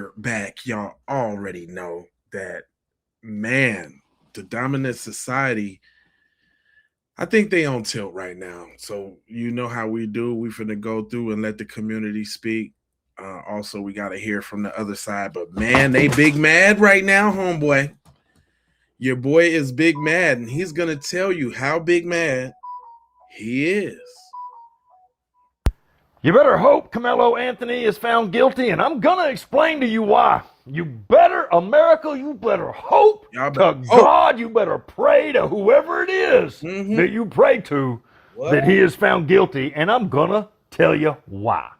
we're back. Y'all already know that, man, the dominant society, I think they on tilt right now. So you know how we do. We finna go through and let the community speak. Also, we got to hear from the other side. But, man, they big mad right now, homeboy. Your boy is big mad, and he's going to tell you how big mad he is. You better hope Karmelo Anthony is found guilty, and I'm going to explain to you why. You better, America, you better hope to God, you better pray to whoever it is that you pray to that he is found guilty, and I'm going to tell you why.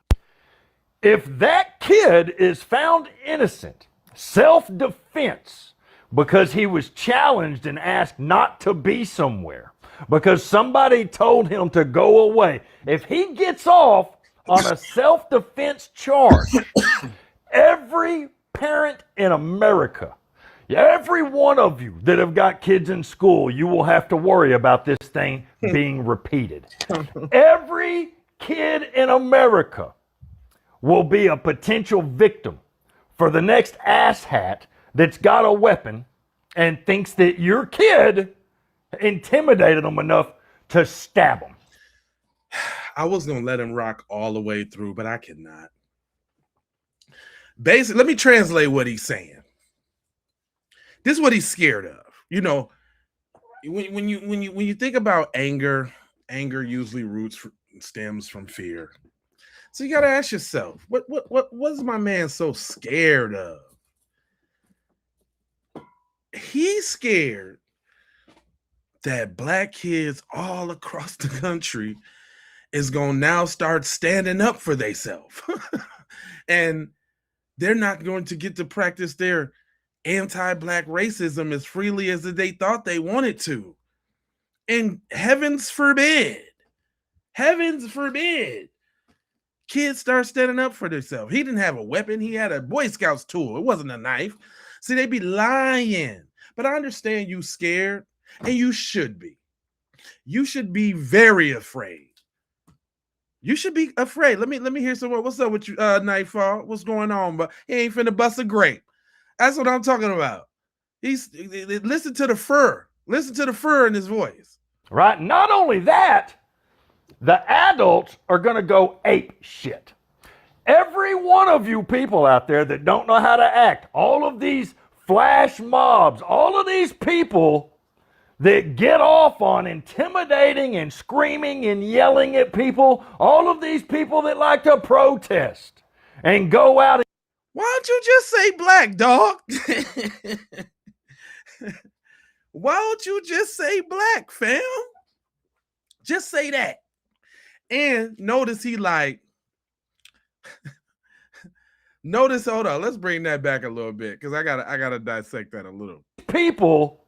If that kid is found innocent, self-defense, because he was challenged and asked not to be somewhere, because somebody told him to go away, if he gets off on a self-defense charge, every parent in America, every one of you that have got kids in school, you will have to worry about this thing being repeated. Every kid in America will be a potential victim for the next asshat that's got a weapon and thinks that your kid intimidated them enough to stab them. I was going to let him rock all the way through, but I cannot. Basically, let me translate what he's saying. This is what he's scared of. You know, when you think about anger usually stems from fear. So you got to ask yourself, what is my man so scared of? He's scared that black kids all across the country is going to now start standing up for themselves. And they're not going to get to practice their anti-black racism as freely as they thought they wanted to. And heavens forbid, kids start standing up for themselves. He didn't have a weapon. He had a Boy Scouts tool. It wasn't a knife. See, they be lying. But I understand you scared, and you should be. You should be very afraid. You should be afraid. Let me hear some. What's up with you, Nightfall? What's going on? But he ain't finna bust a grape. That's what I'm talking about. Listen to the fur. Listen to the fur in his voice. Right. Not only that, the adults are going to go ape shit. Every one of you people out there that don't know how to act, all of these flash mobs, all of these people that get off on intimidating and screaming and yelling at people, all of these people that like to protest and go out. Why don't you just say black, dog? Why don't you just say black, fam? Just say that. And notice he like, notice, hold on, let's bring that back a little bit because I gotta dissect that a little. People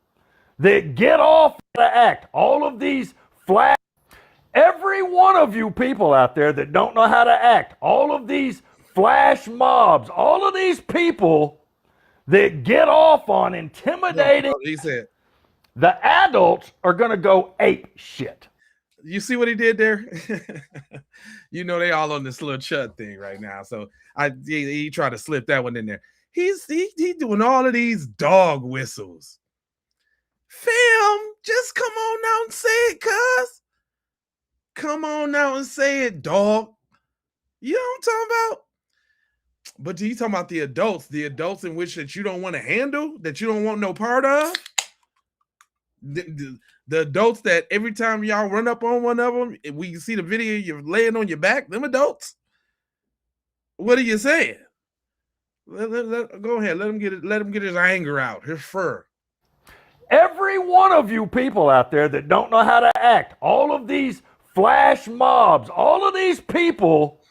that get off to act, all of these flash, every one of you people out there that don't know how to act, all of these flash mobs, all of these people that get off on intimidating, he said, the adults are going to go ape shit. You see what he did there? You know, they all on this little chud thing right now. So he tried to slip that one in there. He's doing all of these dog whistles. Fam, just come on out and say it, cuz. Come on out and say it, dog. You know what I'm talking about? But he's talking about the adults in which that you don't want to handle, that you don't want no part of. The adults that every time y'all run up on one of them, we see the video, you're laying on your back, them adults. What are you saying? Go ahead, let him get his anger out, his fur. Every one of you people out there that don't know how to act, all of these flash mobs, all of these people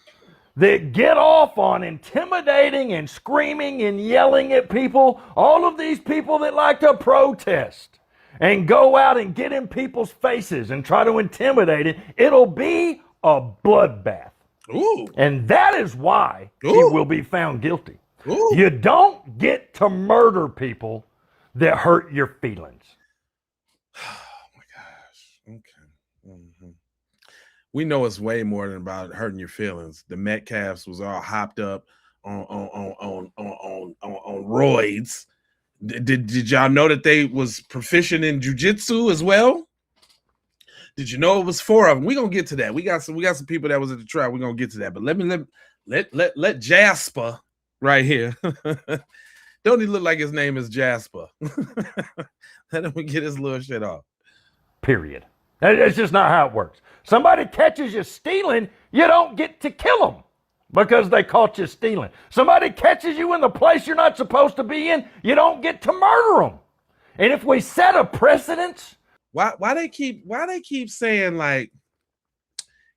that get off on intimidating and screaming and yelling at people, all of these people that like to protest and go out and get in people's faces and try to intimidate it, it'll be a bloodbath. Ooh. And that is why he will be found guilty. Ooh. You don't get to murder people that hurt your feelings. Oh my gosh. Okay. Mm-hmm. We know it's way more than about hurting your feelings. The Metcalfs was all hopped up on roids. Did y'all know that they was proficient in jujitsu as well? Did you know it was 4 of them? We're gonna get to that. We got some people that was at the trial. We're gonna get to that. But let Jasper right here. Don't he look like his name is Jasper? Let him get his little shit off. Period. It's just not how it works. Somebody catches you stealing, you don't get to kill them because they caught you stealing. Somebody catches you in the place you're not supposed to be in, you don't get to murder them. And if we set a precedence, why they keep saying like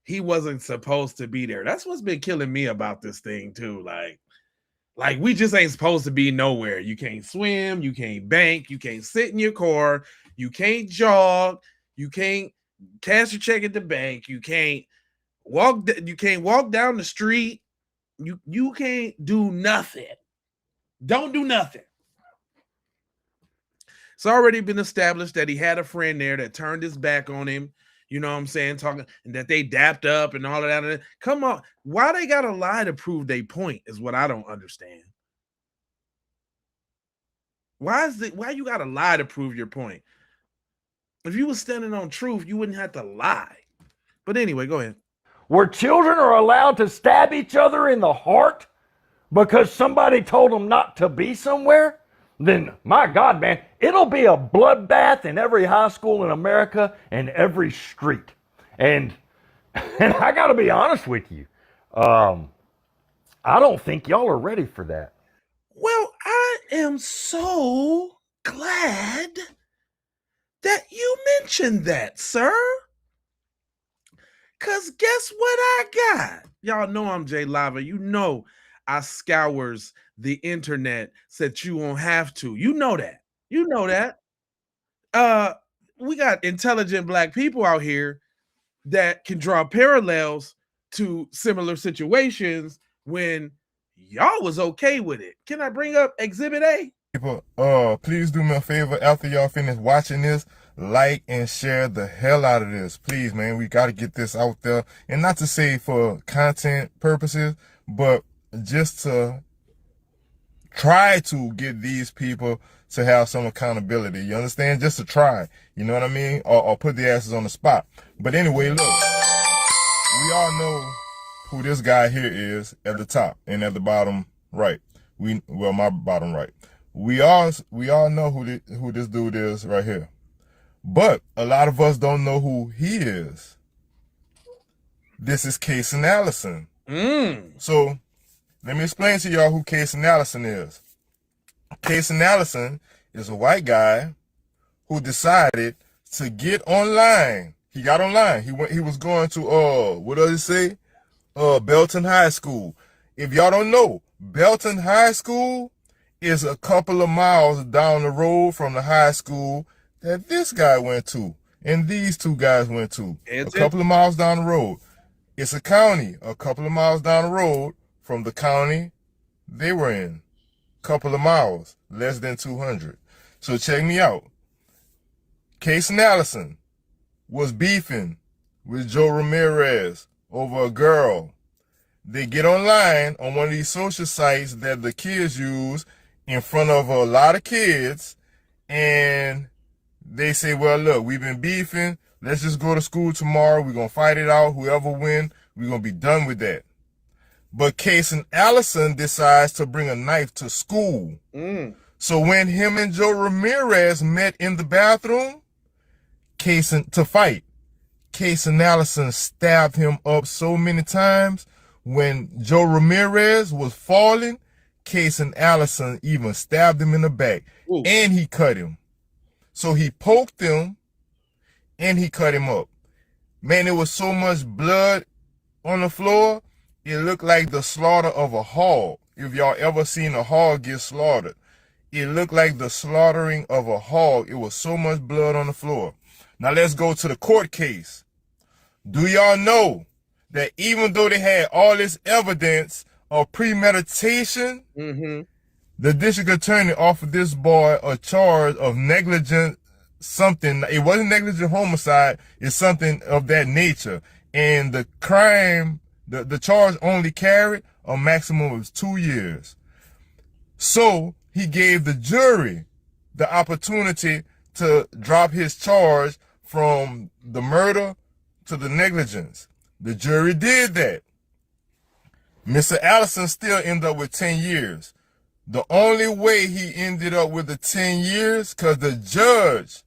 he wasn't supposed to be there? That's what's been killing me about this thing too. Like we just ain't supposed to be nowhere. You can't swim, you can't bank, you can't sit in your car, you can't jog, you can't cash your check at the bank, you can't walk down the street, you can't do nothing. Don't do nothing. It's already been established that he had a friend there that turned his back on him. You know what I'm saying? Talking and that they dapped up and all of that. Come on. Why they gotta lie to prove they point is what I don't understand. Why you gotta lie to prove your point? If you were standing on truth, you wouldn't have to lie. But anyway, go ahead. Where children are allowed to stab each other in the heart because somebody told them not to be somewhere, then my God, man, it'll be a bloodbath in every high school in America and every street. And I got to be honest with you, I don't think y'all are ready for that. Well, I am so glad that you mentioned that, sir. Because guess what I got? Y'all know I'm Jay Lava. You know I scours the internet so that you won't have to. You know that. You know that. We got intelligent black people out here that can draw parallels to similar situations when y'all was okay with it. Can I bring up Exhibit A? People, please do me a favor after y'all finish watching this, like and share the hell out of this. Please, man, we got to get this out there. And not to say for content purposes, but just to try to get these people to have some accountability. You understand? Just to try. You know what I mean? Or put the asses on the spot. But anyway, look, we all know who this guy here is at the top and at the bottom right. My bottom right. We all know who this dude is right here. But a lot of us don't know who he is. This is Casey Allison. So let me explain to y'all who Casey Allison is. Casey Allison is a white guy who decided to get online. He got online. He was going to what does it say? Belton High School. If y'all don't know, Belton High School is a couple of miles down the road from the high school that this guy went to and these two guys went to. A couple of miles down the road. It's a county a couple of miles down the road from the county they were in. Couple of miles, less than 200. So check me out. Casey Allison was beefing with Joe Ramirez over a girl. They get online on one of these social sites that the kids use in front of a lot of kids, and they say, well, look, we've been beefing. Let's just go to school tomorrow. We're going to fight it out. Whoever wins, we're going to be done with that. But Casey Allison decides to bring a knife to school. So when him and Joe Ramirez met in the bathroom to fight, Casey Allison stabbed him up so many times. When Joe Ramirez was falling, Casey Allison even stabbed him in the back. And he cut him. So he poked him and he cut him up. Man, there was so much blood on the floor, it looked like the slaughter of a hog. If y'all ever seen a hog get slaughtered, it looked like the slaughtering of a hog. It was so much blood on the floor. Now let's go to the court case. Do y'all know that even though they had all this evidence of premeditation, the district attorney offered this boy a charge of negligent something. It wasn't negligent homicide. It's something of that nature. And the crime, the charge only carried a maximum of 2 years. So he gave the jury the opportunity to drop his charge from the murder to the negligence. The jury did that. Mr. Allison still ended up with 10 years. The only way he ended up with the 10 years, because the judge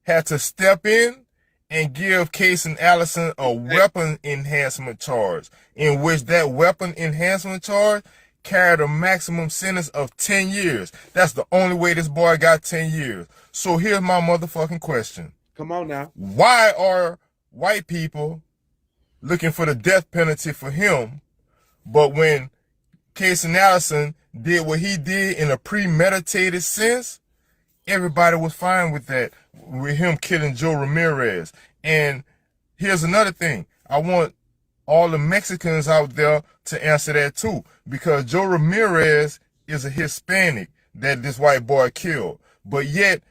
had to step in and give Case and Allison a weapon enhancement charge, in which that weapon enhancement charge carried a maximum sentence of 10 years. That's the only way this boy got 10 years. So here's my motherfucking question. Come on now. Why are white people looking for the death penalty for him, but when Case and Allison did what he did in a premeditated sense, everybody was fine with that, with him killing Joe Ramirez? And here's another thing. I want all the Mexicans out there to answer that too, because Joe Ramirez is a Hispanic that this white boy killed. But yet,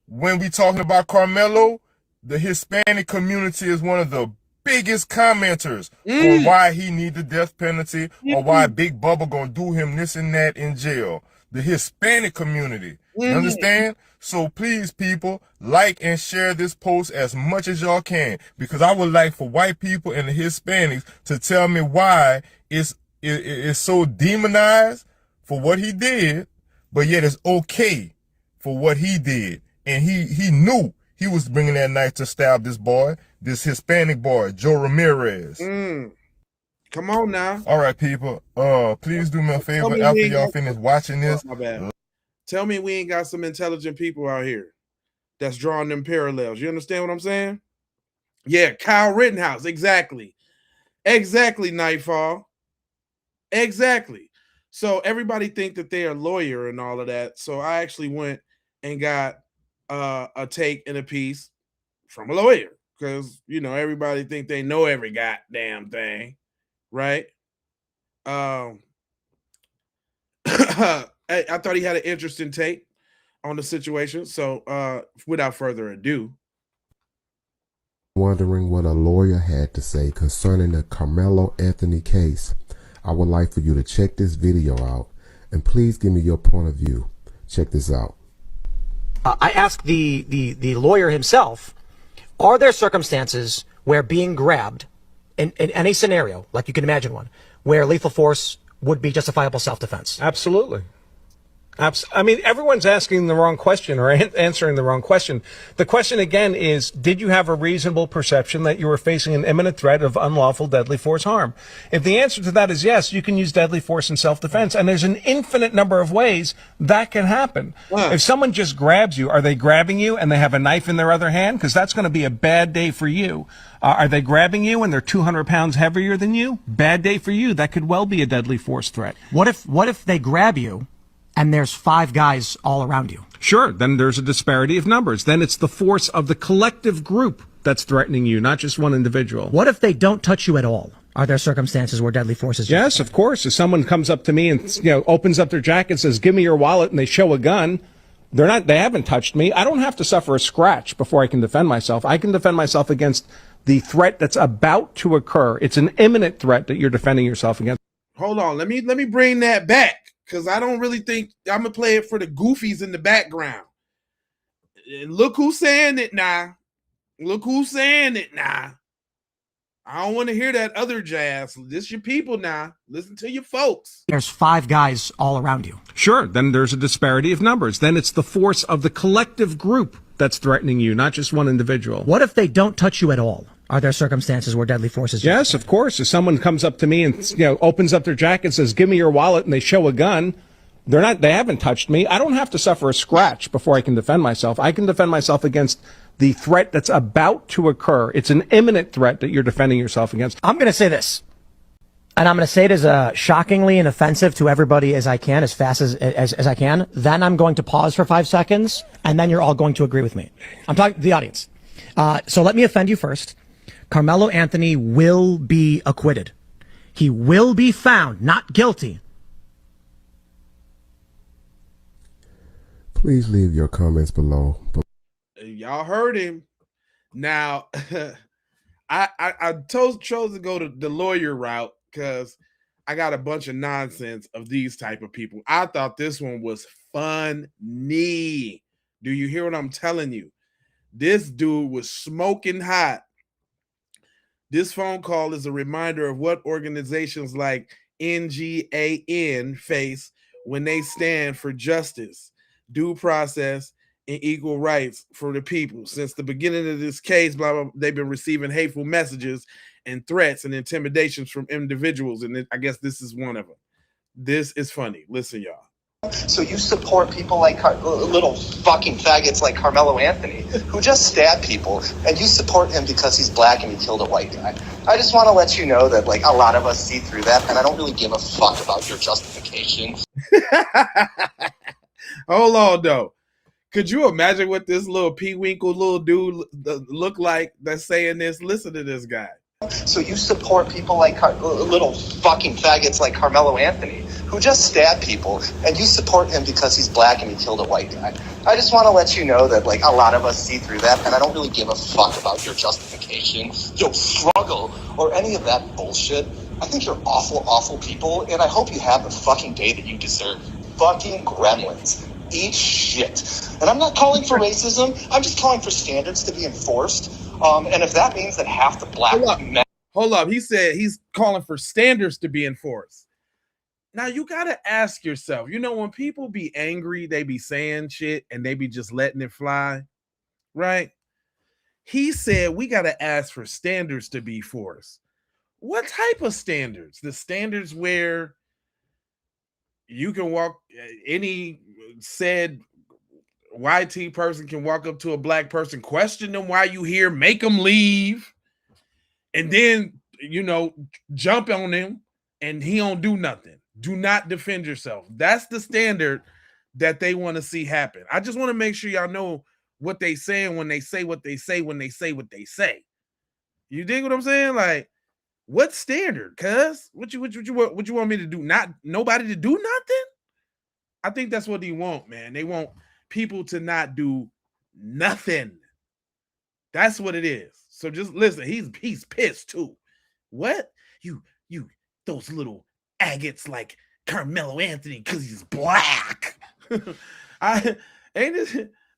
when we talking about Karmelo, the Hispanic community is one of the biggest commenters on why he need the death penalty or why Big Bubba gonna do him this and that in jail. The Hispanic community. You understand? So please, people, like and share this post as much as y'all can, because I would like for white people and the Hispanics to tell me why it's so demonized for what he did, but yet it's okay for what he did. And he knew he was bringing that knife to stab this boy, this Hispanic boy, Joe Ramirez. Come on now. All right, people. Please do me a favor after y'all finish watching this. My bad. Tell me we ain't got some intelligent people out here that's drawing them parallels. You understand what I'm saying? Yeah, Kyle Rittenhouse. Exactly. Exactly, Nightfall. Exactly. So everybody think that they are a lawyer and all of that. So I actually went and got a take and a piece from a lawyer, because you know everybody think they know every goddamn thing, right? I thought he had an interesting take on the situation. So without further ado, wondering what a lawyer had to say concerning the Karmelo Anthony case, I would like for you to check this video out and please give me your point of view. Check this out. I asked the lawyer himself, are there circumstances where being grabbed in any scenario, like you can imagine one, where lethal force would be justifiable self-defense? Absolutely. I mean, everyone's asking the wrong question or answering the wrong question. The question again is, did you have a reasonable perception that you were facing an imminent threat of unlawful deadly force harm? If the answer to that is yes, you can use deadly force in self-defense. And there's an infinite number of ways that can happen. If someone just grabs you, are they grabbing you and they have a knife in their other hand? Because that's going to be a bad day for you. Are they grabbing you and they're 200 pounds heavier than you? Bad day for you. That could well be a deadly force threat. What if they grab you and there's 5 guys all around you? Sure, then there's a disparity of numbers. Then it's the force of the collective group that's threatening you, not just one individual. What if they don't touch you at all? Are there circumstances where deadly force is justified? Yes, of course. If someone comes up to me and opens up their jacket and says, "Give me your wallet," and they show a gun, they haven't touched me. I don't have to suffer a scratch before I can defend myself. I can defend myself against the threat that's about to occur. It's an imminent threat that you're defending yourself against. Hold on, let me bring that back, because I don't really think I'm gonna play it for the goofies in the background. And look who's saying it now. Look who's saying it now. I don't want to hear that other jazz. This your people now. Listen to your folks. There's 5 guys all around you. Sure, then there's a disparity of numbers. Then it's the force of the collective group that's threatening you, not just one individual. What if they don't touch you at all? Are there circumstances where deadly force is justified? Yes, of course. If someone comes up to me and opens up their jacket and says, "Give me your wallet," and they show a gun, they haven't touched me. I don't have to suffer a scratch before I can defend myself. I can defend myself against the threat that's about to occur. It's an imminent threat that you're defending yourself against. I'm going to say this, and I'm going to say it as shockingly and offensive to everybody as I can, as fast as I can. Then I'm going to pause for 5 seconds, and then you're all going to agree with me. I'm talking to the audience. So let me offend you first. Karmelo Anthony will be acquitted. He will be found not guilty. Please leave your comments below. Y'all heard him. Now, I chose to go to the lawyer route because I got a bunch of nonsense of these type of people. I thought this one was funny. Do you hear what I'm telling you? This dude was smoking hot. This phone call is a reminder of what organizations like NGAN face when they stand for justice, due process, and equal rights for the people. Since the beginning of this case, blah, blah, they've been receiving hateful messages and threats and intimidations from individuals, and I guess this is one of them. This is funny. Listen, y'all. So you support people like little fucking faggots like Karmelo Anthony, who just stabbed people, and you support him because he's black and he killed a white guy. I just want to let you know that, like, a lot of us see through that, and I don't really give a fuck about your justification. Hold on, though. Could you imagine what this little P-Winkle little dude look like that's saying this? Listen to this guy. So you support people like little fucking faggots like Karmelo Anthony, who just stabbed people, and you support him because he's black and he killed a white guy. I just want to let you know that, like, a lot of us see through that, and I don't really give a fuck about your justification, your struggle, or any of that bullshit. I think you're awful, awful people, and I hope you have the fucking day that you deserve. Fucking gremlins. Eat shit. And I'm not calling for racism. I'm just calling for standards to be enforced. And if that means that half the black men... Hold up. He said he's calling for standards to be enforced. Now, you got to ask yourself, you know, when people be angry, they be saying shit and they be just letting it fly, right? He said we got to ask for standards to be forced. What type of standards? The standards where you can walk, any said YT person can walk up to a black person, question them why you here, make them leave, and then, you know, jump on them and he don't do nothing. Do not defend yourself. That's the standard that they want to see happen. I just want to make sure y'all know what they saying when they say what they say, when they say what they say. You dig what I'm saying? Like, what standard? Cuz what you want me to do? Not nobody to do nothing? I think that's what they want, man. They want people to not do nothing. That's what it is. So just listen, he's pissed too. What? You those little agates like Karmelo Anthony because he's black.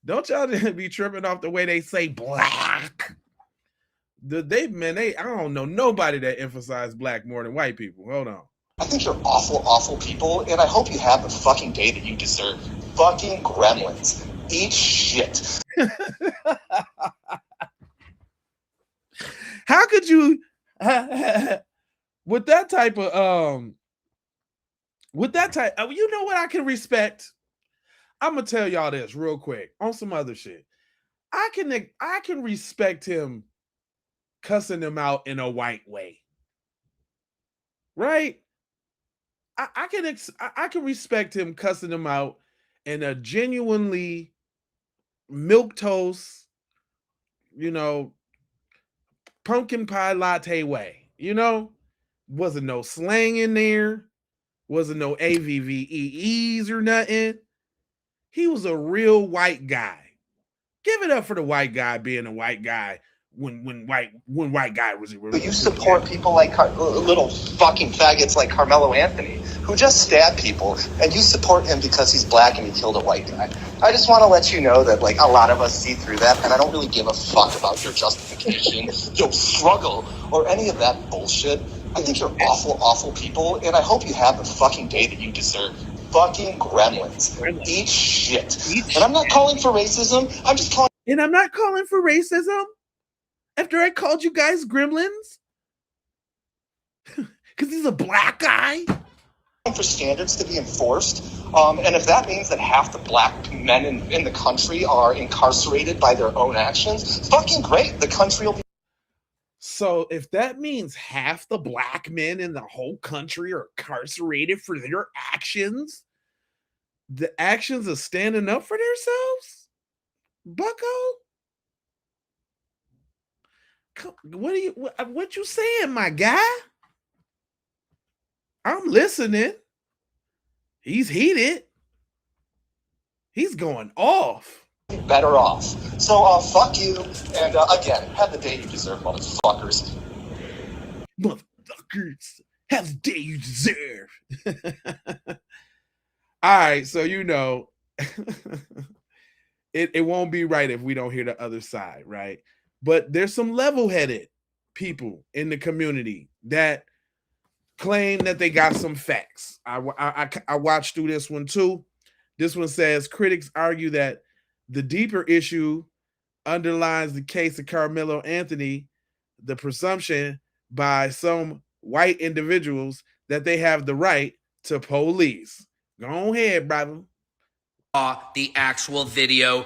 Don't y'all be tripping off the way they say black. I don't know nobody that emphasizes black more than white people. Hold on. I think you're awful, awful people, and I hope you have the fucking day that you deserve. Fucking gremlins. Eat shit. How could you with that type of you know what I can respect? I'm gonna tell y'all this real quick on some other shit. I can respect him cussing them out in a white way, right? I can respect him cussing them out in a genuinely milquetoast, you know, pumpkin pie latte way. You know, wasn't no slang in there, wasn't no AVVEs or nothing. He was a real white guy. Give it up for the white guy being a white guy when white guy was. You support people like little fucking faggots like Karmelo Anthony, who just stabbed people, and you support him because he's black and he killed a white guy. I just want to let you know that, like, a lot of us see through that, and I don't really give a fuck about your justification, your struggle, or any of that bullshit. I think you're awful, awful people, and I hope you have the fucking day that you deserve. Fucking gremlins. Eat shit. And I'm not calling for racism. I'm just calling. And I'm not calling for racism after I called you guys gremlins because he's a black guy. For standards to be enforced, and if that means that half the black men in the country are incarcerated by their own actions, fucking great. The country will be. So if that means half the black men in the whole country are incarcerated for their actions, the actions of standing up for themselves, bucko? What you saying, my guy? I'm listening. He's heated. He's going off. Better off. So fuck you, and again, have the day you deserve, motherfuckers. Motherfuckers, have the day you deserve. All right, so you know, it won't be right if we don't hear the other side, right? But there's some level-headed people in the community that claim that they got some facts. I watched through this one too. This one says critics argue that the deeper issue underlines the case of Karmelo Anthony, the presumption by some white individuals that they have the right to police. Go ahead, brother. The actual video,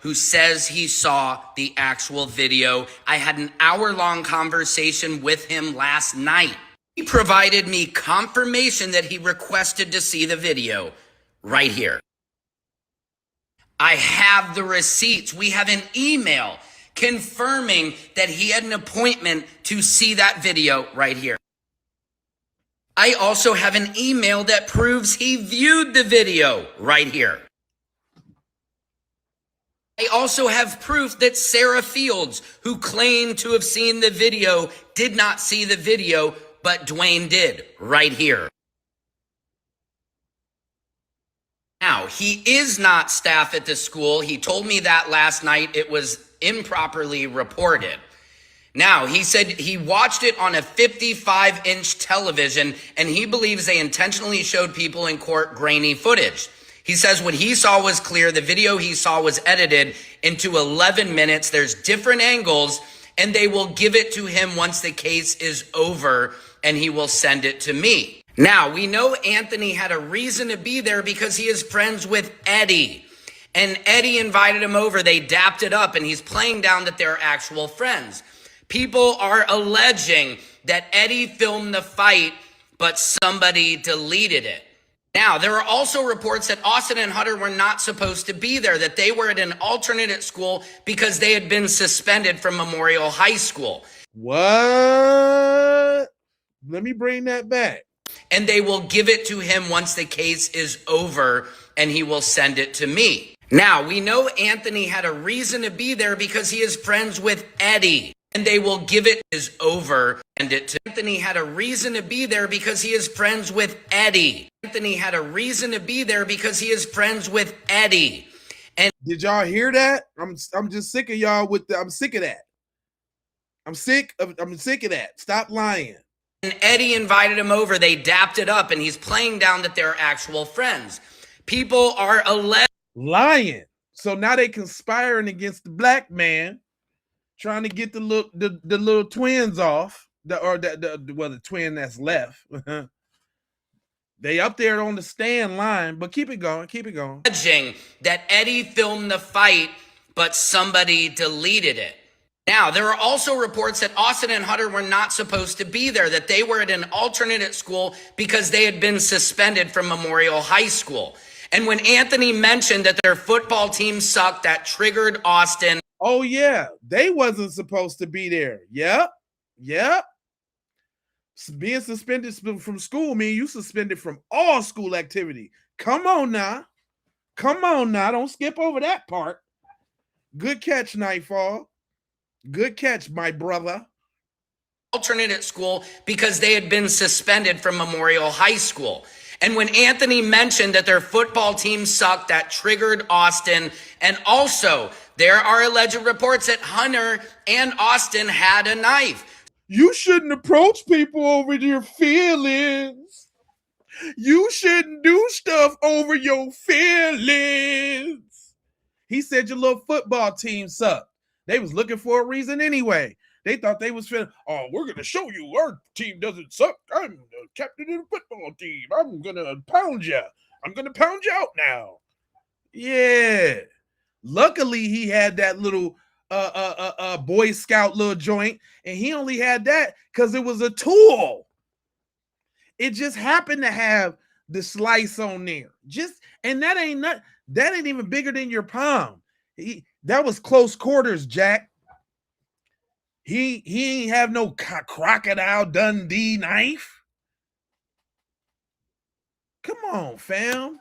who says he saw the actual video. I had an hour-long conversation with him last night. He provided me confirmation that he requested to see the video right here. I have the receipts. We have an email confirming that he had an appointment to see that video right here. I also have an email that proves he viewed the video right here. I also have proof that Sarah Fields, who claimed to have seen the video, did not see the video, but Dwayne did right here. Now, he is not staff at the school. He told me that last night. It was improperly reported. Now, he said he watched it on a 55-inch television, and he believes they intentionally showed people in court grainy footage. He says what he saw was clear. The video he saw was edited into 11 minutes. There's different angles, and they will give it to him once the case is over, and he will send it to me. Now, we know Anthony had a reason to be there because he is friends with Eddie. And Eddie invited him over. They dapped it up, and he's playing down that they're actual friends. People are alleging that Eddie filmed the fight, but somebody deleted it. Now, there are also reports that Austin and Hunter were not supposed to be there, that they were at an alternate at school because they had been suspended from Memorial High School. What? Let me bring that back. And they will give it to him once the case is over, and he will send it to me. Now, we know Anthony had a reason to be there because he is friends with Eddie. And they will give it is over and it to Anthony had a reason to be there because he is friends with Eddie. Anthony had a reason to be there because he is friends with Eddie. And did y'all hear that? I'm just sick of y'all with I'm sick of that. I'm sick of that. Stop lying. And Eddie invited him over. They dapped it up, and he's playing down that they're actual friends. People are lying. So now they conspiring against the black man, trying to get the little twins off, the twin that's left. They up there on the stand line, but keep it going. Alleging that Eddie filmed the fight, but somebody deleted it. Now, there are also reports that Austin and Hunter were not supposed to be there, that they were at an alternate at school because they had been suspended from Memorial High School. And when Anthony mentioned that their football team sucked, that triggered Austin. Oh, yeah. They wasn't supposed to be there. Yep. Being suspended from school means you suspended from all school activity. Come on now. Don't skip over that part. Good catch, Nightfall. Good catch, my brother. Alternate at school because they had been suspended from Memorial High School. And when Anthony mentioned that their football team sucked, that triggered Austin. And also, there are alleged reports that Hunter and Austin had a knife. You shouldn't approach people over your feelings. You shouldn't do stuff over your feelings. He said your little football team sucked. They was looking for a reason anyway. They thought they was finna, oh, we're going to show you our team doesn't suck. I'm the captain of the football team. I'm going to pound you. I'm going to pound you out now. Yeah. Luckily, he had that little Boy Scout little joint, and he only had that because it was a tool. It just happened to have the slice on there. And that ain't even bigger than your palm. That was close quarters, Jack. He ain't have no Crocodile Dundee knife. Come on, fam.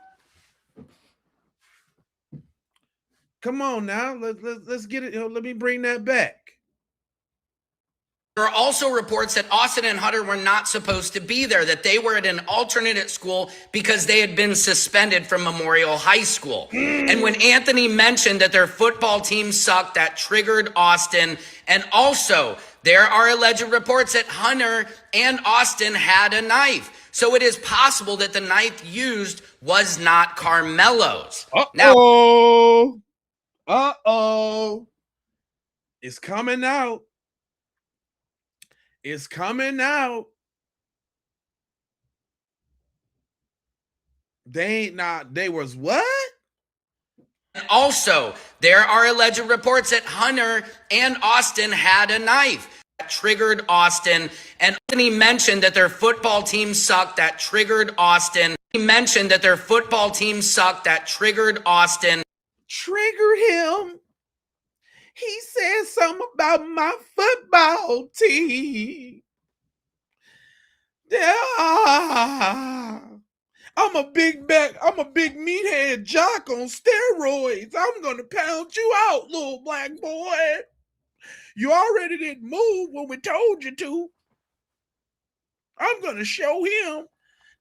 Come on now. Let's get it. Let me bring that back. There are also reports that Austin and Hunter were not supposed to be there, that they were at an alternate at school because they had been suspended from Memorial High School. And when Anthony mentioned that their football team sucked, that triggered Austin. And also, there are alleged reports that Hunter and Austin had a knife. So it is possible that the knife used was not Karmelo's. Uh-oh. It's coming out. It's coming out. They was what? Also, there are alleged reports that Hunter and Austin had a knife. That triggered Austin. And Anthony mentioned that their football team sucked. That triggered Austin. He mentioned that their football team sucked. That triggered Austin. Triggered him. He said something about my football team. Yeah. I'm a big meathead jock on steroids. I'm gonna pound you out, little black boy. You already didn't move when we told you to. I'm gonna show him.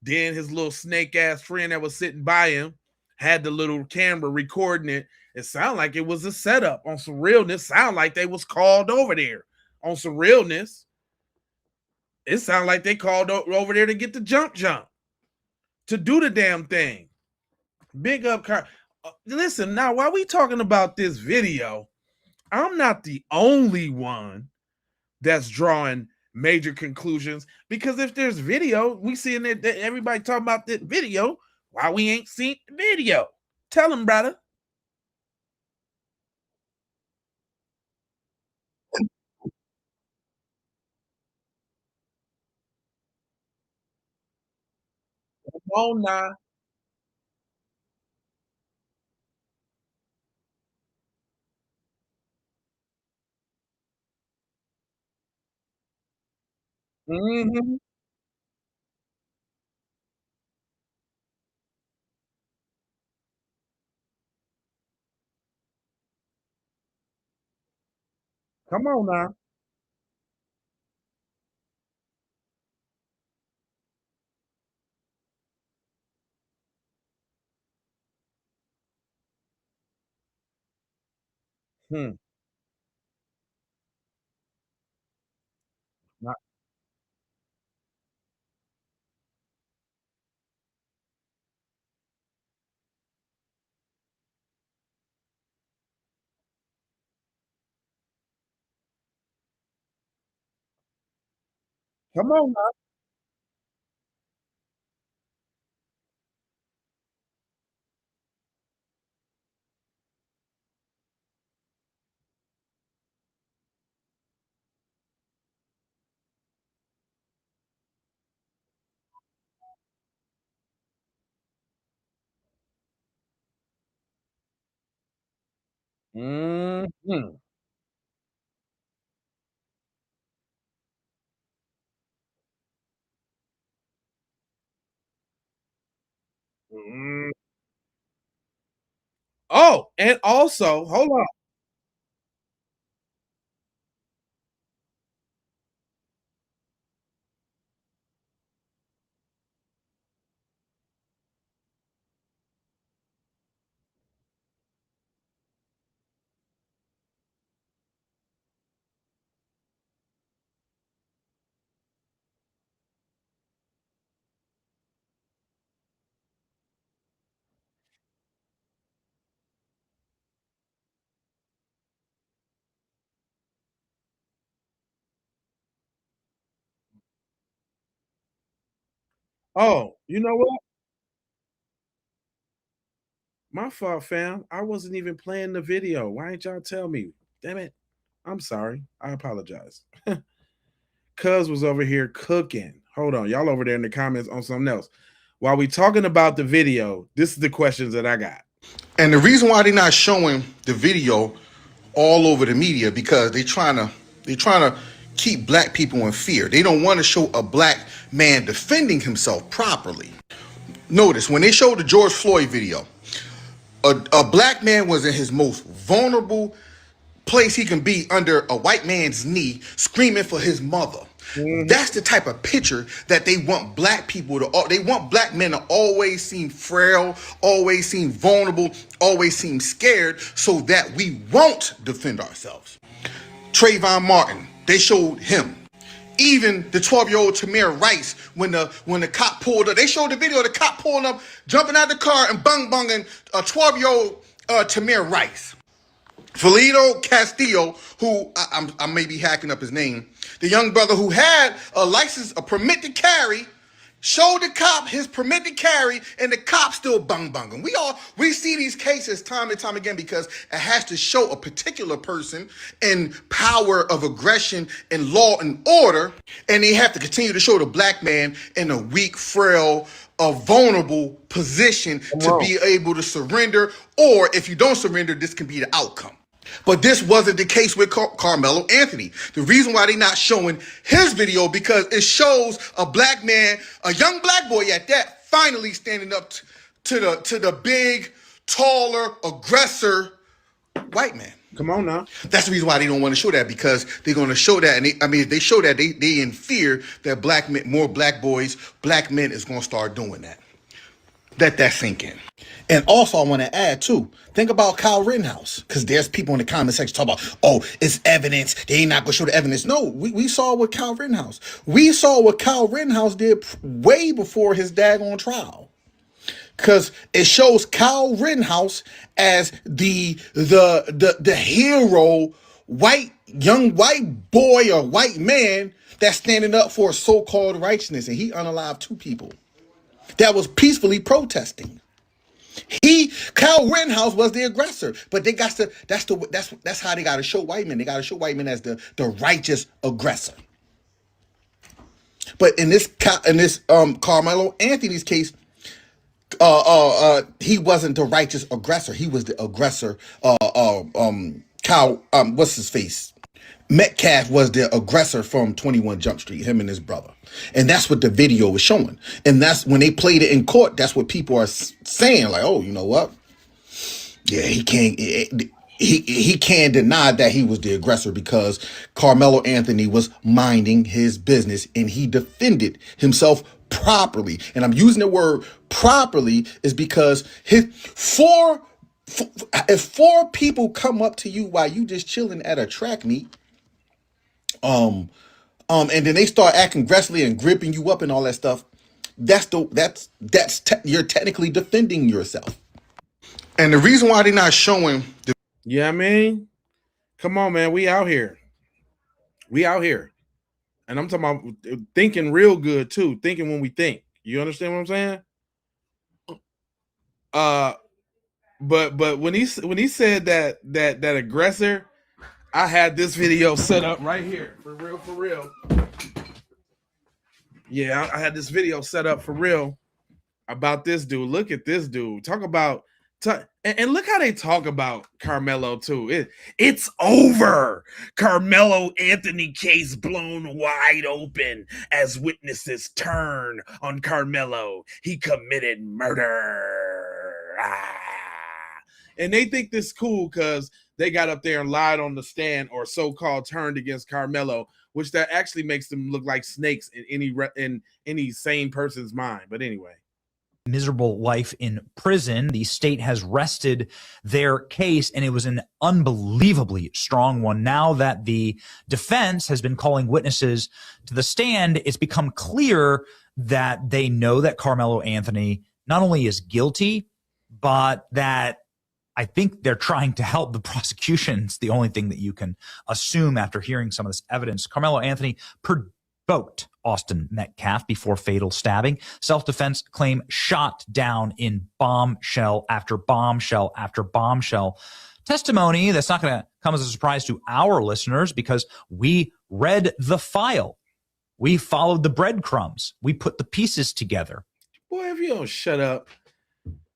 Then his little snake ass friend that was sitting by him had the little camera recording it. It sounded like it was a setup on some realness. Sound like they was called over there on some realness. It sounded like they called over there to get the jump, to do the damn thing. Big up, listen, now, while we talking about this video, I'm not the only one that's drawing major conclusions, because if there's video, we seeing that everybody talking about that video, why we ain't seen the video? Tell them, brother. Come on now. Mm-hmm. Come on now. Hmm. Not, come on now. Mm-hmm. Mm-hmm. Oh, and also, hold on. Oh, you know what? My fault, fam. I wasn't even playing the video. Why didn't y'all tell me? Damn it. I'm sorry. I apologize. Cuz was over here cooking. Hold on. Y'all over there in the comments on something else. While we talking about the video, this is the questions that I got. And the reason why they're not showing the video all over the media, because they're trying to keep black people in fear. They don't want to show a black man defending himself properly. Notice when they showed the George Floyd video, a black man was in his most vulnerable place he can be under a white man's knee screaming for his mother. That's the type of picture that they want black people to, they want black men to always seem frail, always seem vulnerable, always seem scared, so that we won't defend ourselves. Trayvon Martin, they showed him. Even the 12-year-old Tamir Rice, when the cop pulled up, they showed the video of the cop pulling up, jumping out the car and bunging a 12-year-old Tamir Rice. Felito Castillo, who I may be hacking up his name, the young brother who had a license, a permit to carry, showed the cop his permit to carry, and the cop still bunging. We see these cases time and time again because it has to show a particular person in power of aggression and law and order, and they have to continue to show the black man in a weak, frail, a vulnerable position to be able to surrender, or if you don't surrender, this can be the outcome. But this wasn't the case with Karmelo Anthony. The reason why they're not showing his video, because it shows a black man, a young black boy at that, finally standing up to the big, taller, aggressor white man. Come on now. That's the reason why they don't want to show that, because they're going to show that, and if they show that, they in fear that black men, more black boys, black men is going to start doing that. Let that sink in. And also, I want to add too, think about Kyle Rittenhouse, because there's people in the comment section talk about, oh, it's evidence, they ain't not gonna show the evidence. No, we saw what Kyle Rittenhouse. We saw what Kyle Rittenhouse did way before his daggone trial. Because it shows Kyle Rittenhouse as the hero, young white boy or white man that's standing up for so-called righteousness, and he unalived 2 people that was peacefully protesting. Kyle Rittenhouse was the aggressor, but they got to. That's how they got to show white men. They got to show white men as the righteous aggressor. But in this Karmelo Anthony's case, he wasn't the righteous aggressor. He was the aggressor. Kyle, what's his face? Metcalf was the aggressor from 21 Jump Street, him and his brother. And that's what the video was showing. And that's when they played it in court, that's what people are saying, like, oh, you know what? Yeah, he can't deny that he was the aggressor, because Karmelo Anthony was minding his business and he defended himself properly. And I'm using the word properly is because if 4 people come up to you while you just chilling at a track meet, and then they start acting aggressively and gripping you up and all that stuff, you're technically defending yourself. And the reason why they're not showing the, yeah, I mean, come on, man, we out here, and I'm talking about thinking real good too, thinking when we think. You understand what I'm saying? But when he said that aggressor, I had this video set up right here for real. Yeah, I had this video set up for real about this dude. Look at this dude. Talk about and look how they talk about Karmelo too. It's over. Karmelo Anthony case blown wide open as witnesses turn on Karmelo. He committed murder. And they think this cool because they got up there and lied on the stand, or so-called turned against Karmelo, which that actually makes them look like snakes in any sane person's mind. But anyway. Miserable life in prison. The state has rested their case, and it was an unbelievably strong one. Now that the defense has been calling witnesses to the stand, it's become clear that they know that Karmelo Anthony not only is guilty, but that I think they're trying to help the prosecution. It's the only thing that you can assume after hearing some of this evidence. Karmelo Anthony provoked Austin Metcalf before fatal stabbing. Self-defense claim shot down in bombshell after bombshell after bombshell. Testimony that's not going to come as a surprise to our listeners because we read the file. We followed the breadcrumbs. We put the pieces together. Boy, if you don't shut up.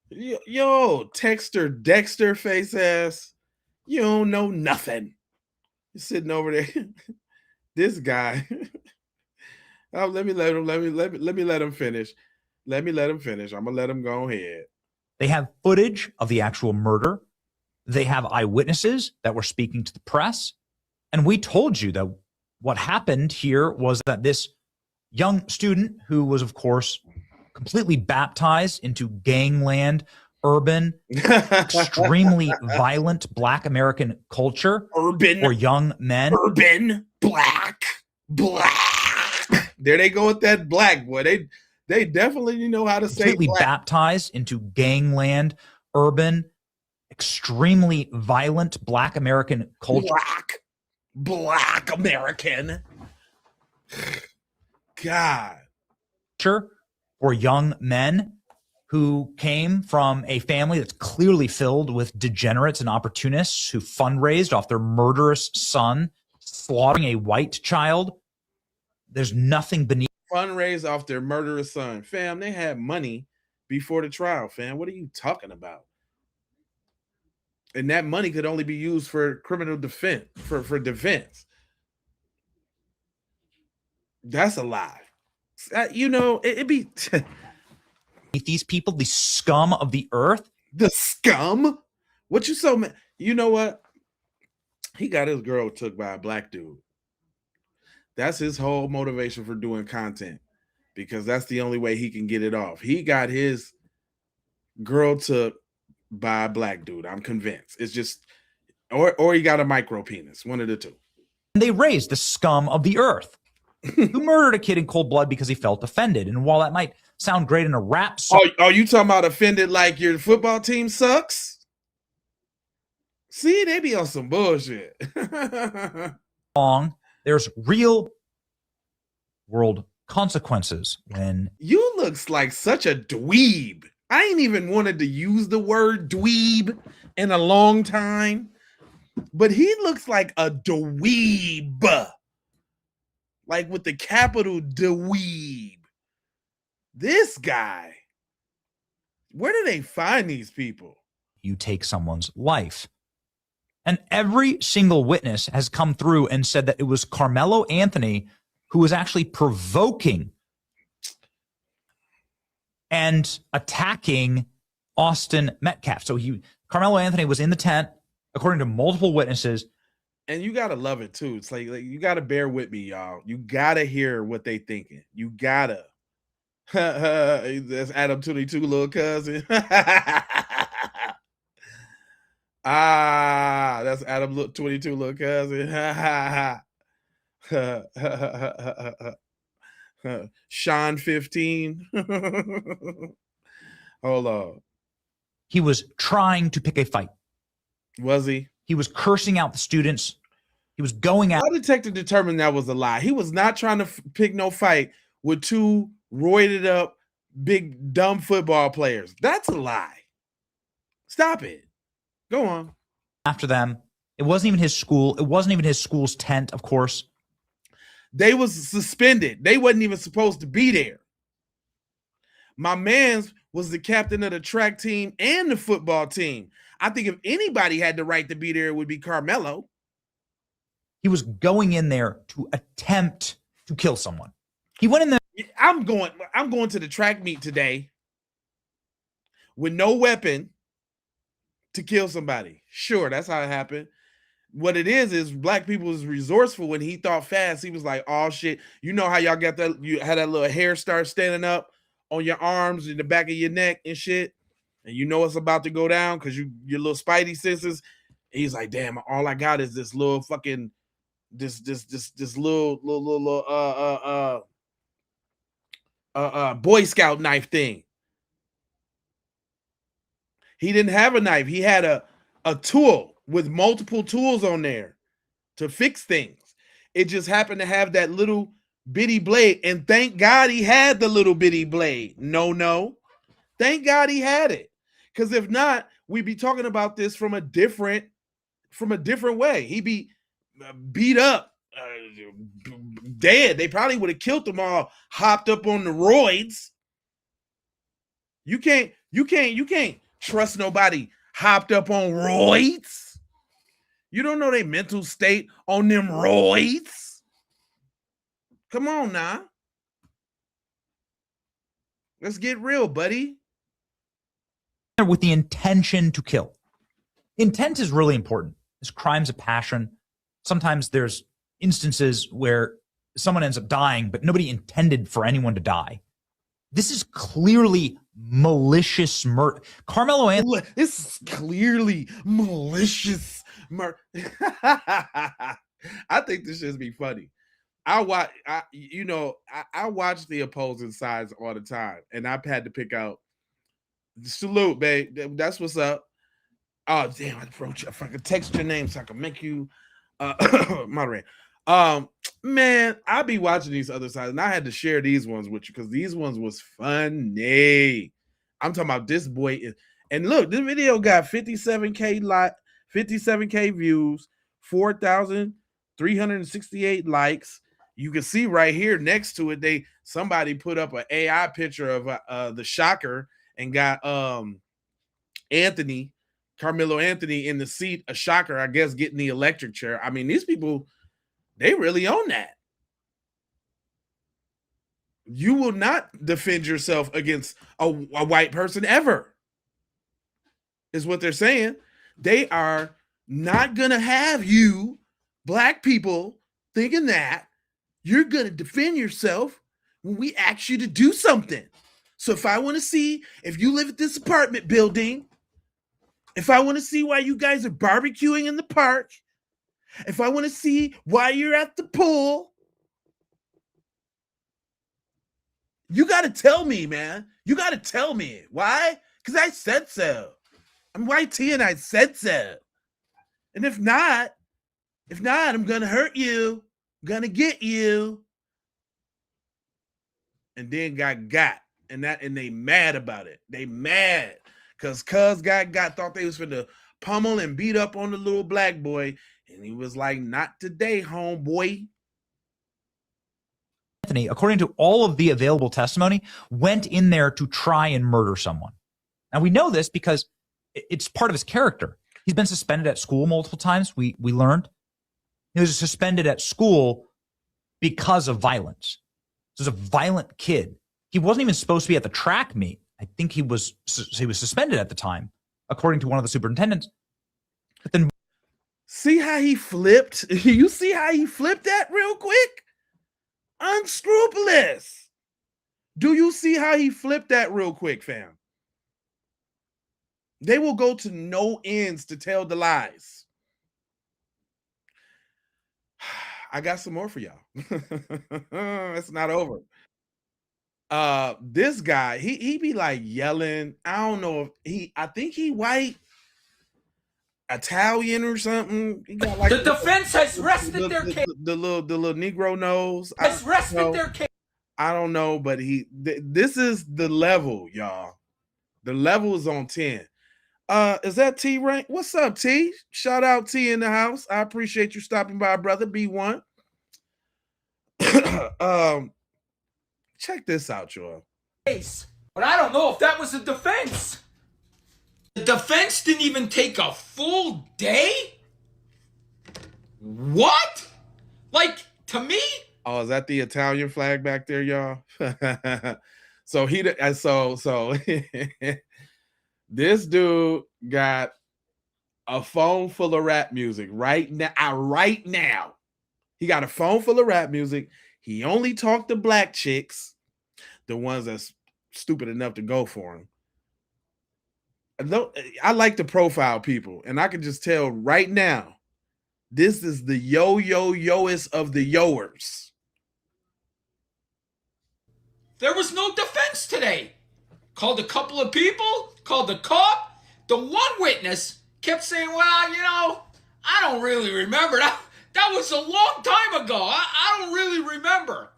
Yo, Texter Dexter face ass, you don't know nothing. You're sitting over there. This guy. Oh, let me let him finish. I'm gonna let him go ahead. They have footage of the actual murder. They have eyewitnesses that were speaking to the press. And we told you that what happened here was that this young student, who was, of course, completely baptized into gangland, urban, extremely violent Black American culture, urban, for young men. Urban, black. There they go with that black, boy. They definitely know how to say completely black. Baptized into gangland, urban, extremely violent Black American culture. Black American. God. For young men who came from a family that's clearly filled with degenerates and opportunists who fundraised off their murderous son, slaughtering a white child. There's nothing beneath. Fundraise off their murderous son. Fam, they had money before the trial, fam. What are you talking about? And that money could only be used for criminal defense, for defense. That's a lie. You know, it'd be these people, the scum of the earth. The scum? What you so mad? You know what? He got his girl took by a black dude. That's his whole motivation for doing content, because that's the only way he can get it off. He got his girl took by a black dude. I'm convinced. It's just, or he got a micro penis. One of the two. They raised the scum of the earth who murdered a kid in cold blood because he felt offended. And while that might sound great in a rap song. Oh, are you talking about offended like your football team sucks? See, they be on some bullshit. There's real world consequences when you looks like such a dweeb. I ain't even wanted to use the word dweeb in a long time, but he looks like a dweeb, like with the capital dweeb. This guy, where do they find these people? You take someone's life. And every single witness has come through and said that it was Karmelo Anthony who was actually provoking and attacking Austin Metcalf. So Karmelo Anthony was in the tent, according to multiple witnesses. And you gotta love it too. It's like you gotta bear with me, y'all. You gotta hear what they thinking. You gotta. That's Adam 22 little cousin. That's Adam 22 little cousin. Sean 15. Hold on. He was trying to pick a fight. Was he? He was cursing out the students. He was going out. How detective determined that was a lie? He was not trying to pick no fight with two roided up, big, dumb football players. That's a lie. Stop it. Go on. After them. It wasn't even his school. It wasn't even his school's tent, of course. They was suspended. They wasn't even supposed to be there. My man's was the captain of the track team and the football team. I think if anybody had the right to be there, it would be Karmelo. He was going in there to attempt to kill someone. He went in there. I'm going to the track meet today with no weapon to kill somebody. Sure, that's how it happened. What it is black people was resourceful. When he thought fast, he was like, oh shit. You know how y'all got that, you had that little hair start standing up on your arms in the back of your neck and shit, and you know it's about to go down because your little spidey senses. And he's like, damn, all I got is this little fucking this little Boy Scout knife thing. He didn't have a knife. He had a tool with multiple tools on there to fix things. It just happened to have that little bitty blade. And thank God he had the little bitty blade. No. Thank God he had it. Because if not, we'd be talking about this from a different way. He'd be beat up, dead. They probably would have killed them all, hopped up on the roids. You can't trust nobody hopped up on roids. You don't know their mental state on them roids. Come on now. Let's get real, buddy. With the intention to kill. Intent is really important. There's crimes of passion. Sometimes there's instances where someone ends up dying, but nobody intended for anyone to die. This is clearly malicious murder. Karmelo Anthony. This is clearly malicious murder. I think this should be funny. I watch the opposing sides all the time, and I've had to pick out. Salute, babe. That's what's up. Oh damn! I wrote you. If I could text your name so I can make you moderate. Man, I be watching these other sides, and I had to share these ones with you because these ones was funny. I'm talking about this boy and look, this video got 57K views, 4,368 likes. You can see right here next to it, somebody put up an AI picture of the shocker and got Karmelo Anthony in the seat, a shocker, I guess, getting the electric chair. I mean, these people, they really own that. You will not defend yourself against a white person ever, is what they're saying. They are not going to have you, black people, thinking that you're going to defend yourself when we ask you to do something. So if I want to see if you live at this apartment building, if I want to see why you guys are barbecuing in the park, if I want to see why you're at the pool, you got to tell me, man. You got to tell me. Why? Because I said so. I'm YT and I said so. And if not, I'm going to hurt you. I'm going to get you. And then got. And they mad about it. They mad. Because cuz thought they was finna pummel and beat up on the little black boy. And he was like, not today, homeboy. Anthony, according to all of the available testimony, went in there to try and murder someone. And we know this because it's part of his character. He's been suspended at school multiple times. We learned he was suspended at school because of violence. This is a violent kid. He wasn't even supposed to be at the track meet. I think he was suspended at the time, according to one of the superintendents. But then, see how he flipped? You see how he flipped that real quick? Unscrupulous. Do you see how he flipped that real quick, fam? They will go to no ends to tell the lies. I got some more for y'all. It's not over. This guy, he be like yelling. I don't know if I think he white, Italian or something. He got like the defense has rested their case. The little Negro nose has rested their case. I don't know, but this is the level, y'all. The level is on 10. Is that T Rank? What's up, T? Shout out T in the house. I appreciate you stopping by, brother. B1. Check this out, y'all. But I don't know if that was a defense. The defense didn't even take a full day? What? Like, to me? Oh, is that the Italian flag back there, y'all? So this dude got a phone full of rap music right now. He got a phone full of rap music. He only talked to black chicks, the ones that's stupid enough to go for him. I like to profile people, and I can just tell right now, this is the yoest of the yoers. There was no defense today. Called a couple of people, called the cop. The one witness kept saying, well, I don't really remember. That was a long time ago. I don't really remember.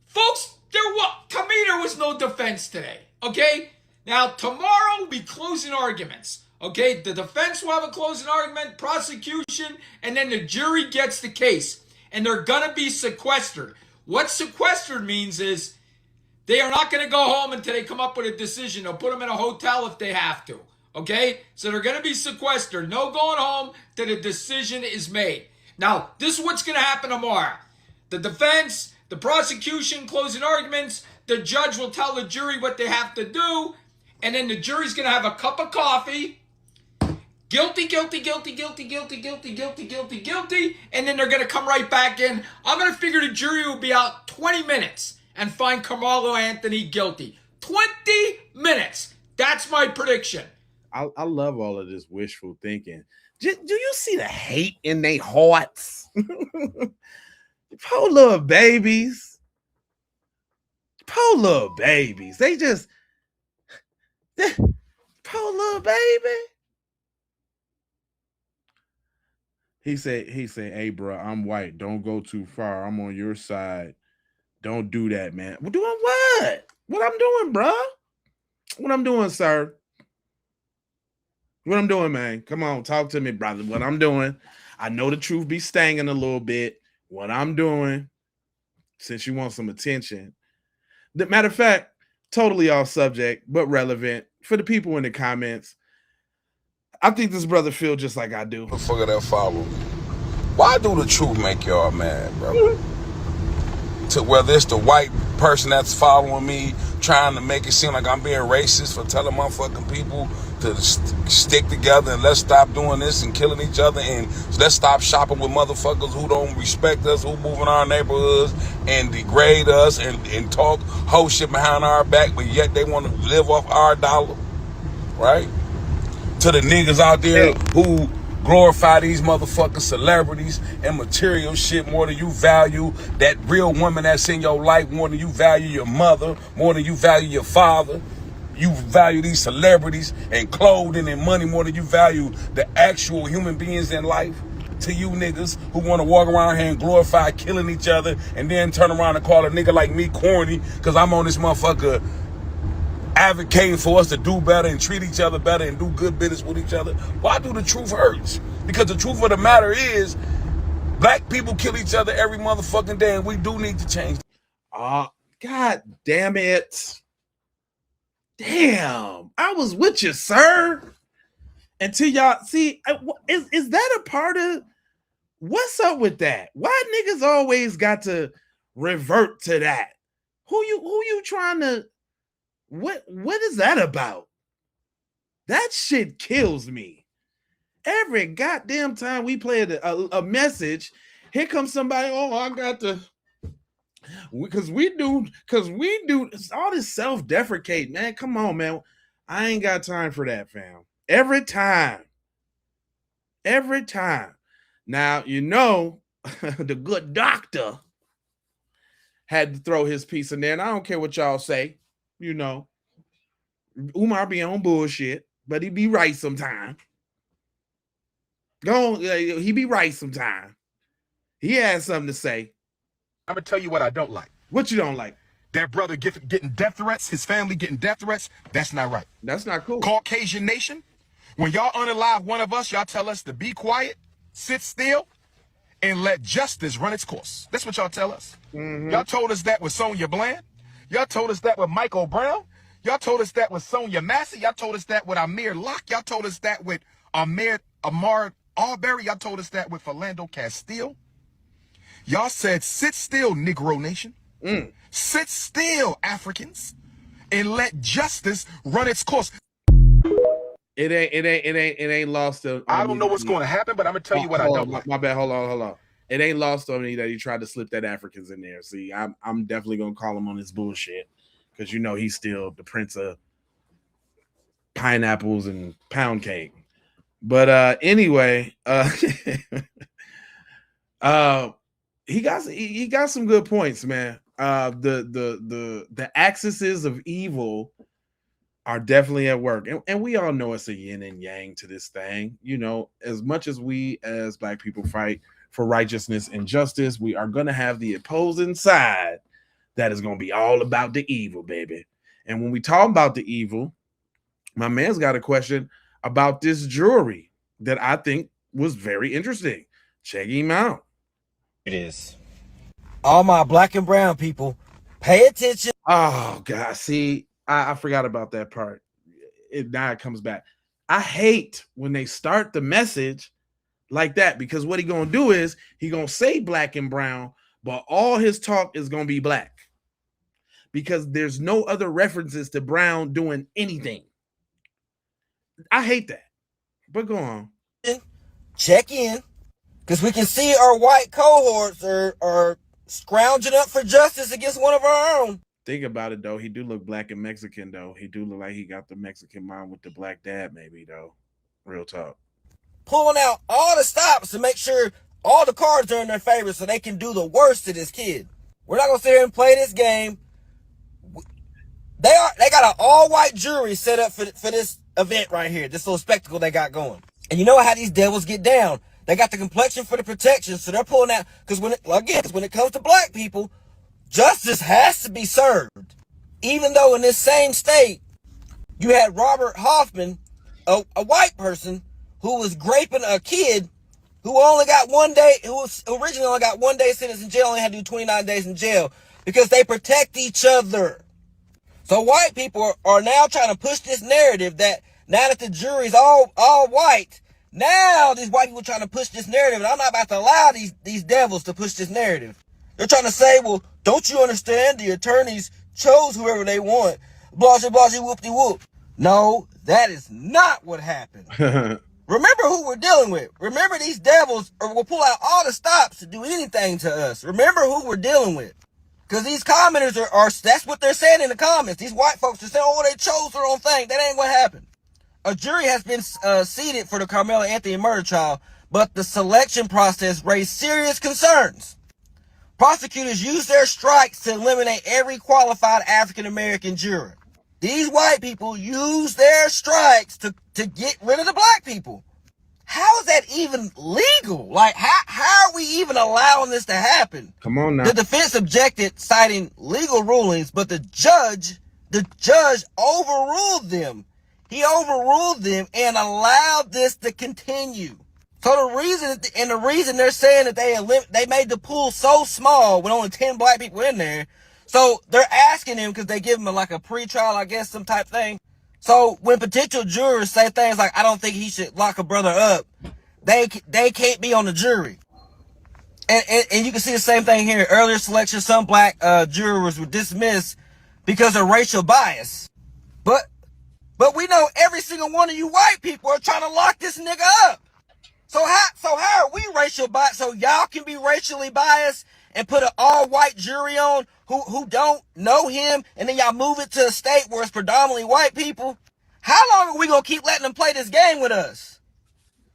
Folks, to me, there was no defense today, okay? Now, tomorrow will be closing arguments, okay? The defense will have a closing argument, prosecution, and then the jury gets the case. And they're going to be sequestered. What sequestered means is they are not going to go home until they come up with a decision. They'll put them in a hotel if they have to. Okay? So they're going to be sequestered. No going home till the decision is made. Now, this is what's going to happen tomorrow. The defense, the prosecution, closing arguments, the judge will tell the jury what they have to do, and then the jury's going to have a cup of coffee, guilty, and then they're going to come right back in. I'm going to figure the jury will be out 20 minutes and find Karmelo Anthony guilty. 20 minutes. That's my prediction. I love all of this wishful thinking. Do you see the hate in their hearts? Poor little babies. Poor little babies. Poor little baby. He said, hey, bro, I'm white. Don't go too far. I'm on your side. Don't do that, man. We're doing what? What I'm doing, bro? What I'm doing, sir? What I'm doing, man? Come on, talk to me, brother. What I'm doing. I know the truth be stinging a little bit. What I'm doing, since you want some attention. The matter of fact, totally off subject, but relevant for the people in the comments. I think this brother feel just like I do. Motherfucker that follow me. Why do the truth make y'all mad, bro? To whether it's the white person that's following me, trying to make it seem like I'm being racist for telling motherfucking people to stick together and let's stop doing this and killing each other and let's stop shopping with motherfuckers who don't respect us, who move in our neighborhoods and degrade us and talk whole shit behind our back, but yet they want to live off our dollar, right? To the niggas out there who glorify these motherfucking celebrities and material shit more than you value that real woman that's in your life, more than you value your mother, more than you value your father. You value these celebrities and clothing and money more than you value the actual human beings in life. To you niggas who want to walk around here and glorify killing each other and then turn around and call a nigga like me corny because I'm on this motherfucker advocating for us to do better and treat each other better and do good business with each other. Why do the truth hurts? Because the truth of the matter is black people kill each other every motherfucking day and we do need to change. God damn it. Damn. I was with you, sir. Until y'all see, is that a part of what's up with that? Why niggas always got to revert to that? Who you trying to what is that about? That shit kills me. Every goddamn time we play a message, here comes somebody, oh, I got to, because we do all this self-deprecate, man. Come on, man. I ain't got time for that, fam. Every time. Now, you know, the good doctor had to throw his piece in there, and I don't care what y'all say. You know, Umar be on bullshit, but he be right sometime. He be right sometime. He has something to say. I'm gonna tell you what I don't like. What you don't like? That brother getting death threats, his family getting death threats. That's not right. That's not cool. Caucasian nation, when y'all unalive one of us, y'all tell us to be quiet, sit still, and let justice run its course. That's what y'all tell us. Mm-hmm. Y'all told us that with Sonia Bland. Y'all told us that with Michael Brown. Y'all told us that with Sonia Massey. Y'all told us that with Amir Locke. Y'all told us that with Amar Arbery. Y'all told us that with Philando Castile. Y'all said, sit still, Negro Nation. Sit still, Africans, and let justice run its course. It ain't lost on I don't know what's going to happen, but I'm gonna tell you what I don't like. My bad. Hold on. It ain't lost on me that he tried to slip that Africans in there. See, I'm definitely gonna call him on his bullshit because you know he's still the prince of pineapples and pound cake. But anyway, he got some good points, man. The axes of evil are definitely at work, and we all know it's a yin and yang to this thing. You know, as much as we as black people fight for righteousness and justice, we are gonna have the opposing side that is gonna be all about the evil, baby. And when we talk about the evil, my man's got a question about this jury that I think was very interesting. Check him out. It is. All my black and brown people, pay attention. Oh God, see, I forgot about that part. Now it comes back. I hate when they start the message like that, because what he gonna do is he gonna say black and brown, but all his talk is gonna be black because there's no other references to brown doing anything. I hate that. But go on. Check in, because we can see our white cohorts are scrounging up for justice against one of our own. Think about it, though. He do look black and Mexican, though. He do look like he got the Mexican mom with the black dad, maybe, though. Real talk. Pulling out all the stops to make sure all the cards are in their favor so they can do the worst to this kid. We're not going to sit here and play this game. They got an all-white jury set up for this event right here, this little spectacle they got going. And you know how these devils get down. They got the complexion for the protection, so they're pulling out, because when it comes to black people, justice has to be served. Even though in this same state, you had Robert Hoffman, a white person, who was graping a kid who only got 1 day, who originally only got 1 day sentence in jail, only had to do 29 days in jail, because they protect each other. So white people are now trying to push this narrative that now that the jury's all white, now these white people are trying to push this narrative, and I'm not about to allow these devils to push this narrative. They're trying to say, well, don't you understand? The attorneys chose whoever they want. Blah, blah, blah, whoop-de-whoop. No, that is not what happened. Remember who we're dealing with. Remember these devils will pull out all the stops to do anything to us. Remember who we're dealing with. Because these commenters are that's what they're saying in the comments. These white folks are saying, oh, they chose their own thing. That ain't what happened. A jury has been seated for the Karmelo Anthony murder trial, but the selection process raised serious concerns. Prosecutors used their strikes to eliminate every qualified African-American juror. These white people use their strikes to get rid of the black people. How is that even legal? Like, how are we even allowing this to happen? Come on now. The defense objected, citing legal rulings, but the judge overruled them. He overruled them and allowed this to continue. So the reason they're saying that they made the pool so small with only 10 black people in there. So they're asking him, because they give him like a pre-trial, I guess, some type thing. So when potential jurors say things like, I don't think he should lock a brother up, they can't be on the jury. And you can see the same thing here. Earlier selection, some black jurors were dismissed because of racial bias. But we know every single one of you white people are trying to lock this nigga up. So how are we racial biased? So y'all can be racially biased and put an all-white jury on who don't know him, and then y'all move it to a state where it's predominantly white people? How long are we going to keep letting them play this game with us?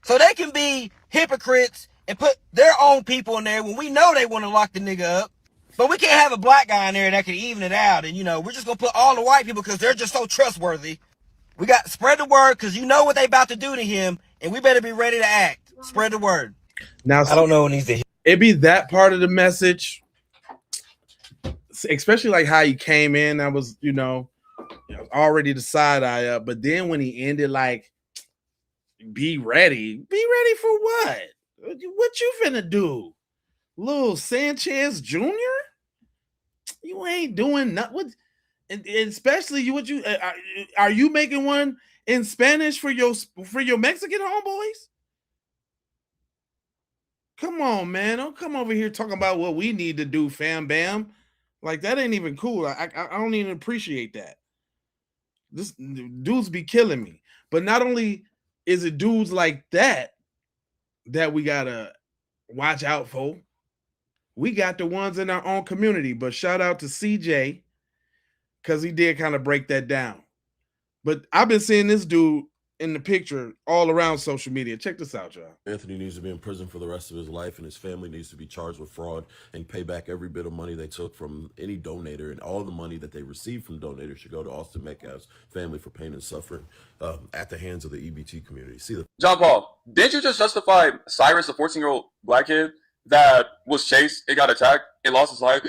So they can be hypocrites and put their own people in there when we know they want to lock the nigga up. But we can't have a black guy in there that can even it out, and, we're just going to put all the white people because they're just so trustworthy. We got to spread the word, because you know what they about to do to him, and we better be ready to act. Spread the word. Now, I don't know what needs to. It be that part of the message, especially like how he came in. That was, already the side eye up. But then when he ended, like, be ready for what? What you finna do, Lil Sanchez Jr.? You ain't doing nothing. What? And especially are you making one in Spanish for your Mexican homeboys? Come on, man. Don't come over here talking about what we need to do, fam bam. Like, that ain't even cool. I don't even appreciate that. This dudes be killing me. But not only is it dudes like that we gotta watch out for, we got the ones in our own community. But shout out to CJ, because he did kind of break that down. But I've been seeing this dude in the picture all around social media. Check this out, y'all. Anthony needs to be in prison for the rest of his life, and his family needs to be charged with fraud and pay back every bit of money they took from any donator, and all the money that they received from donators should go to Austin Metcalf's family for pain and suffering at the hands of the EBT community. John Paul, didn't you just justify Cyrus, a 14-year-old black kid that was chased, it got attacked, it lost his life,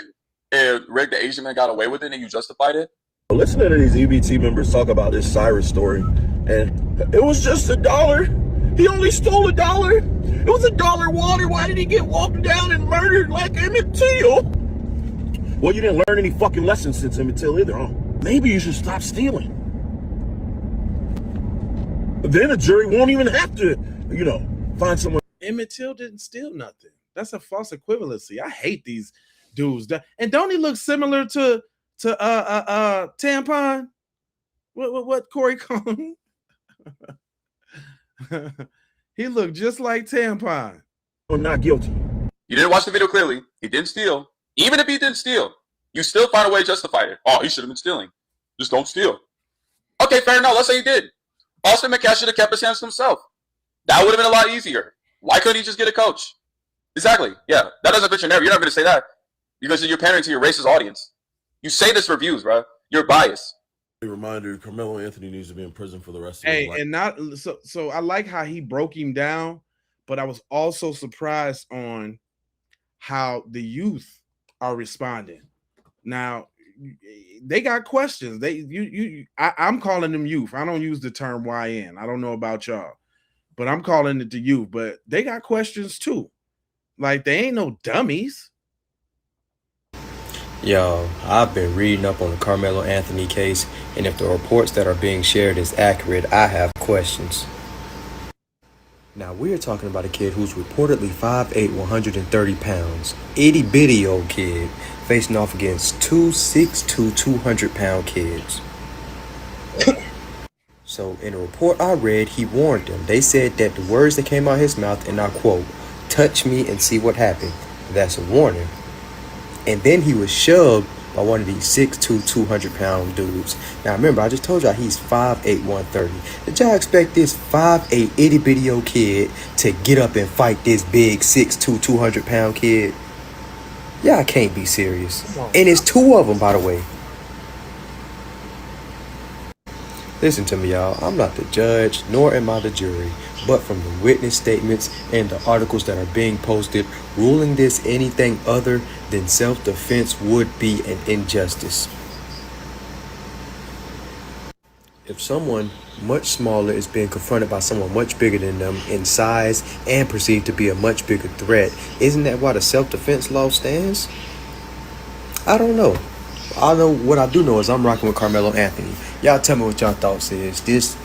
and Rick, the Asian man, got away with it, and you justified it? Listening to these EBT members talk about this Cyrus story, and it was just $1. He only stole $1. It was $1 water. Why did he get walked down and murdered like Emmett Till? Well, you didn't learn any fucking lessons since Emmett Till either, huh? Maybe you should stop stealing. Then a jury won't even have to, find someone. Emmett Till didn't steal nothing. That's a false equivalency. I hate these dudes. And don't he look similar to Tampon? What Corey called him? He looked just like Tampon. I'm not guilty. You didn't watch the video clearly. He didn't steal. Even if he didn't steal, you still find a way to justify it. Oh, he should have been stealing. Just don't steal. Okay, fair enough. Let's say he did. Austin McCash should have kept his hands to himself. That would have been a lot easier. Why couldn't he just get a coach? Exactly. Yeah, that doesn't fit your narrative. You're not going to say that because you're pandering to your racist audience. You say this for views, bro. You're biased. A reminder: Karmelo Anthony needs to be in prison for the rest of his life. And not so. I like how he broke him down, but I was also surprised on how the youth are responding. Now they got questions. I'm calling them youth. I don't use the term YN. I don't know about y'all, but I'm calling it the youth. But they got questions too. Like they ain't no dummies. Yo, I've been reading up on the Karmelo Anthony case, and if the reports that are being shared is accurate, I have questions. Now, we're talking about a kid who's reportedly 5'8", 130 pounds, itty-bitty old kid, facing off against two 6'2", 200-pound kids. So, in a report I read, he warned them. They said that the words that came out his mouth, and I quote, "touch me and see what happened." That's a warning. And then he was shoved by one of these 6'2", 200-pound dudes. Now remember, I just told y'all he's 5'8", 130. Did y'all expect this 5'8", itty-bitty old kid to get up and fight this big 6'2", 200-pound kid? Y'all can't be serious. And it's two of them, by the way. Listen to me, y'all. I'm not the judge, nor am I the jury. But from the witness statements and the articles that are being posted, ruling this anything other than self-defense would be an injustice. If someone much smaller is being confronted by someone much bigger than them in size and perceived to be a much bigger threat, isn't that why the self-defense law stands? I don't know. I know what I do know is I'm rocking with Karmelo Anthony. Y'all tell me what y'all thoughts is. This,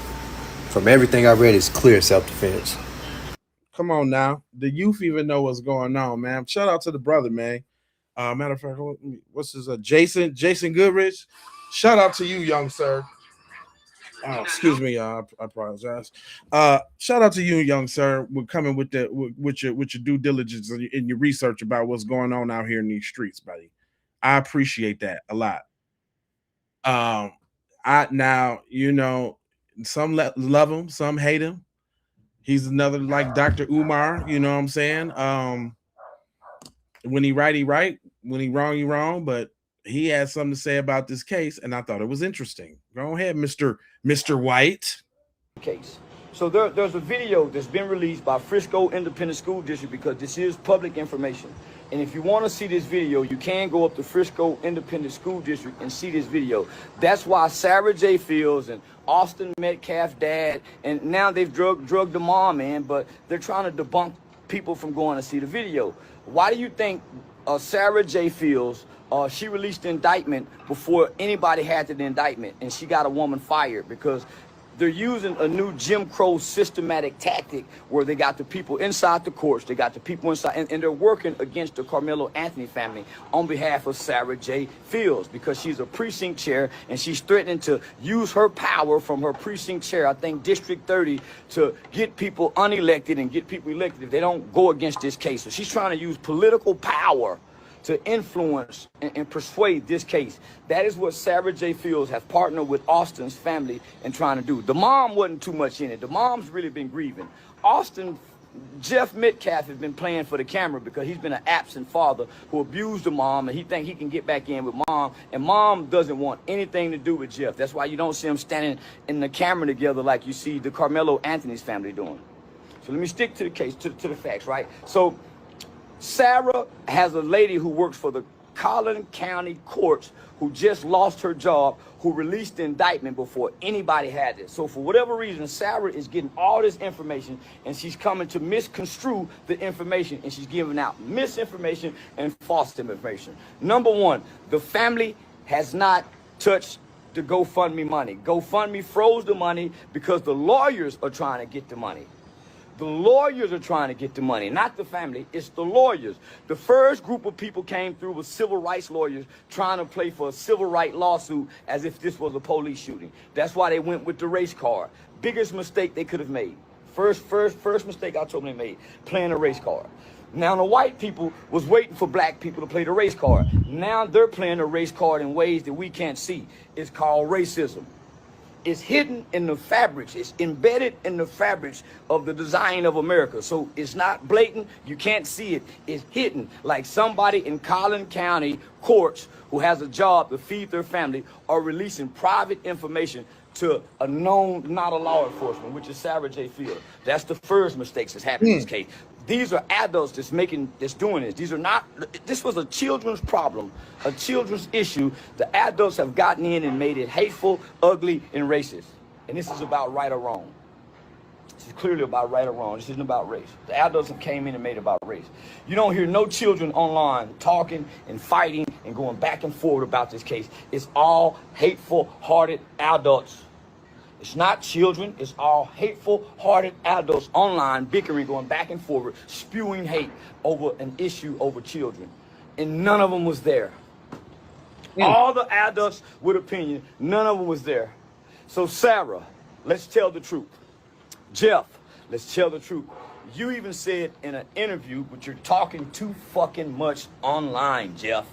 from everything I read, is clear self-defense. Come on now. The youth even know what's going on, man. Shout out to the brother, man. Matter of fact, what's his Jason Goodrich? Shout out to you, young sir. Oh, excuse me, y'all. I apologize. Shout out to you, young sir. We're coming with your due diligence and your research about what's going on out here in these streets, buddy. I appreciate that a lot. Now, you know, some love him, some hate him. He's another like Dr. Umar, you know what I'm saying? When he right, he right. When he wrong, he wrong. But he had something to say about this case, and I thought it was interesting. Go ahead, Mr. White. Case. So there's a video that's been released by Frisco Independent School District because this is public information. And if you want to see this video, you can go up to Frisco Independent School District and see this video. That's why Sarah J. Fields and Austin Metcalf dad, and now they've drugged the mom in, but they're trying to debunk people from going to see the video. Why do you think Sarah J. Fields, she released the indictment before anybody had the indictment, and she got a woman fired? Because they're using a new Jim Crow systematic tactic where they got the people inside the courts, they got the people inside, and they're working against the Karmelo Anthony family on behalf of Sarah J. Fields because she's a precinct chair and she's threatening to use her power from her precinct chair, I think District 30, to get people unelected and get people elected if they don't go against this case. So she's trying to use political power to influence and persuade this case. That is what Sarah J. Fields has partnered with Austin's family in trying to do. The mom wasn't too much in it. The mom's really been grieving. Jeff Metcalf has been playing for the camera because he's been an absent father who abused the mom, and he think he can get back in with mom, and mom doesn't want anything to do with Jeff. That's why you don't see them standing in the camera together like you see the Karmelo Anthony's family doing. So let me stick to the case, to the facts, right? So Sarah has a lady who works for the Collin County courts who just lost her job, who released the indictment before anybody had it. So for whatever reason, Sarah is getting all this information and she's coming to misconstrue the information, and she's giving out misinformation and false information. Number one, the family has not touched the GoFundMe money. GoFundMe froze the money because the lawyers are trying to get the money. The lawyers are trying to get the money, not the family. It's the lawyers. The first group of people came through with civil rights lawyers trying to play for a civil rights lawsuit as if this was a police shooting. That's why they went with the race card. Biggest mistake they could have made. First mistake I told them they made, playing a race card. Now the white people was waiting for black people to play the race card. Now they're playing the race card in ways that we can't see. It's called racism. It's hidden in the fabrics. It's embedded in the fabrics of the design of America. So it's not blatant. You can't see it. It's hidden. Like somebody in Collin County courts who has a job to feed their family are releasing private information to a known, not a law enforcement, which is Sarah J. Field. That's the first mistakes that's happened in this case. These are adults that's doing this. These are not, this was a children's problem, a children's issue. The adults have gotten in and made it hateful, ugly, and racist. And this is about right or wrong. This is clearly about right or wrong. This isn't about race. The adults have came in and made it about race. You don't hear no children online talking and fighting and going back and forward about this case. It's all hateful-hearted adults. It's not children, it's all hateful-hearted adults online bickering, going back and forward, spewing hate over an issue over children. And none of them was there. All the adults with opinion, none of them was there. So Sarah, let's tell the truth. Jeff, let's tell the truth. You even said in an interview, but you're talking too fucking much online, Jeff.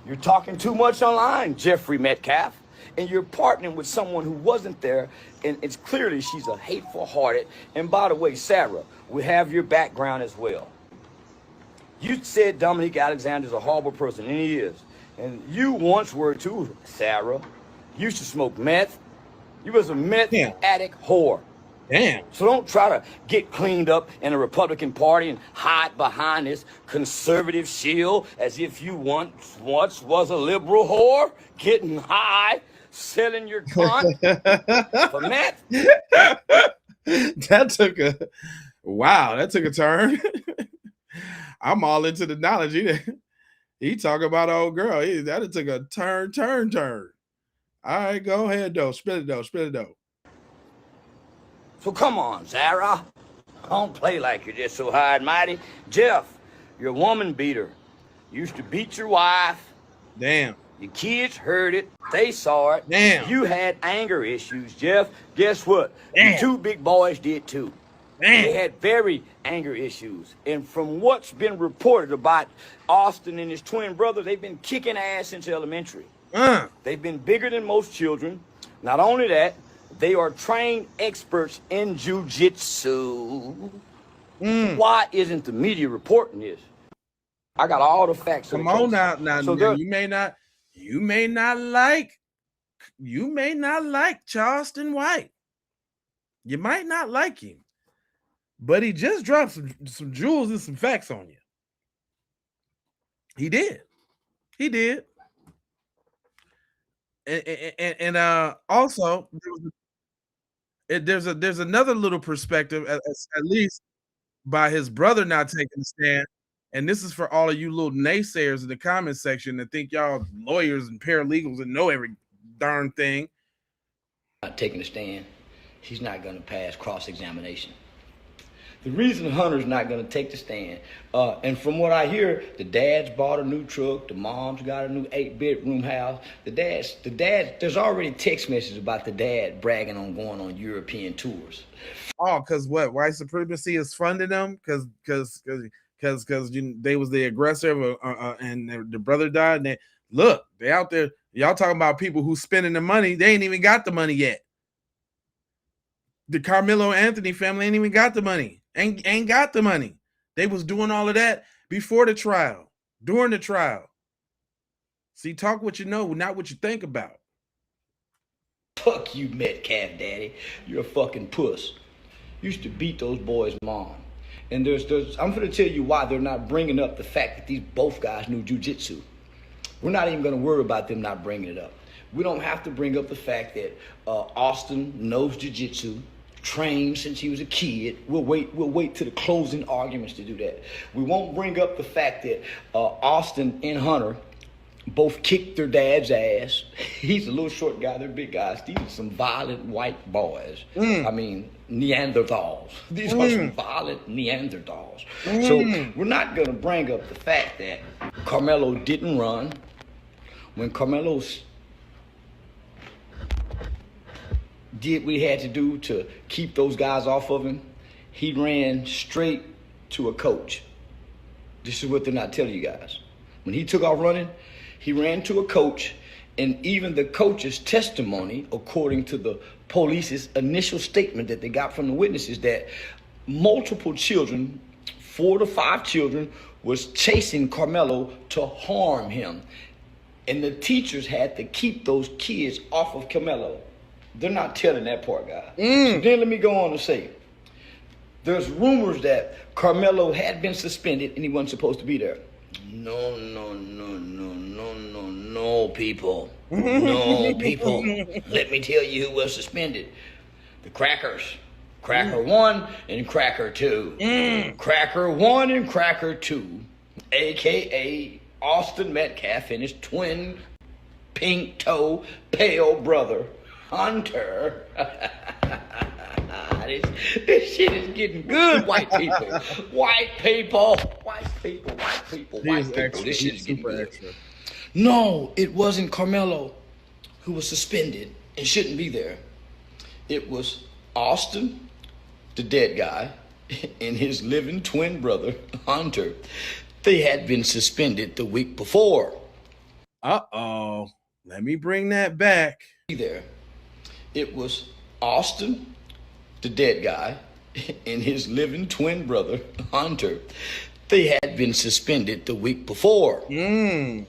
You're talking too much online, Jeffrey Metcalf. And you're partnering with someone who wasn't there, and it's clearly she's a hateful-hearted. And by the way, Sarah, we have your background as well. You said Dominique Alexander's a horrible person, and he is. And you once were too, Sarah. You used to smoke meth. You was a meth addict whore. Damn. So don't try to get cleaned up in the Republican Party and hide behind this conservative shield as if you once was a liberal whore, getting high, selling your cunt for meth. That took a turn. I'm all into the knowledge. He talk about old girl. That took a turn. All right, go ahead though. Spit it though. So come on, Sarah. Don't play like you're just so high and mighty. Jeff, you're a woman beater. You used to beat your wife. Damn. Your kids heard it. They saw it. Damn. You had anger issues, Jeff. Guess what? Damn. The two big boys did too. Damn. They had very anger issues. And from what's been reported about Austin and his twin brother, they've been kicking ass since elementary. They've been bigger than most children. Not only that, they are trained experts in jiu-jitsu. Why isn't the media reporting this? I got all the facts. Come on now. So you may not like Charleston White. You might not like him, but he just dropped some jewels and some facts on you. He did. And also there's another little perspective, at least by his brother not taking a stand. And this is for all of you little naysayers in the comment section that think y'all lawyers and paralegals and know every darn thing. Not taking a stand. He's not going to pass cross-examination. The reason Hunter's not going to take the stand, and from what I hear, the dad's bought a new truck, the mom's got a new 8-bedroom house. The dad, there's already text messages about the dad bragging on going on European tours. Oh, because what? White supremacy is funding them? Because they was the aggressor, and the brother died. And they out there. Y'all talking about people who spending the money. They ain't even got the money yet. The Karmelo Anthony family ain't even got the money. Ain't got the money. They was doing all of that before the trial, during the trial. See, talk what you know, not what you think about. Fuck you, Metcalf daddy. You're a fucking puss. Used to beat those boys' mom. And I'm going to tell you why they're not bringing up the fact that these both guys knew jiu-jitsu. We're not even going to worry about them not bringing it up. We don't have to bring up the fact that Austin knows jiu-jitsu, trained since he was a kid. We'll wait to the closing arguments to do that. We won't bring up the fact that Austin and Hunter both kicked their dad's ass. He's a little short guy, they're big guys. These are some violent white boys. I mean, Neanderthals. These are some violent Neanderthals. So we're not going to bring up the fact that Karmelo didn't run. When Karmelo did what he had to do to keep those guys off of him, he ran straight to a coach. This is what they're not telling you guys. When he took off running, he ran to a coach, and even the coach's testimony, according to the police's initial statement that they got from the witnesses, that multiple children, 4 to 5 children, was chasing Karmelo to harm him. And the teachers had to keep those kids off of Karmelo. They're not telling that part, guys. So then let me go on and say, there's rumors that Karmelo had been suspended and he wasn't supposed to be there. No, people. No, people. Let me tell you who was suspended. The Crackers. Cracker 1 and Cracker 2. Cracker 1 and Cracker 2, a.k.a. Austin Metcalf and his twin pink toe pale brother, Hunter. This shit is getting good, white people. White people. White people. White people. White people. This shit is getting good. No, it wasn't Karmelo who was suspended and shouldn't be there. It was Austin, the dead guy, and his living twin brother, Hunter. They had been suspended the week before. Uh-oh. Let me bring that back. There. It was Austin, the dead guy, and his living twin brother, Hunter. They had been suspended the week before. You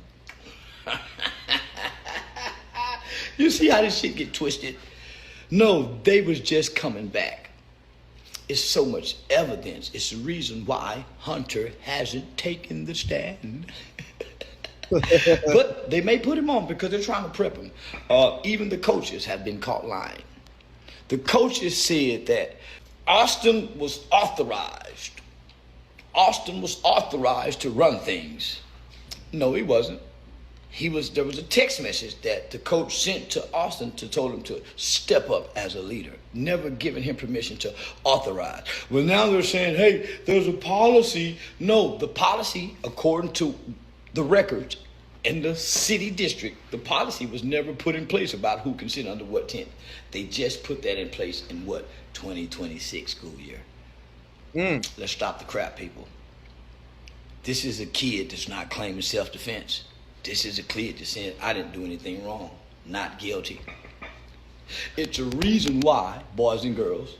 see how this shit get twisted? No, they was just coming back. It's so much evidence. It's the reason why Hunter hasn't taken the stand. But they may put him on because they're trying to prep him. Even the coaches have been caught lying. The coaches said that Austin was authorized. Austin was authorized to run things. No, he wasn't. There was a text message that the coach sent to Austin to told him to step up as a leader, never giving him permission to authorize. Well, now they're saying, hey, there's a policy. No, the policy, according to the records in the city district, the policy was never put in place about who can sit under what tent. They just put that in place in what, 2026 school year. Let's stop the crap, people. This is a kid that's not claiming self-defense. This is a kid that's saying, I didn't do anything wrong, not guilty. It's a reason why, boys and girls,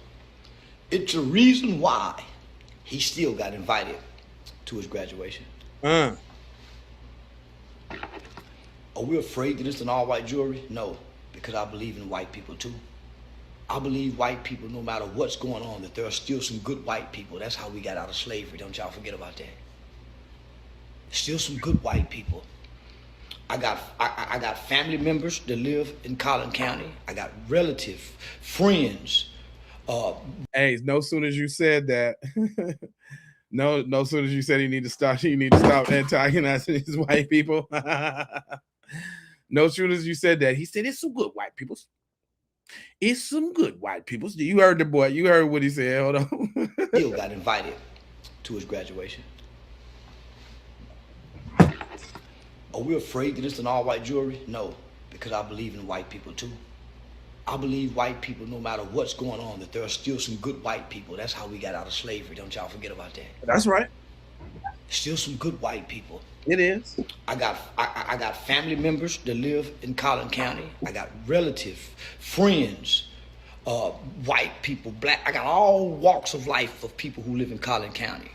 it's a reason why he still got invited to his graduation. Are we afraid that it's an all-white jury? No, because I believe in white people too. I believe white people, no matter what's going on, that there are still some good white people. That's how we got out of slavery. Don't y'all forget about that. Still some good white people. I got family members that live in Collin County. I got relatives, friends. Hey, no sooner as you said that, no sooner as you said you need to stop antagonizing these white people. No sooner as you said that, he said it's some good white people. It's some good white people. You heard the boy. You heard what he said. Hold on. Still got invited to his graduation. Are we afraid that it's an all-white jury? No, because I believe in white people too. I believe white people, no matter what's going on, that there are still some good white people. That's how we got out of slavery. Don't y'all forget about that. That's right. Still some good white people. It is. I got family members that live in Collin County. I got relatives, friends, white people, black. I got all walks of life of people who live in Collin County.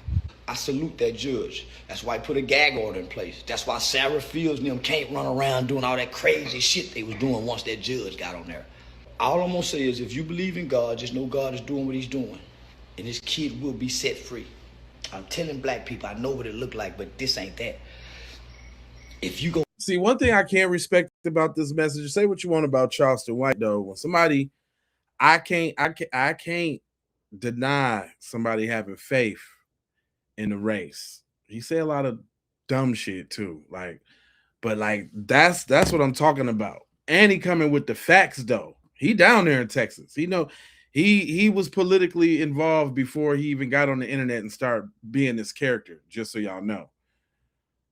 I salute that judge. That's why he put a gag order in place. That's why Sarah Fields and them can't run around doing all that crazy shit they was doing once that judge got on there. All I'm gonna say is if you believe in God, just know God is doing what he's doing. And this kid will be set free. I'm telling black people, I know what it looked like, but this ain't that. If you go see, one thing I can't respect about this message, say what you want about Charleston White, though. When somebody, I can't deny somebody having faith in the race. He said a lot of dumb shit too. But that's what I'm talking about. And he coming with the facts though. He down there in Texas. He was politically involved before he even got on the internet and started being this character, just so y'all know.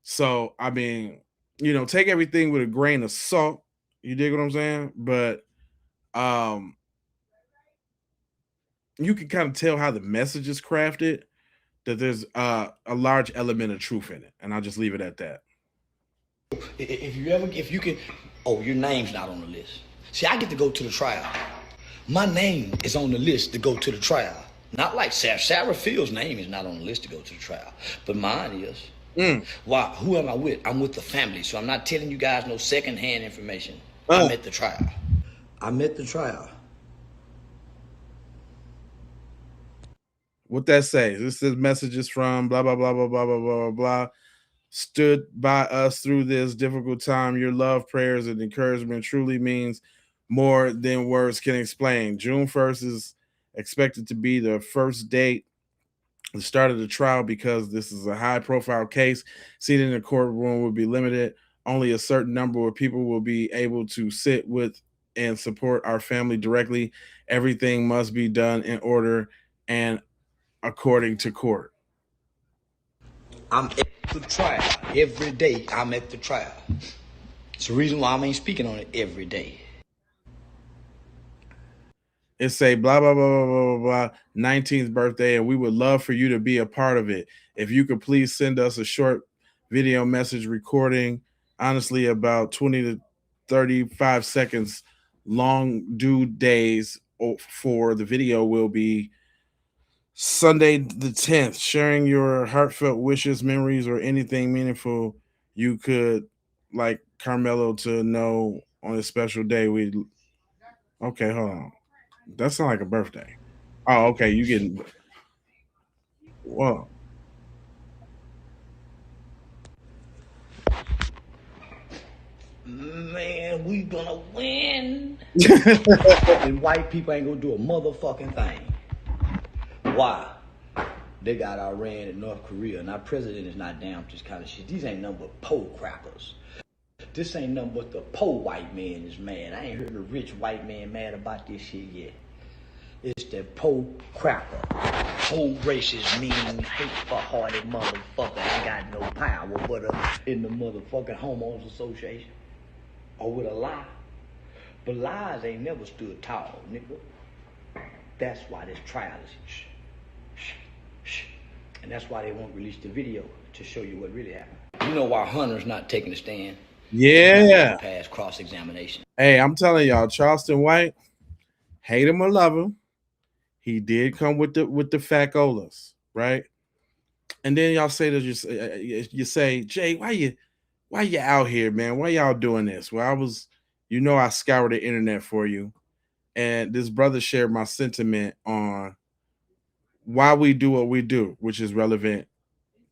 So I mean, take everything with a grain of salt. You dig what I'm saying? But you can kind of tell how the message is crafted, that there's a large element of truth in it. And I'll just leave it at that. If you can, oh, your name's not on the list. See, I get to go to the trial. My name is on the list to go to the trial. Not like Sarah Field's name is not on the list to go to the trial, but mine is. Why? Who am I with? I'm with the family, so I'm not telling you guys no secondhand information. I'm at the trial. I'm at the trial. What that say? This is messages from blah, blah, blah, blah, blah, blah, blah, blah. Stood by us through this difficult time. Your love, prayers, and encouragement truly means more than words can explain. June 1st is expected to be the first date, the start of the trial, because this is a high-profile case. Seating in the courtroom will be limited. Only a certain number of people will be able to sit with and support our family directly. Everything must be done in order and according to court. I'm at the trial every day. I'm at the trial. It's the reason why I ain't speaking on it every day. It say blah, blah, blah, blah, blah, blah, 19th birthday, and we would love for you to be a part of it. If you could please send us a short video message recording, honestly, about 20 to 35 seconds long. Due days for the video will be Sunday the 10th. Sharing your heartfelt wishes, memories, or anything meaningful you could like Karmelo to know on a special day. Okay, hold on. That sounds like a birthday. Oh, okay. You getting whoa. Man, we gonna win. And white people ain't gonna do a motherfucking thing. Why? They got Iran and North Korea, and our president is not down with this kind of shit. These ain't nothing but pole crackers. This ain't nothing but the poor white man is mad. I ain't heard a rich white man mad about this shit yet. It's the poor cracker. Whole racist, mean, hateful-hearted motherfucker ain't got no power but in the motherfucking homeowners association. Or with a lie. But lies ain't never stood tall, nigga. That's why this trial is and that's why they won't release the video to show you what really happened. You know why Hunter's not taking a stand? Yeah. Past cross-examination. Hey, I'm telling y'all, Charleston White, hate him or love him, he did come with the facolas, right? And then y'all say that you say, Jay, why you out here, man? Why y'all doing this? Well, I scoured the internet for you, and this brother shared my sentiment on why we do what we do, which is relevant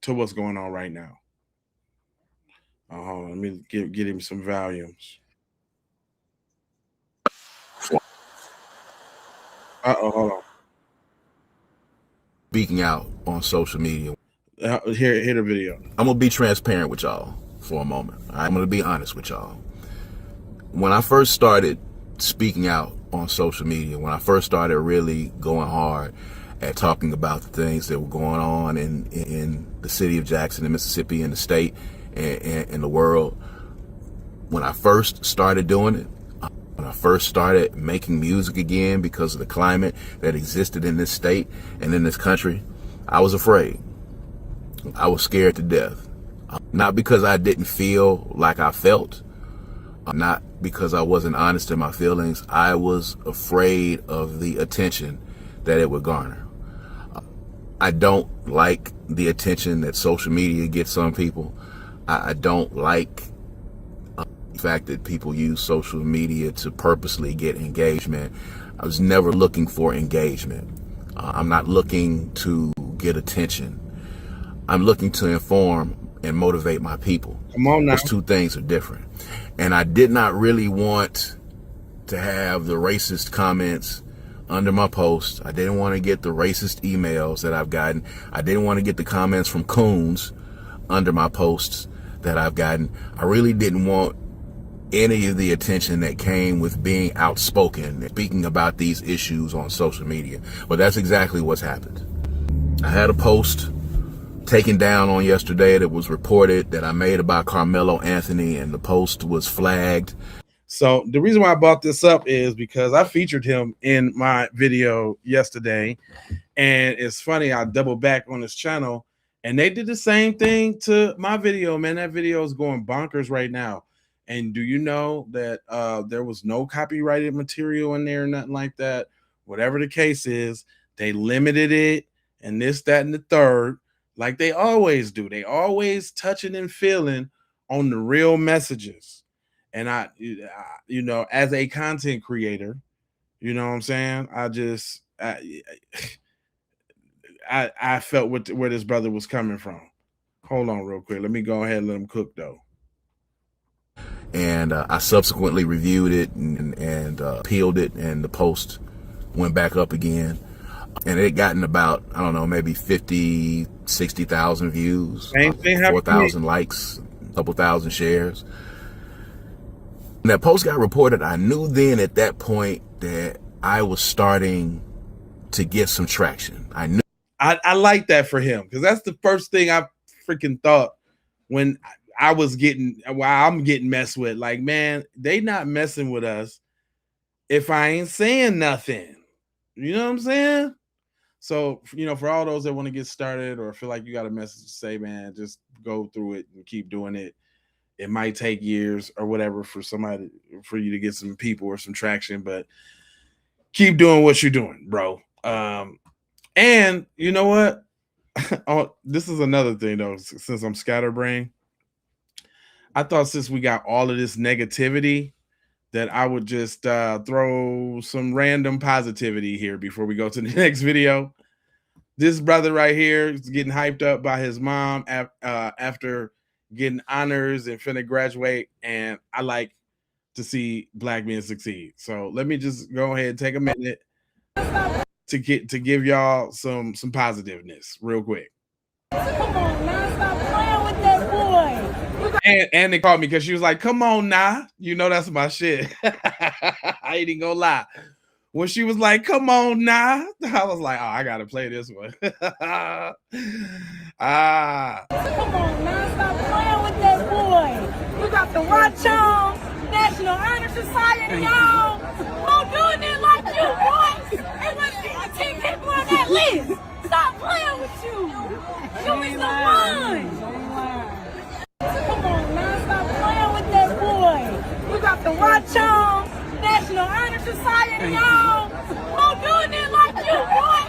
to what's going on right now. Let me get him some volumes. Hold on. Speaking out on social media. Hear the video. I'm gonna be transparent with y'all for a moment. I'm gonna be honest with y'all. When I first started speaking out on social media, when I first started really going hard at talking about the things that were going on in the city of Jackson, in Mississippi, in the state, and the world, when I first started doing it, when I first started making music again because of the climate that existed in this state and in this country, I was afraid. I was scared to death. Not because I didn't feel like I felt, not because I wasn't honest in my feelings. I was afraid of the attention that it would garner. I don't like the attention that social media gets on people. I don't like the fact that people use social media to purposely get engagement. I was never looking for engagement. I'm not looking to get attention. I'm looking to inform and motivate my people. Come on now. Those two things are different. And I did not really want to have the racist comments under my post. I didn't want to get the racist emails that I've gotten. I didn't want to get the comments from coons under my posts that I've gotten. I really didn't want any of the attention that came with being outspoken and speaking about these issues on social media. But that's exactly what's happened. I had a post taken down on yesterday that was reported that I made about Karmelo Anthony, and the post was flagged. So the reason why I brought this up is because I featured him in my video yesterday, and it's funny, I doubled back on his channel and they did the same thing to my video, man. That video is going bonkers right now. And do you know that there was no copyrighted material in there, nothing like that? Whatever the case is, they limited it and this, that, and the third, like they always do. They always touching and feeling on the real messages. And I, you know, as a content creator, you know what I'm saying? I felt where this brother was coming from. Hold on real quick. Let me go ahead and let him cook though. And I subsequently reviewed it and appealed it, and the post went back up again. And it gotten about, I don't know, maybe 50, 60,000 views, 4,000 likes, a couple thousand shares. When that post got reported, I knew then at that point that I was starting to get some traction. I knew. I like that for him, because that's the first thing I freaking thought when I'm getting messed with. Like, man, they not messing with us if I ain't saying nothing. You know what I'm saying? So, you know, for all those that want to get started or feel like you got a message to say, man, just go through it and keep doing it. It might take years or whatever for you to get some people or some traction, but keep doing what you're doing, bro. And you know what? Oh, this is another thing though, since I'm scatterbrained. I thought since we got all of this negativity that I would just throw some random positivity here before we go to the next video. This brother right here is getting hyped up by his mom after getting honors and finna graduate, and I like to see black men succeed. So let me just go ahead and take a minute to give y'all some positiveness real quick. Come on, man, stop playing with that boy. And they called me because she was like, "Come on, nah, you know that's my shit." I ain't even gonna lie. When she was like, "Come on, nah," I was like, "Oh, I gotta play this one." Come on, man, stop playing with that boy. You got the watch on, National Honor Society, y'all. Who doing it like you, boy? It must be 10 people on that list. Stop playing with you. Show me some fun. Come on, man, stop playing with that boy. You got the watch on, National Honor Society, y'all. Who doing it like you, boy?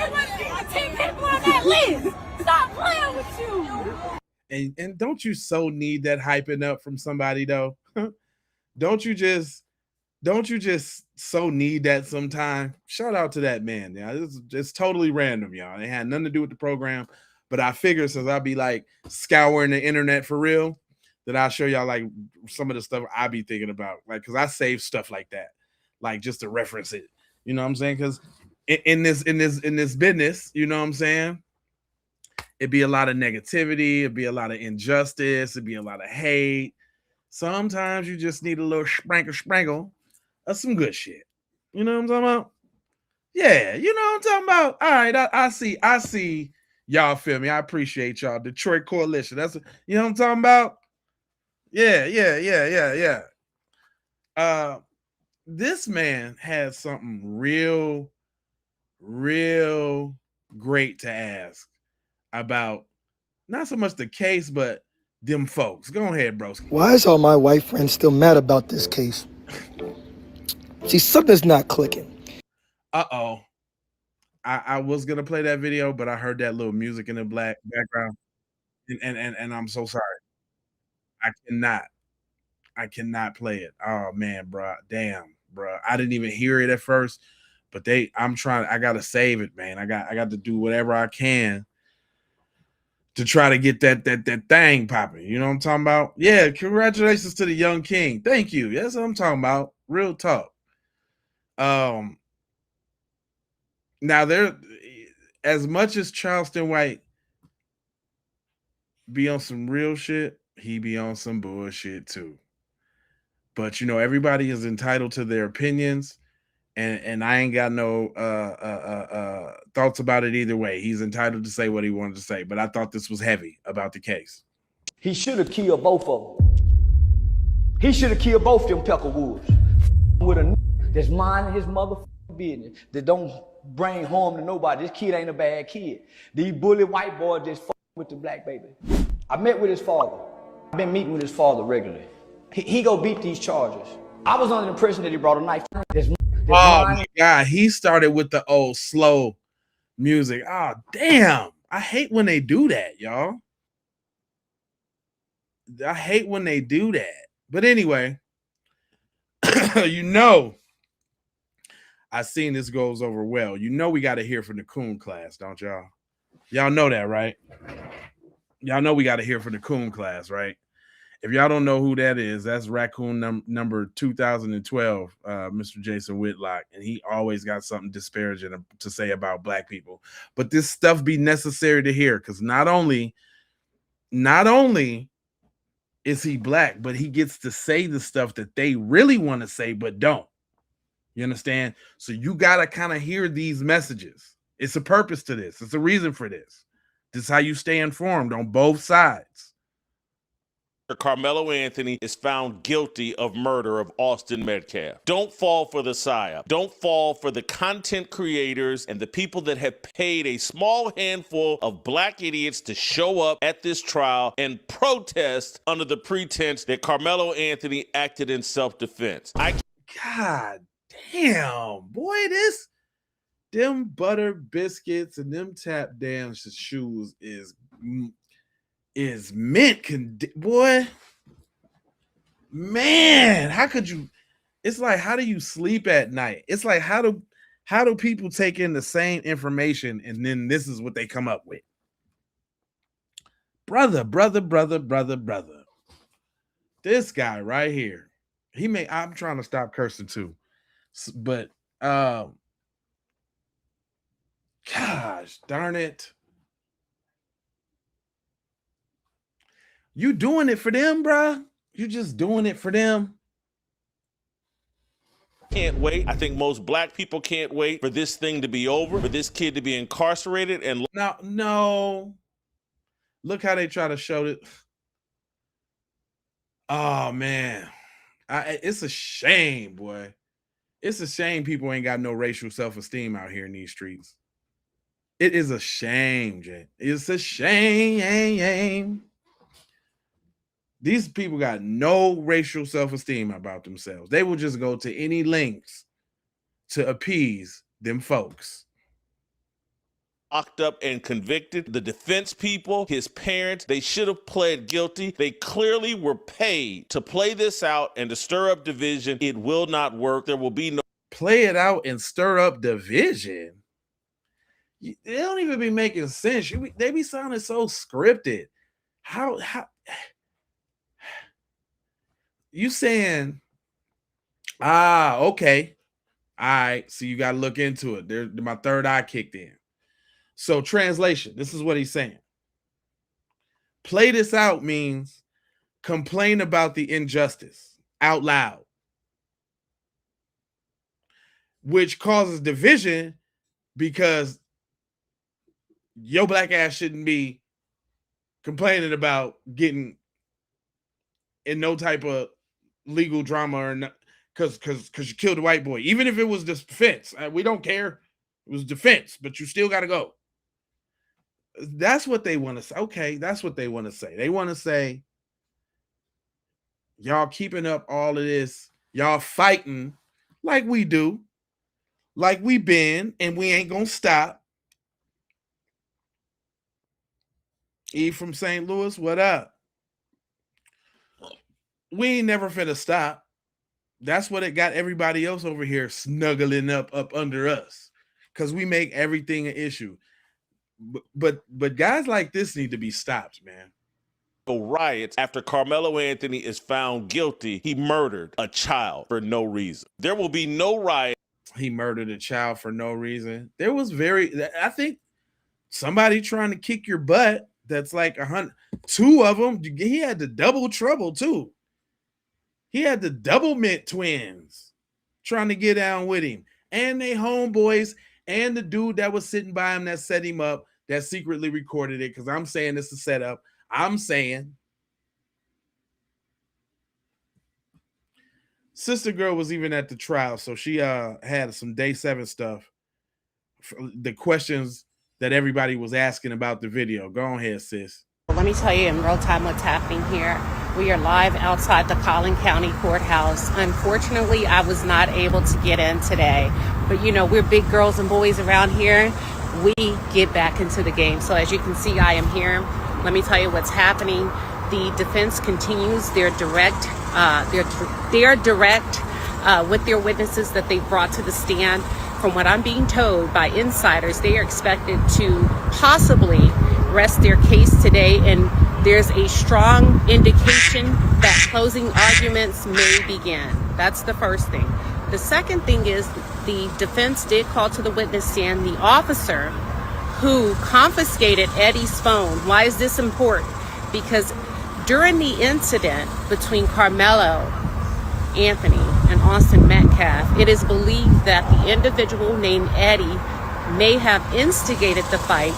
It must be 10 people on that list. Stop playing with you. And don't you so need that hyping up from somebody though? Don't you just so need that sometime? Shout out to that man. Yeah, it's totally random, y'all. It had nothing to do with the program, but I figured since I'll be like scouring the internet for real, that I'll show y'all like some of the stuff I be thinking about, like, because I save stuff like that, like just to reference it. You know what I'm saying? Because in this business, you know what I'm saying, it'd be a lot of negativity, it'd be a lot of injustice, it'd be a lot of hate. Sometimes you just need a little sprinkle of some good shit. You know what I'm talking about? Yeah, you know what I'm talking about. All right, I see y'all feel me. I appreciate y'all. Detroit Coalition. That's, you know what I'm talking about? Yeah. This man has something real great to ask about, not so much the case, but them folks. Go ahead, bro. Why is all my white friends still mad about this case? See, something's not clicking. Uh-oh. I was gonna play that video, but I heard that little music in the background. And I'm so sorry. I cannot play it. Oh man, bro. Damn, bro. I didn't even hear it at first, but I gotta save it, man. I got to do whatever I can to try to get that thing popping. You know what I'm talking about? Yeah, congratulations to the young king. Thank you. That's what I'm talking about. Real talk. Now there, as much as Charleston White be on some real shit, he be on some bullshit too. But you know, everybody is entitled to their opinions, and I ain't got no thoughts about it either way. He's entitled to say what he wanted to say, but I thought this was heavy about the case. He should have killed both of them. He should have killed both them Peckerwoods. With a that's minding his motherfucking business, that don't bring harm to nobody. This kid ain't a bad kid. These bully white boys just with the black baby. I met with his father. I've been meeting with his father regularly. He go beat these charges. I was under the impression that he brought a knife. Oh my God, he started with the old slow music. Oh, damn. I hate when they do that, y'all. I hate when they do that. But anyway, you know, I seen this goes over well. You know, we got to hear from the coon class, don't y'all? Y'all know that, right? Y'all know we got to hear from the coon class, right? If y'all don't know who that is, that's Raccoon number 2012, Mr. Jason Whitlock, and he always got something disparaging to say about black people. But this stuff be necessary to hear, because not only is he black, but he gets to say the stuff that they really want to say but don't. You understand? So you got to kind of hear these messages. It's a purpose to this. It's a reason for this. This is how you stay informed on both sides. Karmelo Anthony is found guilty of murder of Austin Metcalf. Don't fall for the psyop. Don't fall for the content creators and the people that have paid a small handful of black idiots to show up at this trial and protest under the pretense that Karmelo Anthony acted in self-defense. God damn, boy, them butter biscuits and them tap dance shoes is mint boy, man. How could you? It's like, how do you sleep at night? It's like, how do people take in the same information and then this is what they come up with? Brother. This guy right here, I'm trying to stop cursing too, but gosh darn it. You doing it for them, bruh? You just doing it for them? Can't wait. I think most black people can't wait for this thing to be over, for this kid to be incarcerated. And no. Look how they try to show it. Oh man, it's a shame, boy. It's a shame people ain't got no racial self-esteem out here in these streets. It is a shame, Jay. It's a shame. These people got no racial self-esteem about themselves. They will just go to any lengths to appease them folks. Locked up and convicted. The defense people, his parents, they should have pled guilty. They clearly were paid to play this out and to stir up division. It will not work. There will be no play it out and stir up division. They don't even be making sense. They be sounding so scripted. How you saying, okay. All right. So you got to look into it. My third eye kicked in. So translation, this is what he's saying. Play this out means complain about the injustice out loud, which causes division because your black ass shouldn't be complaining about getting in no type of legal drama or not, because you killed a white boy. Even if it was defense, we don't care. It was defense, but you still got to go. That's what they want to say. Okay, that's what they want to say. They want to say, y'all keeping up all of this, y'all fighting like we do, like we been, and we ain't gonna stop. E from St. Louis, what up? We ain't never finna stop. That's what it got everybody else over here snuggling up under us, because we make everything an issue. But guys like this need to be stopped, man. Riots after Karmelo Anthony is found guilty. He murdered a child for no reason. There will be no riot. He murdered a child for no reason. There was I think somebody trying to kick your butt. That's like 100. Two of them. He had the double trouble too. He had the double mint twins trying to get down with him, and they homeboys, and the dude that was sitting by him that set him up, that secretly recorded it. Because I'm saying it's a setup. I'm saying Sister girl was even at the trial, so she had some day 7 stuff. The questions that everybody was asking about the video. Go ahead, sis. Let me tell you in real time what's happening here. We are live outside the Collin County Courthouse. Unfortunately, I was not able to get in today. But you know, we're big girls and boys around here. We get back into the game. So as you can see, I am here. Let me tell you what's happening. The defense continues their direct with their witnesses that they've brought to the stand. From what I'm being told by insiders, they are expected to possibly rest their case today, and there's a strong indication that closing arguments may begin. That's the first thing. The second thing is the defense did call to the witness stand the officer who confiscated Eddie's phone. Why is this important? Because during the incident between Karmelo Anthony and Austin Metcalf, it is believed that the individual named Eddie may have instigated the fight,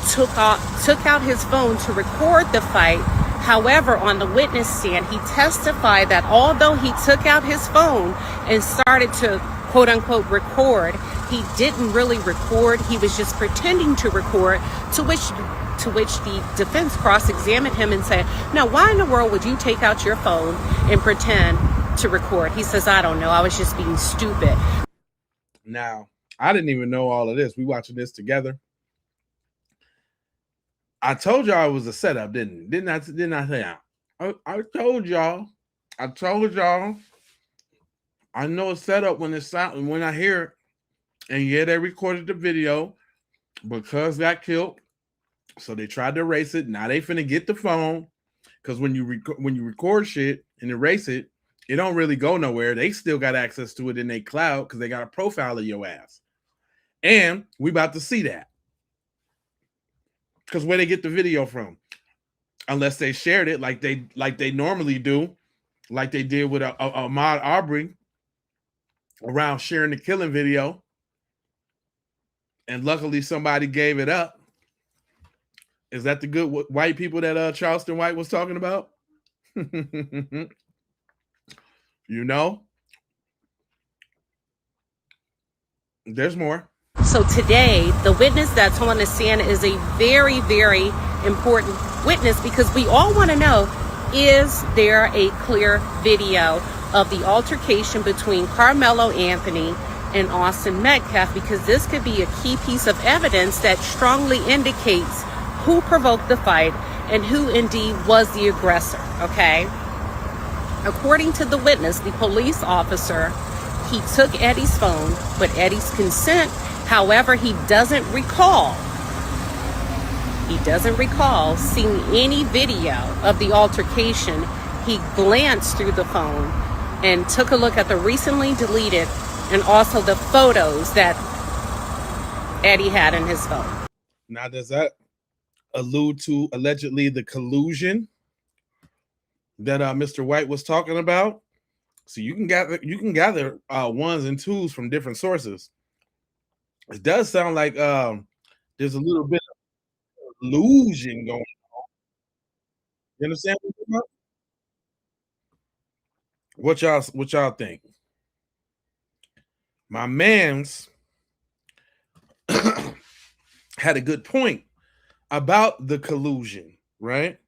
took out his phone to record the fight. However, on the witness stand, he testified that although he took out his phone and started to quote unquote record, he didn't really record. He was just pretending to record, to which the defense cross-examined him and said, "Now, why in the world would you take out your phone and pretend to record?" He says, "I don't know. I was just being stupid." Now, I didn't even know all of this. We watching this together. I told y'all it was a setup, didn't I say that? I told y'all. I know it's set up when it's out, when I hear it. And yeah, they recorded the video because got killed. So they tried to erase it. Now they finna get the phone, because when you record shit and erase it, it don't really go nowhere. They still got access to it in their cloud because they got a profile of your ass. And we about to see that. Because where they get the video from? Unless they shared it like they normally do, like they did with Ahmaud Arbery around sharing the killing video. And luckily somebody gave it up. Is that the good white people that Charleston White was talking about? You know? There's more. So today, the witness that's on the stand is a very, very important witness, because we all want to know, is there a clear video of the altercation between Karmelo Anthony and Austin Metcalf? Because this could be a key piece of evidence that strongly indicates who provoked the fight and who indeed was the aggressor, okay? According to the witness, the police officer, he took Eddie's phone with Eddie's consent. However, he doesn't recall seeing any video of the altercation. He glanced through the phone and took a look at the recently deleted and also the photos that Eddie had in his phone. Now, does that allude to allegedly the collusion that Mr. White was talking about? So you can gather ones and twos from different sources. It does sound like there's a little bit of illusion going on. You understand what I'm talking about? What y'all think? My man's had a good point about the collusion, right?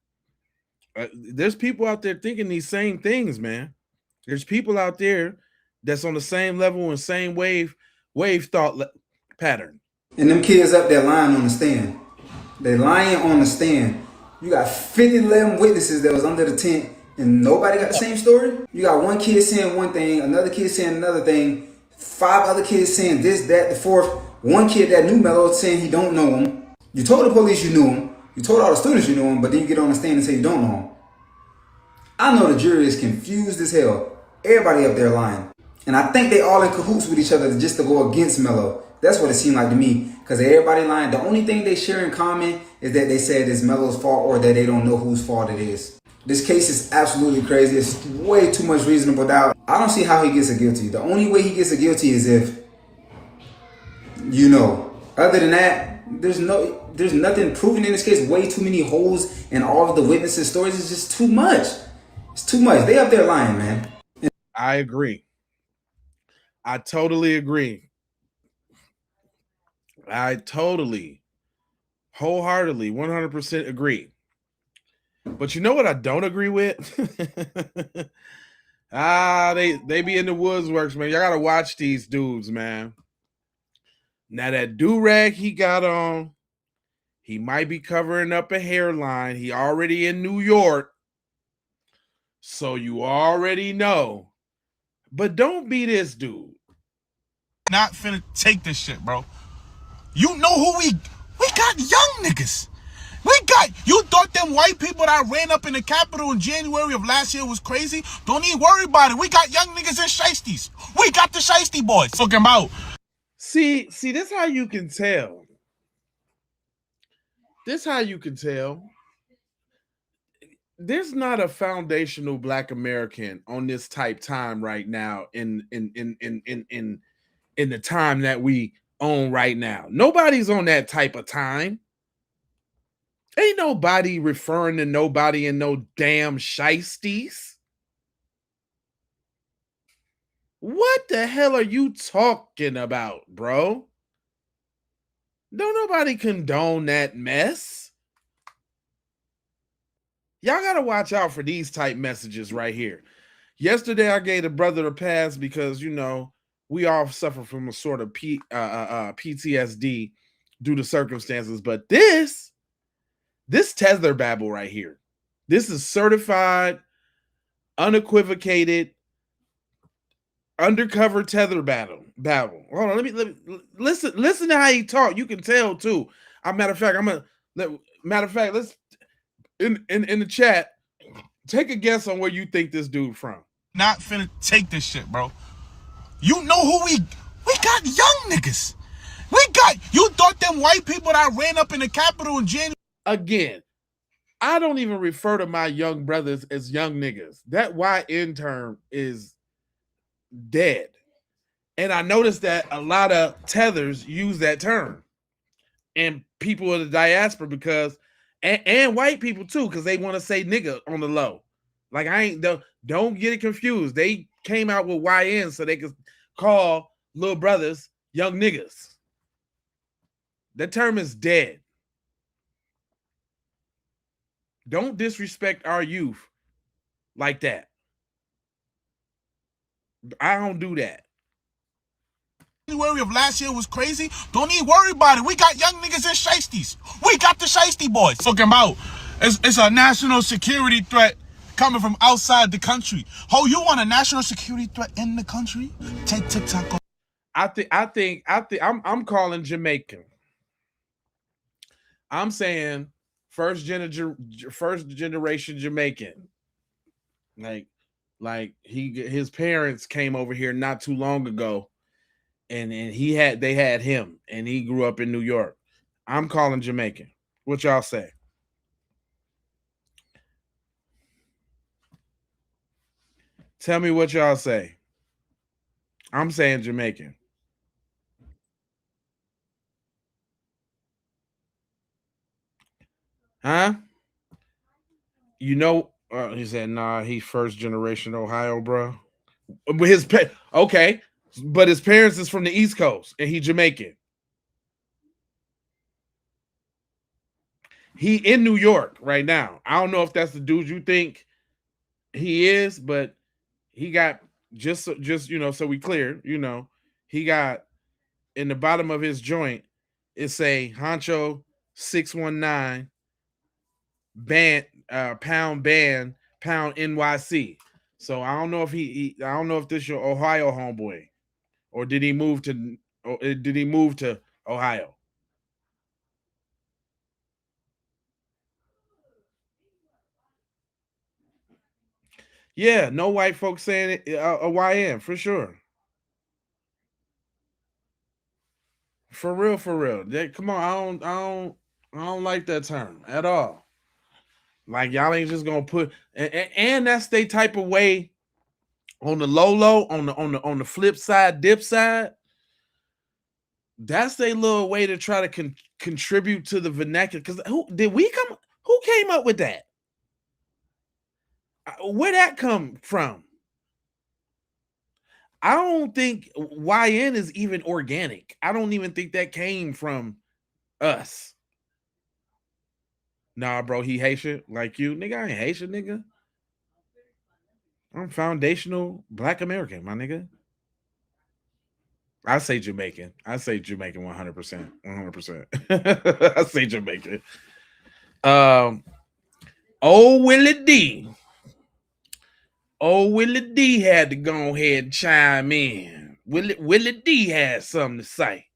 There's people out there thinking these same things, man. There's people out there that's on the same level and same wave thought pattern. And them kids up there lying on the stand. They lying on the stand. You got 11 witnesses that was under the tent and nobody got the same story. You got one kid saying one thing, another kid saying another thing, 5 other kids saying this, that, the fourth. One kid that knew Melo saying he don't know him. You told the police you knew him. You told all the students you knew him, but then you get on the stand and say you don't know him. I know the jury is confused as hell. Everybody up there lying. And I think they all in cahoots with each other just to go against Melo. That's what it seemed like to me. Because everybody lying. The only thing they share in common is that they said it's Melo's fault or that they don't know whose fault it is. This case is absolutely crazy. It's way too much reasonable doubt. I don't see how he gets a guilty. The only way he gets a guilty is if, you know. Other than that, there's nothing proven in this case. Way too many holes in all of the witnesses' stories. It's just too much. It's too much. They up there lying, man. I agree. I totally agree. I totally, wholeheartedly, 100% agree. But you know what I don't agree with? They be in the woods works, man. Y'all gotta watch these dudes, man. Now that do-rag he got on, he might be covering up a hairline. He already in New York. So you already know. But don't be this dude. Not finna take this shit, bro. You know who we got young niggas. You thought them white people that ran up in the Capitol in January of last year was crazy? Don't even worry about it. We got young niggas and shiesties. We got the shiesty boys. Fucking about. See, this how you can tell. This how you can tell. There's not a foundational Black American on this type time right now in the time that we own right now. Nobody's on that type of time. Ain't nobody referring to nobody in no damn shiesties. What the hell are you talking about, bro? Don't nobody condone that mess. Y'all gotta watch out for these type messages right here. Yesterday, I gave a brother a pass because, you know, we all suffer from a sort of PTSD due to circumstances. But this tether babble right here, this is certified, unequivocated, undercover tether babble. Hold on, let me listen to how he talk. You can tell too. Matter of fact, let's in the chat, take a guess on where you think this dude from. Not finna take this shit, bro. You know who we got young niggas. You thought them white people that ran up in the Capitol in January. Again, I don't even refer to my young brothers as young niggas. That YN term is dead. And I noticed that a lot of tethers use that term. And people of the diaspora because and white people too, because they want to say nigga on the low. Like don't get it confused. They came out with YN so they could call little brothers young niggas. That term is dead. Don't disrespect our youth like that. I don't do that. January of last year was crazy. Don't even worry about it. We got young niggas and shiesties. We got the shiesty boys. Fucking about. It's a national security threat coming from outside the country. Oh, you want a national security threat in the country? Take TikTok. I'm calling Jamaican. I'm saying first generation Jamaican. Like his parents came over here not too long ago, and they had him, and he grew up in New York. I'm calling Jamaican. What y'all say? Tell me what y'all say. I'm saying Jamaican. Huh? You know, he said, nah, he's first generation Ohio, bro. Okay, but his parents is from the East Coast, and he Jamaican. He in New York right now. I don't know if that's the dude you think he is, but he got just you know, so we clear, you know, he got in the bottom of his joint, it say Honcho 619 pound NYC. So I don't know if I don't know if this your Ohio homeboy, or did he move to Ohio? Yeah, no white folks saying it, a YN for sure. For real. Come on, I don't like that term at all. Like y'all ain't just gonna put and that's they type of way on the low on the flip side, dip side. That's their little way to try to contribute to the vernacular. Because who came up with that? Where that come from? I don't think YN is even organic. I don't even think that came from us. Nah, bro, he Haitian like you. Nigga, I ain't Haitian, nigga. I'm foundational Black American, my nigga. I say Jamaican. I say Jamaican 100%. 100%. I say Jamaican. Oh, Willie D. Oh, Willie D had to go ahead and chime in. Willie D had something to say.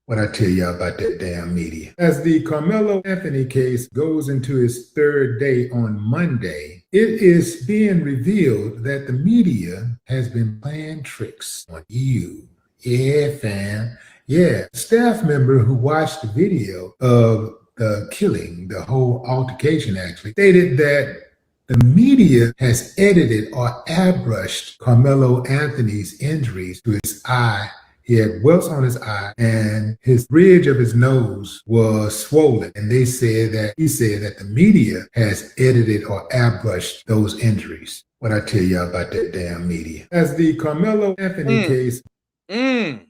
What I tell y'all about that damn media. As the Karmelo Anthony case goes into its third day on Monday, it is being revealed that the media has been playing tricks on you. Yeah, fam. Yeah, a staff member who watched the video of the killing, the whole altercation actually, stated that the media has edited or airbrushed Karmelo Anthony's injuries to his eye. He had welts on his eye and his bridge of his nose was swollen. And he said that the media has edited or airbrushed those injuries. What I tell y'all about that damn media. As the Karmelo Anthony case. And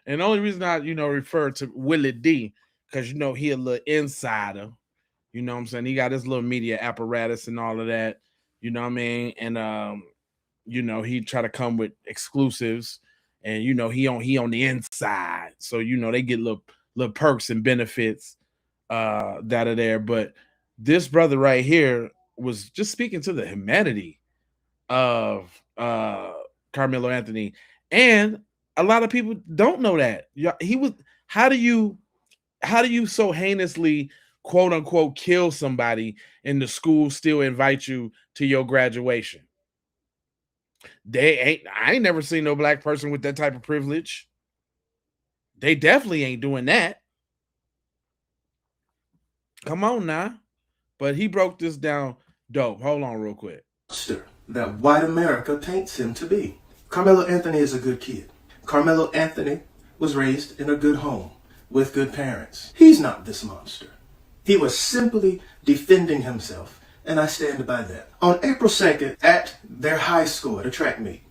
the only reason I, refer to Willie D, because, he a little insider. You know what I'm saying? He got his little media apparatus and all of that. You know what I mean? And, he try to come with exclusives. And, he on the inside. So, they get little perks and benefits that are there. But this brother right here was just speaking to the humanity of Karmelo Anthony. And a lot of people don't know that. How do you so heinously, quote unquote, kill somebody and the school still invite you to your graduation? I ain't never seen no black person with that type of privilege. They definitely ain't doing that. Come on now. But he broke this down dope. Hold on real quick. That white America paints him to be. Karmelo Anthony is a good kid. Karmelo Anthony was raised in a good home with good parents. He's not this monster. He was simply defending himself, and I stand by that. On April 2nd, at their high school at a track meet,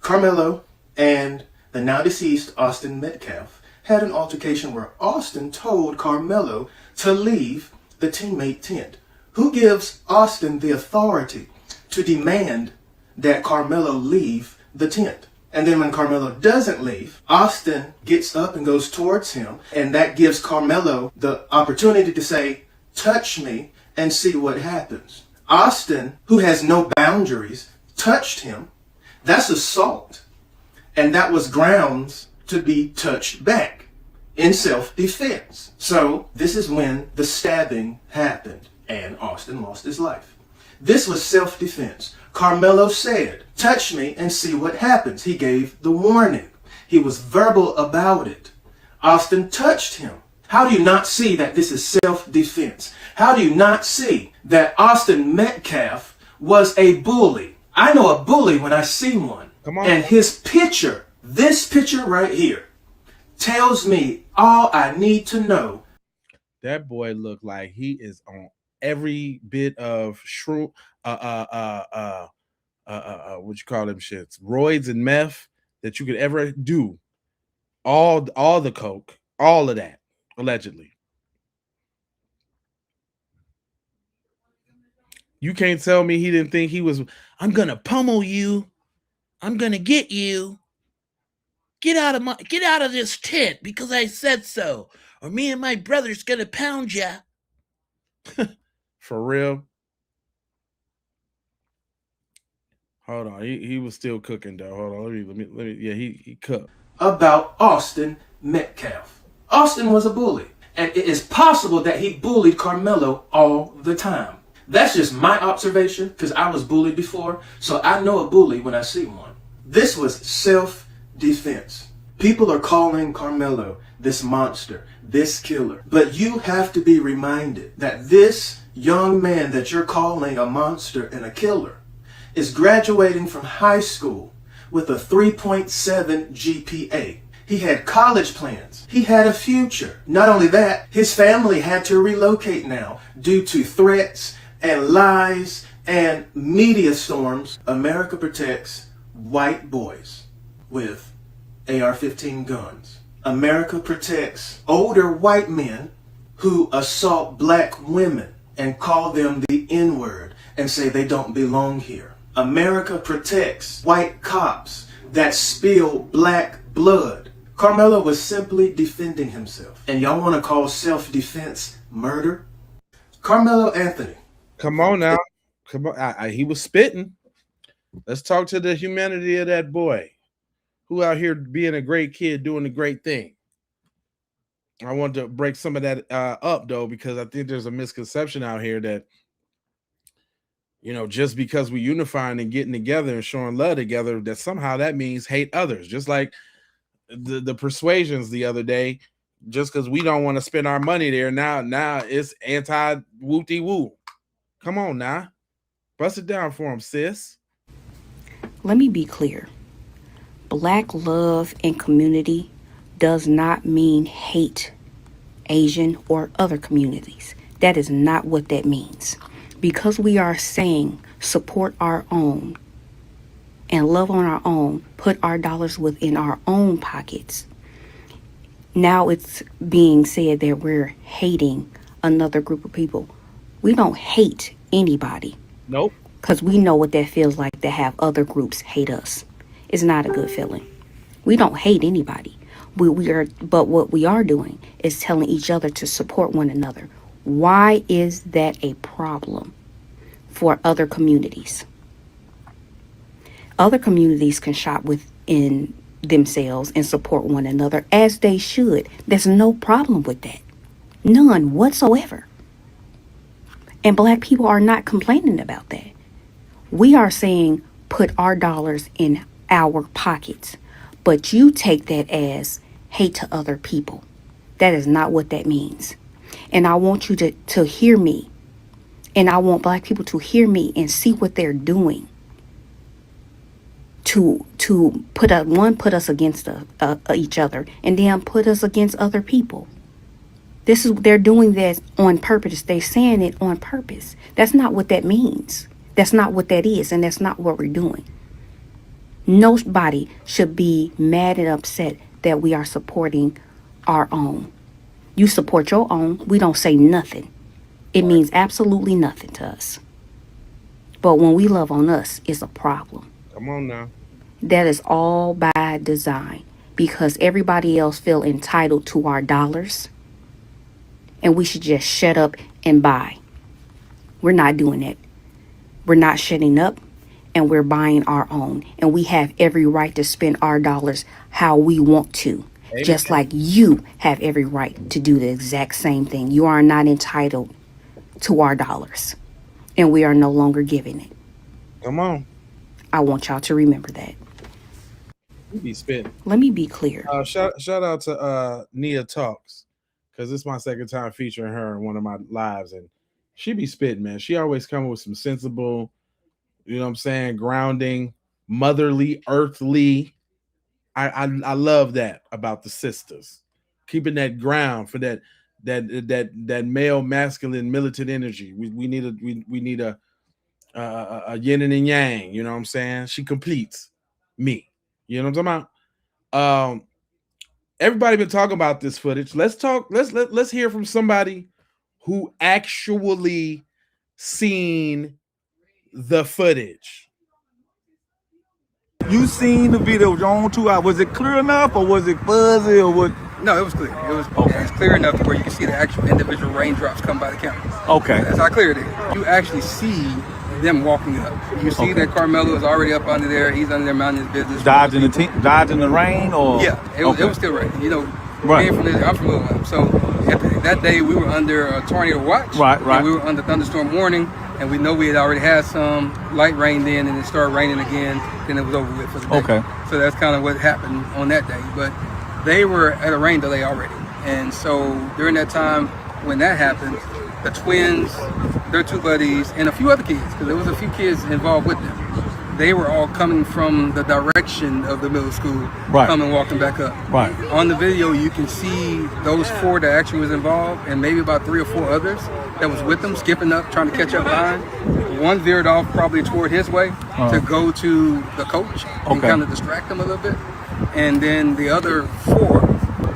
Karmelo and the now deceased Austin Metcalf had an altercation where Austin told Karmelo to leave the teammate tent. Who gives Austin the authority to demand that Karmelo leave the tent? And then when Karmelo doesn't leave, Austin gets up and goes towards him, and that gives Karmelo the opportunity to say, touch me and see what happens. Austin, who has no boundaries, touched him. That's assault. And that was grounds to be touched back in self-defense. So this is when the stabbing happened and Austin lost his life. This was self-defense. Karmelo said, touch me and see what happens. He gave the warning. He was verbal about it. Austin touched him. How do you not see that this is self-defense? How do you not see that Austin Metcalf was a bully? I know a bully when I see one. Come on. And his picture, this picture right here, tells me all I need to know. That boy looked like he is on every bit of what you call them shits, roids and meth that you could ever do. All the coke, all of that, allegedly. You can't tell me he didn't think he was, I'm gonna pummel you, I'm gonna get you. Get out of this tent because I said so, or me and my brother's gonna pound ya. For real. Hold on, he was still cooking though. Hold on, let me. Yeah, he cooked. About Austin Metcalf. Austin was a bully, and it is possible that he bullied Karmelo all the time. That's just my observation because I was bullied before, so I know a bully when I see one. This was self-defense. People are calling Karmelo this monster, this killer, but you have to be reminded that this young man that you're calling a monster and a killer is graduating from high school with a 3.7 GPA. He had college plans. He had a future. Not only that, his family had to relocate now due to threats and lies and media storms. America protects white boys with AR-15 guns. America protects older white men who assault black women and call them the N-word and say they don't belong here. America protects white cops that spill black blood. Karmelo was simply defending himself. And y'all want to call self-defense murder? Karmelo Anthony. Come on now. Come on. He was spitting. Let's talk to the humanity of that boy who out here being a great kid, doing a great thing. I want to break some of that up, though, because I think there's a misconception out here that, you know, just because we unifying and getting together and showing love together, that somehow that means hate others. Just like the persuasions the other day, just because we don't want to spend our money there, now it's anti-woo-de-woo. Come on now. Bust it down for him, sis. Let me be clear. Black love and community does not mean hate Asian or other communities. That is not what that means. Because we are saying support our own and love on our own, put our dollars within our own pockets. Now it's being said that we're hating another group of people. We don't hate anybody. Nope. Because we know what that feels like to have other groups hate us. It's not a good feeling. We don't hate anybody. But what we are doing is telling each other to support one another. Why is that a problem for other communities? Other communities can shop within themselves and support one another as they should. There's no problem with that. None whatsoever. And black people are not complaining about that. We are saying put our dollars in our pockets. But you take that as hate to other people. That is not what that means. And I want you to hear me. And I want black people to hear me and see what they're doing to put us against each other, and then put us against other people. They're doing that on purpose. They're saying it on purpose. That's not what that means. That's not what that is, and that's not what we're doing. Nobody should be mad and upset that we are supporting our own. You support your own, we don't say nothing. It means absolutely nothing to us. But when we love on us, it's a problem. Come on now. That is all by design, because everybody else feel entitled to our dollars, and we should just shut up and buy. We're not doing that. We're not shutting up, and we're buying our own. And we have every right to spend our dollars how we want to. Amen. Just like you have every right to do the exact same thing. You are not entitled to our dollars, and we are no longer giving it. Come on. I want y'all to remember that. You be spitting. Let me be clear. Shout out to Nia Talks, because this is my second time featuring her in one of my lives, and she be spitting, man. She always come with some sensible, you know what I'm saying, grounding, motherly, earthly. I love that about the sisters, keeping that ground for that male, masculine, militant energy. We need a yin and yang. You know what I'm saying? She completes me. You know what I'm talking about? Everybody been talking about this footage. Let's hear from somebody who actually seen the footage. You seen the video, John, 2 hours. Was it clear enough, or was it fuzzy, or what? No, it was clear. It was clear enough to where you can see the actual individual raindrops come by the cameras. Okay. That's how clear it is. You actually see them walking up. You see that Karmelo is already up under there. He's under there minding his business. Dodging the rain, or? Yeah, it was still raining. You know, right. I'm from Little Rock. So that day we were under a tornado watch. Right. And we were under thunderstorm warning. And we know we had already had some light rain then, and it started raining again. Then it was over with for the day. Okay. So that's kind of what happened on that day. But they were at a rain delay already. And so during that time when that happened, the twins, their two buddies, and a few other kids, because there was a few kids involved with them, they were all coming from the direction of the middle school, Right. coming walking back up. Right. On the video, you can see those 4 that actually was involved, and maybe about 3 or 4 others that was with them, skipping up, trying to catch up behind. One veered off probably toward his way to go to the coach and Okay. kind of distract him a little bit. And then the other 4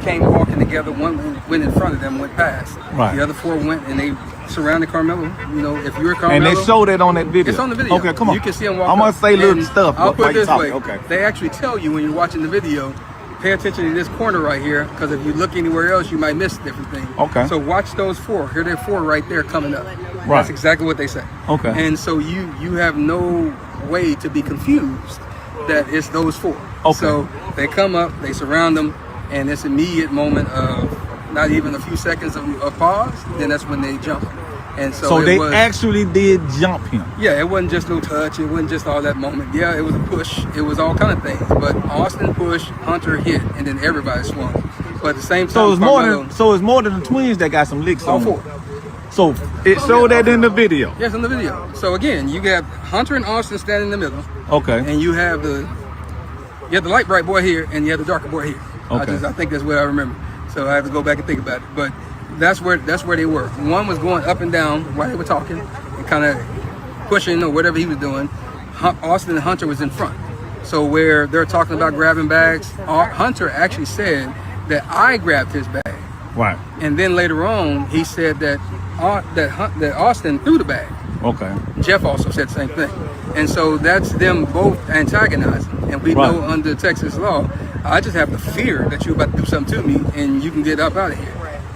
came walking together. One went in front of them, went past. Right. The other 4 went and they surrounded Carmelo. You know, if you're Carmelo, And they showed it on that video. it's on the video. Okay, come on. You can see them walk I'm gonna up. say little And stuff. I'll put while it you this talking. way. Okay. They actually tell you when you're watching the video, pay attention to this corner right here, because if you look anywhere else, you might miss different things. Okay. So watch those 4. Here they're 4 right there coming up. Right. That's exactly what they say. Okay. And so you have no way to be confused that it's those 4. Okay. So they come up, they surround them, and this immediate moment of not even a few seconds of pause, then that's when they jump. And so they was, actually did jump him. yeah, it wasn't just no touch. It wasn't just all that moment. Yeah, it was a push. It was all kind of things. But Austin pushed, Hunter hit, and then everybody swung. But at the same time, So it's more Carmelo, than it's more than the twins that got some licks all on 4. them. So it showed that in the video. Yes, in the video. So again, you got Hunter and Austin standing in the middle, Okay. and you have the light bright boy here, and you have the darker boy here. Okay. I think that's what I remember. So I have to go back and think about it. But that's where they were. One was going up and down while they were talking and kind of pushing or whatever he was doing. Austin and Hunter was in front. So where they're talking about grabbing bags, Hunter actually said that I grabbed his bag. Right. And then later on, he said that Austin threw the bag. Okay. Jeff also said the same thing. And so that's them both antagonizing. And we Right. know under Texas law, I just have the fear that you're about to do something to me and you can get up out of here.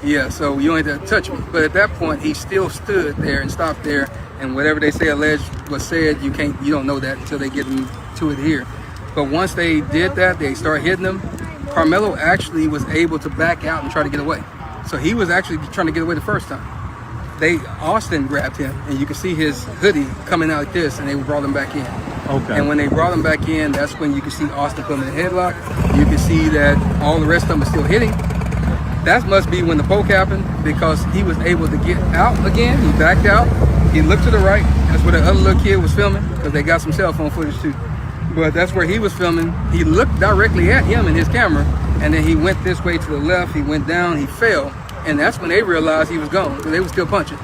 Yeah, so you don't have to touch me. But at that point, he still stood there and stopped there. And whatever they say alleged was said, you don't know that until they get into it here. But once they did that, they started hitting him. Carmelo actually was able to back out and try to get away. So he was actually trying to get away the first time. Austin grabbed him, and you can see his hoodie coming out like this, and they brought him back in. Okay. And when they brought him back in, that's when you can see Austin put him in a headlock. You can see that all the rest of them are still hitting. That must be when the poke happened, because he was able to get out again. He backed out. He looked to the right. That's where the other little kid was filming, because they got some cell phone footage too. But that's where he was filming. He looked directly at him in his camera, and then he went this way to the left. He went down. He fell. And that's when they realized he was gone, because they were still punching.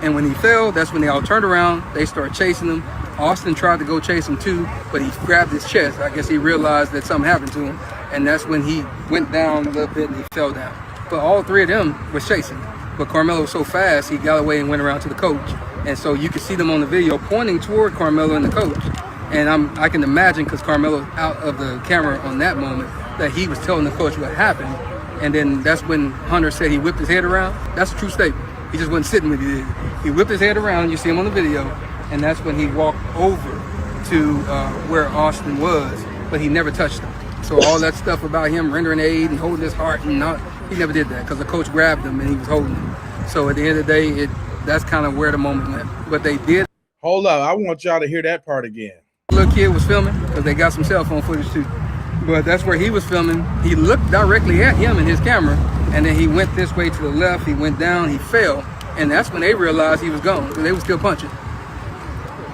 And when he fell, that's when they all turned around. They started chasing him. Austin tried to go chase him too, but he grabbed his chest. I guess he realized that something happened to him. And that's when he went down a little bit and he fell down. But all 3 of them were chasing. But Carmelo was so fast, he got away and went around to the coach. And so you can see them on the video pointing toward Carmelo and the coach. And I can imagine, because Carmelo out of the camera on that moment, that he was telling the coach what happened. And then that's when Hunter said he whipped his head around. That's a true statement. He just wasn't sitting with you. He whipped his head around. You see him on the video. And that's when he walked over to where Austin was, but he never touched him. So all that stuff about him rendering aid and holding his heart, he never did that, because the coach grabbed him and he was holding him. So at the end of the day, that's kind of where the moment went. But they did. Hold up. I want y'all to hear that part again. The little kid was filming, because they got some cell phone footage too. But that's where he was filming. He looked directly at him in his camera, and then he went this way to the left. He went down. He fell. And that's when they realized he was gone, because they were still punching.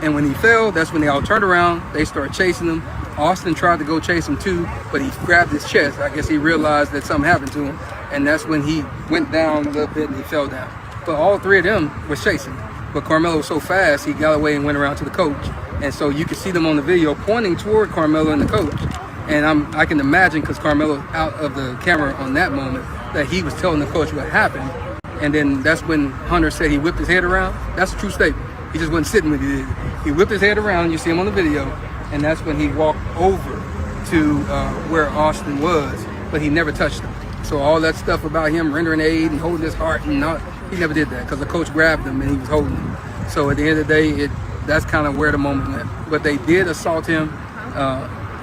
And when he fell, that's when they all turned around. They started chasing him. Austin tried to go chase him too, but he grabbed his chest. I guess he realized that something happened to him. And that's when he went down a little bit and he fell down. But all 3 of them were chasing. But Carmelo was so fast, he got away and went around to the coach. And so you can see them on the video pointing toward Carmelo and the coach. And I can imagine, because Carmelo out of the camera on that moment, that he was telling the coach what happened. And then that's when Hunter said he whipped his head around. That's a true statement. He just wasn't sitting with you. He whipped his head around. You see him on the video. And that's when he walked over to where Austin was, but he never touched him. So all that stuff about him rendering aid and holding his heart, he never did that, because the coach grabbed him and he was holding him. So at the end of the day, that's kind of where the moment went. But they did assault him,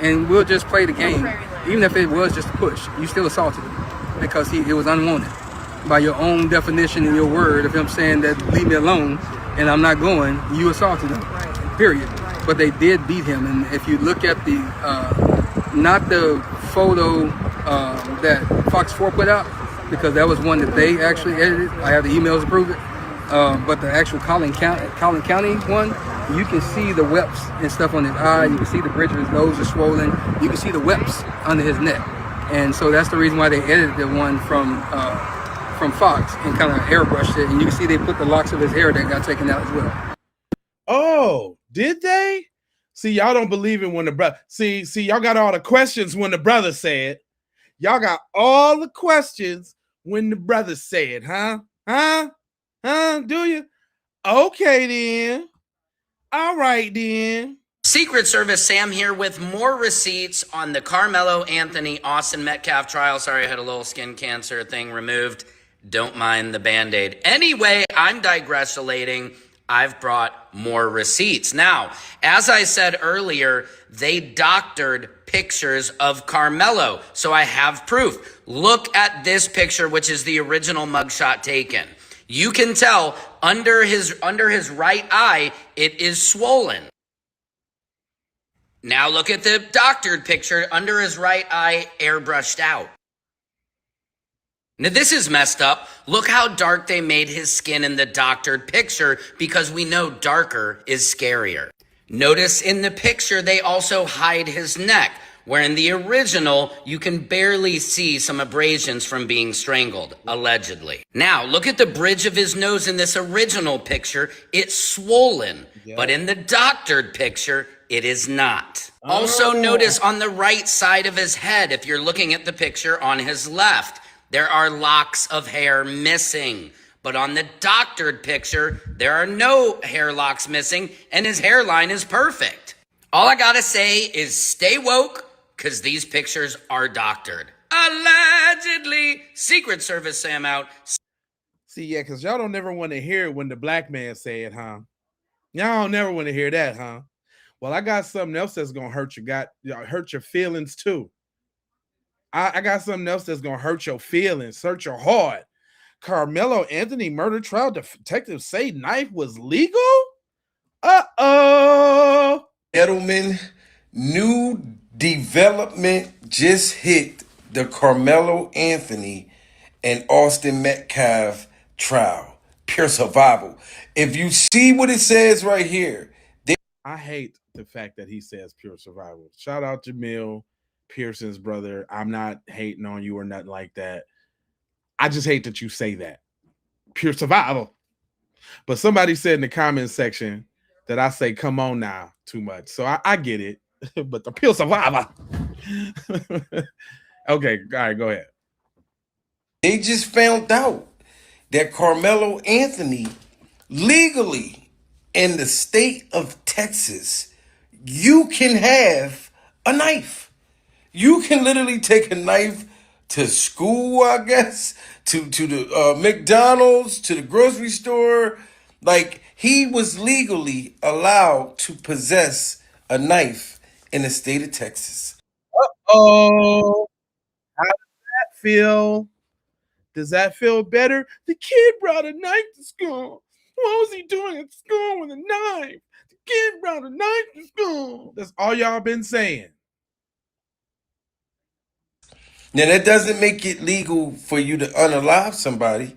and we'll just play the game. Even if it was just a push, you still assaulted him, because it was unwanted. By your own definition in your word of him saying that, leave me alone, and I'm not going, you assaulted him, period. But they did beat him. And if you look at the, not the photo that Fox 4 put out, because that was one that they actually edited. I have the emails to prove it. But the actual Collin County one, you can see the whelps and stuff on his eye. You can see the bridge of his nose is swollen. You can see the whelps under his neck. And so that's the reason why they edited the one from Fox and kind of airbrushed it. And you can see they put the locks of his hair that got taken out as well. Oh, did they? See, y'all don't believe it when the brother. See, y'all got all the questions when the brother said. Y'all got all the questions when the brother said, huh? Do you? Okay, then. All right, then. Secret Service Sam here with more receipts on the Karmelo Anthony Austin Metcalf trial. Sorry, I had a little skin cancer thing removed. Don't mind the Band-Aid. Anyway, I'm digressulating. I've brought more receipts. Now, as I said earlier, they doctored pictures of Karmelo. So I have proof. Look at this picture, which is the original mugshot taken. You can tell under his right eye, it is swollen. Now look at the doctored picture under his right eye, airbrushed out. Now this is messed up. Look how dark they made his skin in the doctored picture because we know darker is scarier. Notice in the picture they also hide his neck, where in the original you can barely see some abrasions from being strangled, allegedly. Now look at the bridge of his nose in this original picture. It's swollen, but in the doctored picture, it is not. Also notice on the right side of his head, if you're looking at the picture on his left, there are locks of hair missing. But on the doctored picture, there are no hair locks missing and his hairline is perfect. All I gotta say is stay woke, because these pictures are doctored. Allegedly. Secret Service Sam out. See, yeah, because y'all don't never want to hear it when the black man say it, huh? Y'all don't never want to hear that, huh? Well, I got something else that's gonna hurt your feelings too. I got something else that's gonna hurt your feelings, hurt your heart. Karmelo Anthony murder trial. Detectives say knife was legal. Gentlemen, new development just hit the Karmelo Anthony and Austin Metcalf trial. Pure survival. If you see what it says right here, I hate the fact that he says pure survival. Shout out to Jamil Pearson's brother. I'm not hating on you or nothing like that. I just hate that you say that. Pure survival. But somebody said in the comment section that I say, come on now, too much. So I get it. But the pure survivor. Okay, all right, go ahead. They just found out that Karmelo Anthony legally in the state of Texas, you can have a knife. You can literally take a knife to school, I guess, to the McDonald's, to the grocery store. Like, he was legally allowed to possess a knife in the state of Texas. Uh-oh. How does that feel? Does that feel better? The kid brought a knife to school. What was he doing at school with a knife? The kid brought a knife to school. That's all y'all been saying. Now, that doesn't make it legal for you to unalive somebody.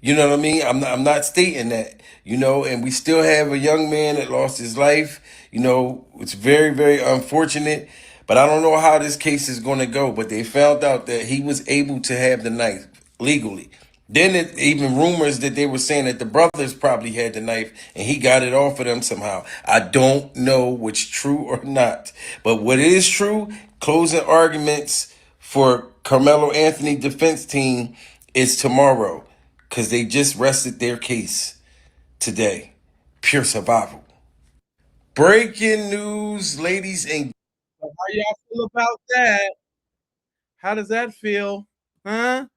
You know what I mean? I'm not stating that, and we still have a young man that lost his life. It's very, very unfortunate, but I don't know how this case is going to go. But they found out that he was able to have the knife legally. Then even rumors that they were saying that the brothers probably had the knife and he got it off of them somehow. I don't know what's true or not. But what is true, closing arguments for Karmelo Anthony defense team is tomorrow because they just rested their case today. Pure survival. Breaking news, ladies and how y'all feel about that? How does that feel? Huh?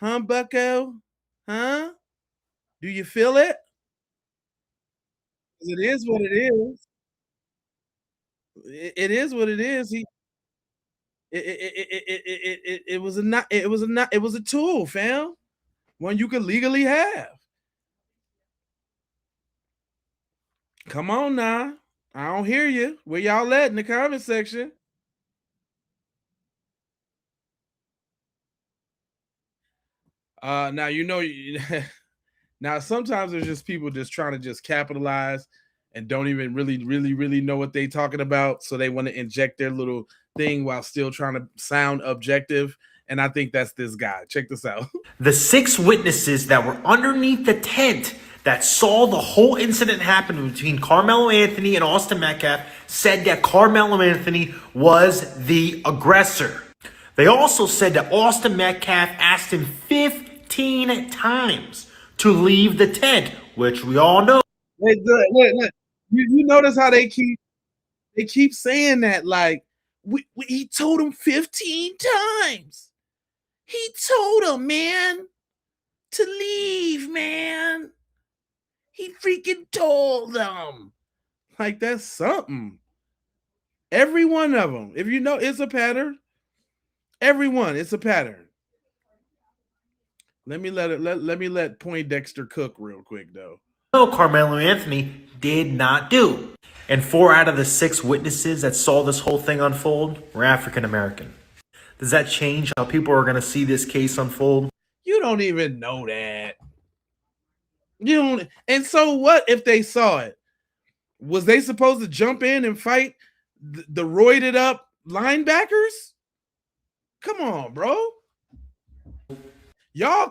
Huh, bucko? Huh? Do you feel it? It is what it is. It is what it is. It was a tool, fam. One you could legally have. Come on now. I don't hear you. Where y'all at in the comment section? Now now sometimes there's just people just trying to just capitalize and don't even really know what they talking about. So they want to inject their little thing while still trying to sound objective. And I think that's this guy. Check this out. The 6 witnesses that were underneath the tent that saw the whole incident happen between Karmelo Anthony and Austin Metcalf said that Karmelo Anthony was the aggressor. They also said that Austin Metcalf asked him 15 times to leave the tent, which we all know. Look. You notice how they keep saying that, like, he told him 15 times. He told him, man, to leave, man. He freaking told them. Like, that's something. Every one of them. If you know, it's a pattern. Everyone, it's a pattern. Let me let Poindexter cook real quick, though. No, Karmelo Anthony did not do. And 4 out of the 6 witnesses that saw this whole thing unfold were African American. Does that change how people are going to see this case unfold? You don't even know that. You don't. And so what if they saw it? Was they supposed to jump in and fight the roided up linebackers? Come on, bro. Y'all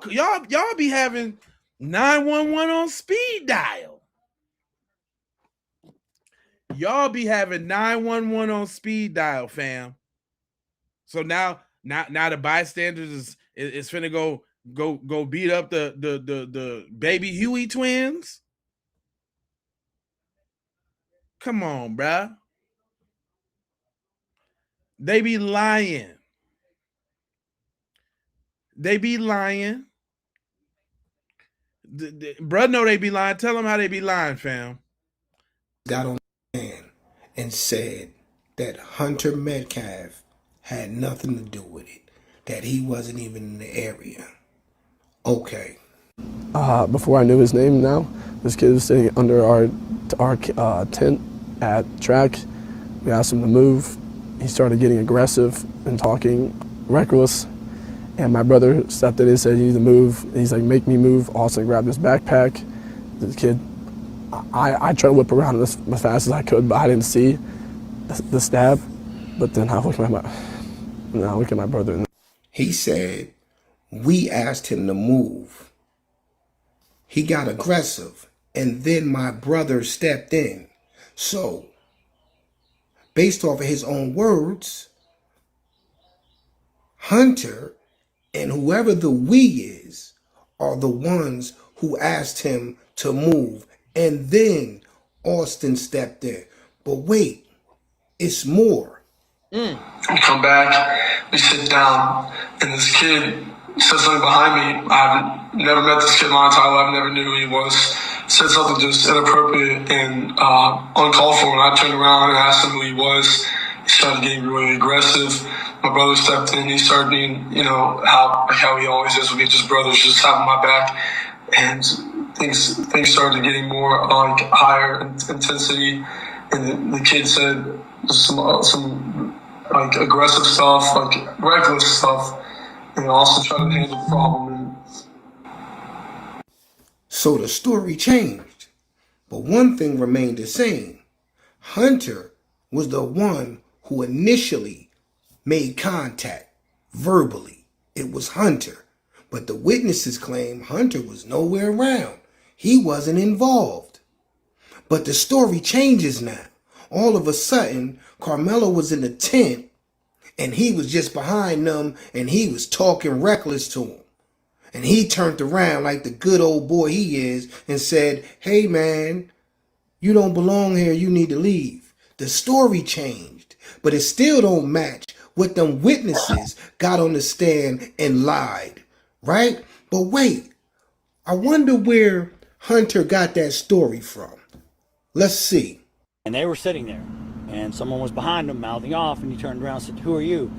be having 911 on speed dial. Y'all be having 911 on speed dial, fam. So now the bystanders is finna go beat up the baby Huey twins. Come on, bruh. They be lying. They be lying. Bruh know they be lying. Tell them how they be lying, fam. Got on the stand and said that Hunter Metcalf had nothing to do with it, that he wasn't even in the area. Okay. Before I knew his name now, this kid was sitting under our tent at track. We asked him to move. He started getting aggressive and talking reckless. And my brother stepped in and said, "You need to move." And he's like, "Make me move." Austin grabbed his backpack. This kid, I tried to whip around as fast as I could, but I didn't see the stab. But then I look at my brother. He said, we asked him to move. He got aggressive, and then my brother stepped in. So, based off of his own words, Hunter and whoever the we is are the ones who asked him to move. And then Austin stepped in. But wait, it's more. We come back, we sit down, and this kid said something behind me. I've never met this kid in my entire life, never knew who he was. Said something just inappropriate and uncalled for, and I turned around and asked him who he was. He started getting really aggressive. My brother stepped in, he started being, how he always is with his brothers, just having my back. And things started getting more higher intensity. And the kid said some aggressive stuff, reckless stuff, and also trying to handle the problem. So the story changed, but one thing remained the same. Hunter was the one who initially made contact verbally. It was Hunter, but the witnesses claim Hunter was nowhere around. He wasn't involved. But the story changes now. All of a sudden, Karmelo was in the tent and he was just behind them and he was talking reckless to him. And he turned around like the good old boy he is and said, "Hey man, you don't belong here, you need to leave." The story changed, but it still don't match what them witnesses got on the stand and lied, right? But wait, I wonder where Hunter got that story from. Let's see. And they were sitting there, and someone was behind them mouthing off, and he turned around and said, "Who are you?"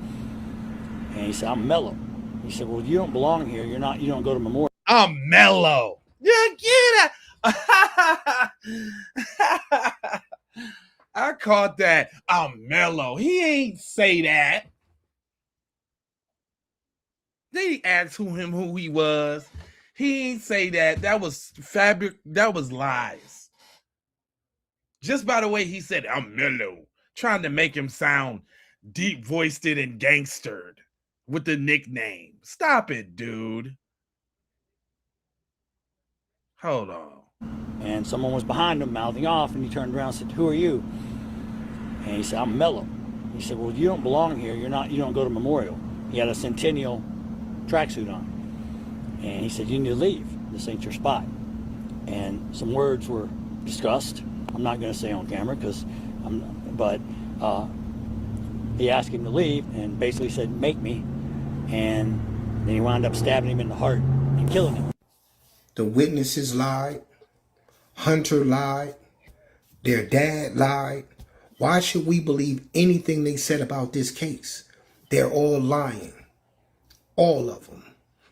And he said, "I'm Mello." He said, "Well, you don't belong here. You don't go to Memorial." I'm Mello. Yeah, get it. I caught that. I'm Mello. He ain't say that. They asked who he was. He ain't say that. That was fabric. That was lies. Just by the way he said, I'm mellow, trying to make him sound deep voiced and gangstered with the nickname. Stop it, dude. Hold on. And someone was behind him mouthing off, and he turned around and said, "Who are you?" And he said, "I'm Mello." He said, "Well, you don't belong here. You don't go to Memorial." He had a Centennial tracksuit on. And he said, "You need to leave. This ain't your spot." And some words were discussed. I'm not going to say on camera but he asked him to leave and basically said, "Make me." And then he wound up stabbing him in the heart and killing him. The witnesses lied. Hunter lied. Their dad lied. Why should we believe anything they said about this case? They're all lying. All of them.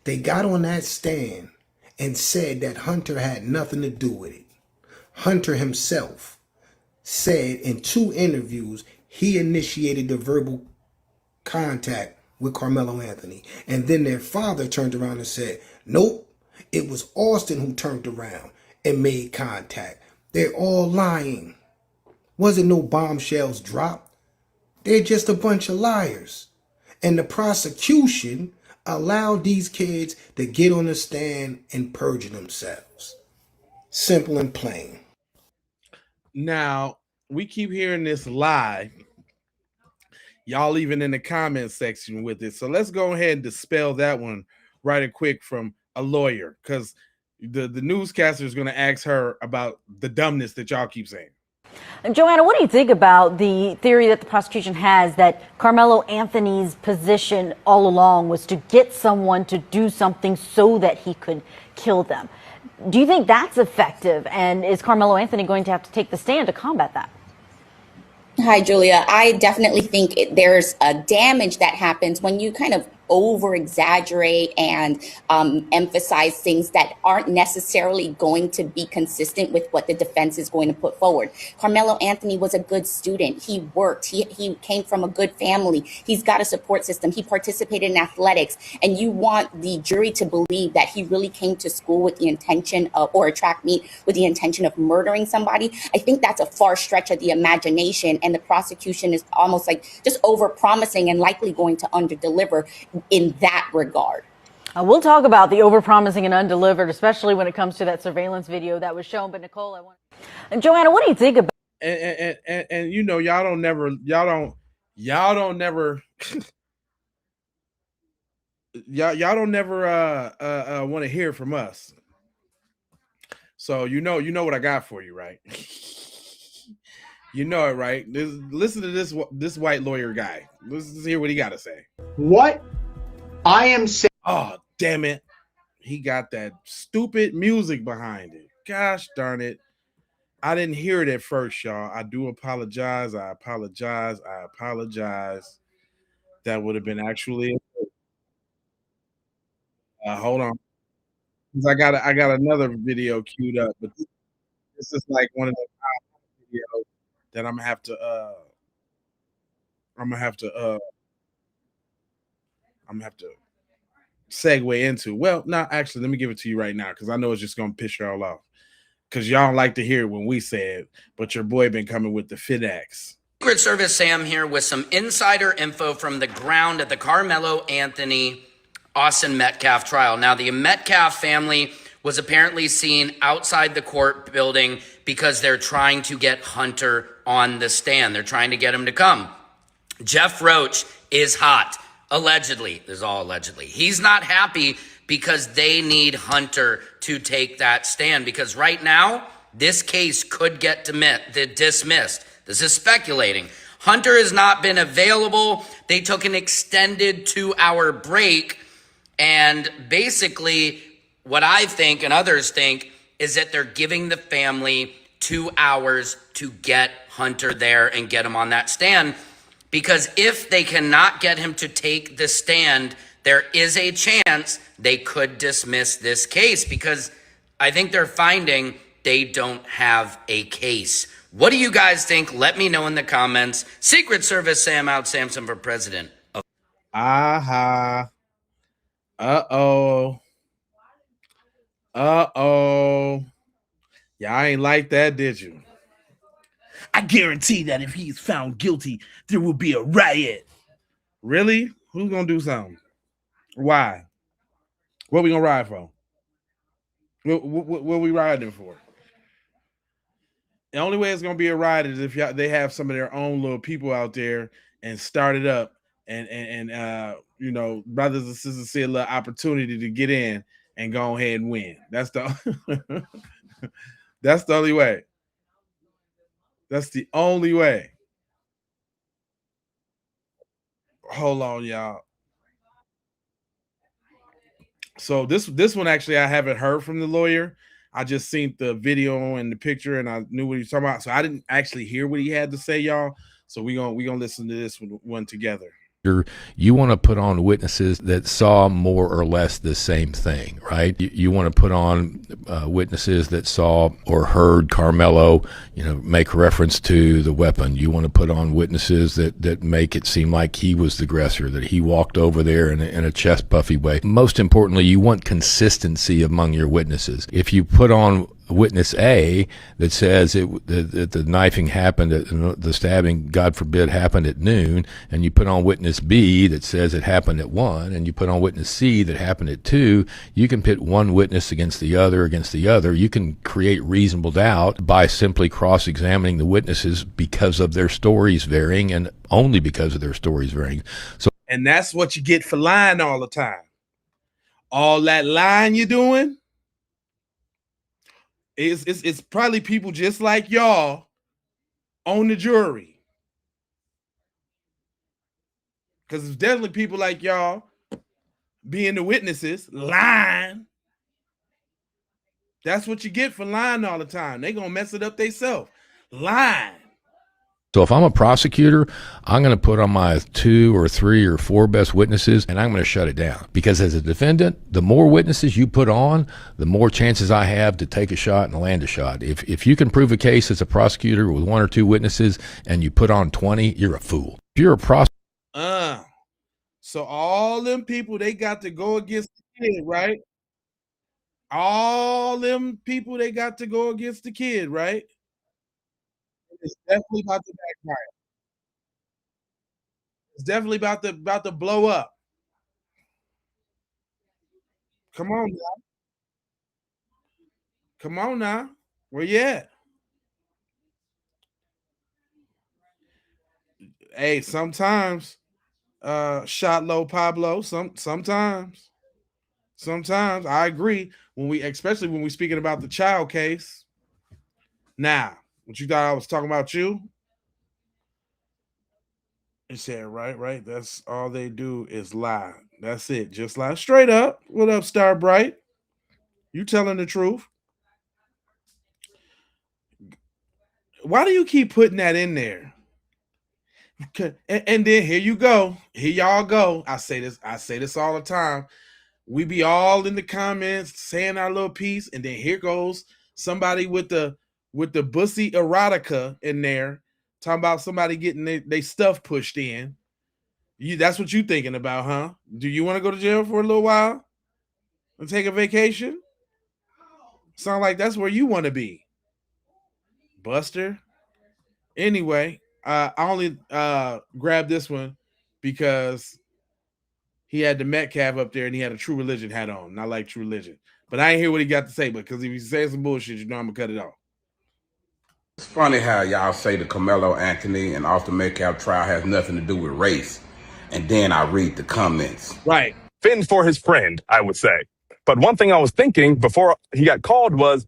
They got on that stand and said that Hunter had nothing to do with it. Hunter himself said in 2 interviews he initiated the verbal contact with Karmelo Anthony. And then their father turned around and said, nope, it was Austin who turned around and made contact. They're all lying. Wasn't no bombshells dropped. They're just a bunch of liars. And the prosecution allowed these kids to get on the stand and perjure themselves. Simple and plain. Now, we keep hearing this lie. Y'all even in the comment section with it. So let's go ahead and dispel that one right and quick from a lawyer, because the newscaster is going to ask her about the dumbness that y'all keep saying. Joanna, what do you think about the theory that the prosecution has that Karmelo Anthony's position all along was to get someone to do something so that he could kill them? Do you think that's effective? And is Karmelo Anthony going to have to take the stand to combat that? Hi, Julia. I definitely think there's a damage that happens when you kind of over exaggerate and emphasize things that aren't necessarily going to be consistent with what the defense is going to put forward. Karmelo Anthony was a good student. He worked. He came from a good family. He's got a support system. He participated in athletics. And you want the jury to believe that he really came to school with the intention of, or a track meet with the intention of murdering somebody. I think that's a far stretch of the imagination. And the prosecution is almost like just over promising and likely going to underdeliver in that regard. We'll talk about the overpromising and undelivered, especially when it comes to that surveillance video that was shown. But Nicole, and Joanna, what do you think about? And you know, y'all don't never want to hear from us. So you know what I got for you, right? You know it, right? Listen to this white lawyer guy. Let's hear what he got to say. What I am saying. Oh, damn it. He got that stupid music behind it. Gosh darn it. I didn't hear it at first, y'all. I do apologize. I apologize. That would have been actually hold on. I got another video queued up, but this is like one of the videos that I'm gonna have to segue into. Well, no, actually, let me give it to you right now because I know it's just gonna piss y'all off. Because y'all don't like to hear it when we say it, but your boy been coming with the FedEx. Secret Service Sam here with some insider info from the ground at the Karmelo Anthony Austin Metcalf trial. Now, the Metcalf family was apparently seen outside the court building because they're trying to get Hunter on the stand. They're trying to get him to come. Jeff Roach is hot. Allegedly. There's all allegedly. He's not happy because they need Hunter to take that stand, because right now, this case could get dismissed. This is speculating. Hunter has not been available. They took an extended 2-hour break. And basically, what I think and others think is that they're giving the family 2 hours to get Hunter there and get him on that stand. Because if they cannot get him to take the stand, there is a chance they could dismiss this case, because I think they're finding they don't have a case. What do you guys think? Let me know in the comments. Secret Service Sam out, Samson for president. Uh-huh. Uh-oh. Uh-oh. Y'all ain't like that, did you? I guarantee that if he's found guilty, there will be a riot. Really? Who's gonna do something? Why? What we gonna ride for? What we riding for? The only way it's gonna be a ride is if they have some of their own little people out there and start it up, and you know, brothers and sisters see a little opportunity to get in and go ahead and win. That's the that's the only way. That's the only way. Hold on, y'all. So this one actually I haven't heard from the lawyer. I just seen the video and the picture, and I knew what he was talking about. So I didn't actually hear what he had to say, y'all. So we gonna listen to this one together. You want to put on witnesses that saw more or less the same thing, right? You want to put on witnesses that saw or heard Karmelo, you know, make reference to the weapon. You want to put on witnesses that make it seem like he was the aggressor, that he walked over there in a chest puffy way. Most importantly, you want consistency among your witnesses. If you put on witness A that says that the knifing happened, the stabbing, God forbid, happened at noon, and you put on witness B that says it happened at 1, and you put on witness C that happened at 2, you can pit one witness against the other. You can create reasonable doubt by simply cross-examining the witnesses because of their stories varying, and only because of their stories varying. And that's what you get for lying all the time. All that lying you're doing, it's probably people just like y'all on the jury. Because it's definitely people like y'all being the witnesses, lying. That's what you get for lying all the time. They gonna mess it up themselves. Lying. So if I'm a prosecutor, I'm going to put on my 2 or 3 or 4 best witnesses, and I'm going to shut it down. Because as a defendant, the more witnesses you put on, the more chances I have to take a shot and land a shot. If you can prove a case as a prosecutor with 1 or 2 witnesses and you put on 20, you're a fool. If you're a prosecutor. So all them people, they got to go against the kid, right? All them people, they got to go against the kid, right? It's definitely about to backfire. It's definitely about to blow up. Come on now. Come on now. Where you at? Hey, sometimes shot low Pablo. Sometimes I agree. Especially when we're speaking about the child case. Now, what you thought I was talking about you? He said, right. That's all they do is lie. That's it. Just lie straight up. What up, Star Bright? You telling the truth. Why do you keep putting that in there? And then here you go. Here y'all go. I say this all the time. We be all in the comments saying our little piece, and then here goes somebody with the bussy erotica in there talking about somebody getting they stuff pushed in. That's what you thinking about, huh? Do you want to go to jail for a little while and take a vacation? Sound like that's where you want to be, Buster. Anyway, I only grabbed this one because he had the Metcalf up there and he had a True Religion hat on. And I like True Religion. But I ain't hear what he got to say, because if he's saying some bullshit, you know I'm going to cut it off. It's funny how y'all say the Karmelo Anthony and Austin Metcalf trial has nothing to do with race. And then I read the comments. Right. Finn for his friend, I would say. But one thing I was thinking before he got called was,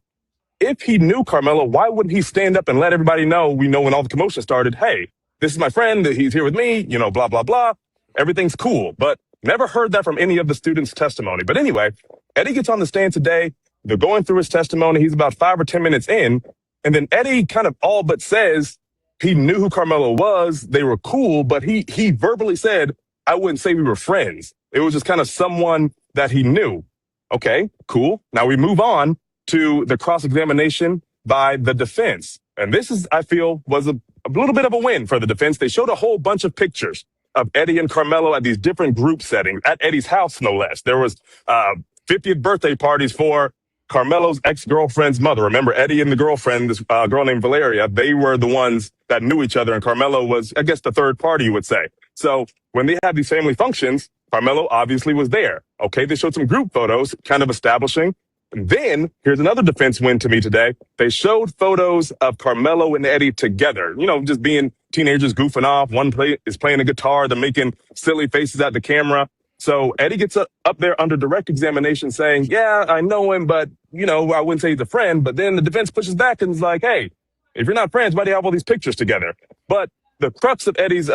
if he knew Karmelo, why wouldn't he stand up and let everybody know, we know when all the commotion started, hey, this is my friend, he's here with me, you know, blah, blah, blah. Everything's cool. But never heard that from any of the students' testimony. But anyway, Eddie gets on the stand today. They're going through his testimony. He's about 5 or 10 minutes in. And then Eddie kind of all but says he knew who Karmelo was. They were cool, but he verbally said, I wouldn't say we were friends. It was just kind of someone that he knew. Okay, cool. Now we move on to the cross-examination by the defense. And this is, I feel, was a little bit of a win for the defense. They showed a whole bunch of pictures of Eddie and Karmelo at these different group settings, at Eddie's house, no less. There was 50th birthday parties for Carmelo's ex-girlfriend's mother. Remember, Eddie and the girlfriend, this girl named Valeria, they were the ones that knew each other, and Carmelo was, I guess, the third party, you would say. So when they had these family functions, Carmelo obviously was there. Okay, they showed some group photos, kind of establishing. And then, here's another defense win to me today. They showed photos of Carmelo and Eddie together, you know, just being teenagers goofing off. One is playing a guitar, they're making silly faces at the camera. So Eddie gets up there under direct examination saying, yeah, I know him, but, you know, I wouldn't say he's a friend. But then the defense pushes back and is like, hey, if you're not friends, why do you have all these pictures together? But the crux of Eddie's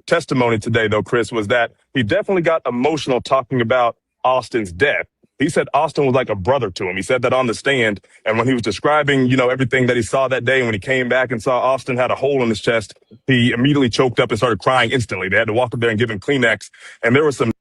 testimony today, though, Chris, was that he definitely got emotional talking about Austin's death. He said Austin was like a brother to him. He said that on the stand. And when he was describing, you know, everything that he saw that day, when he came back and saw Austin had a hole in his chest, he immediately choked up and started crying instantly. They had to walk up there and give him Kleenex. And there was some.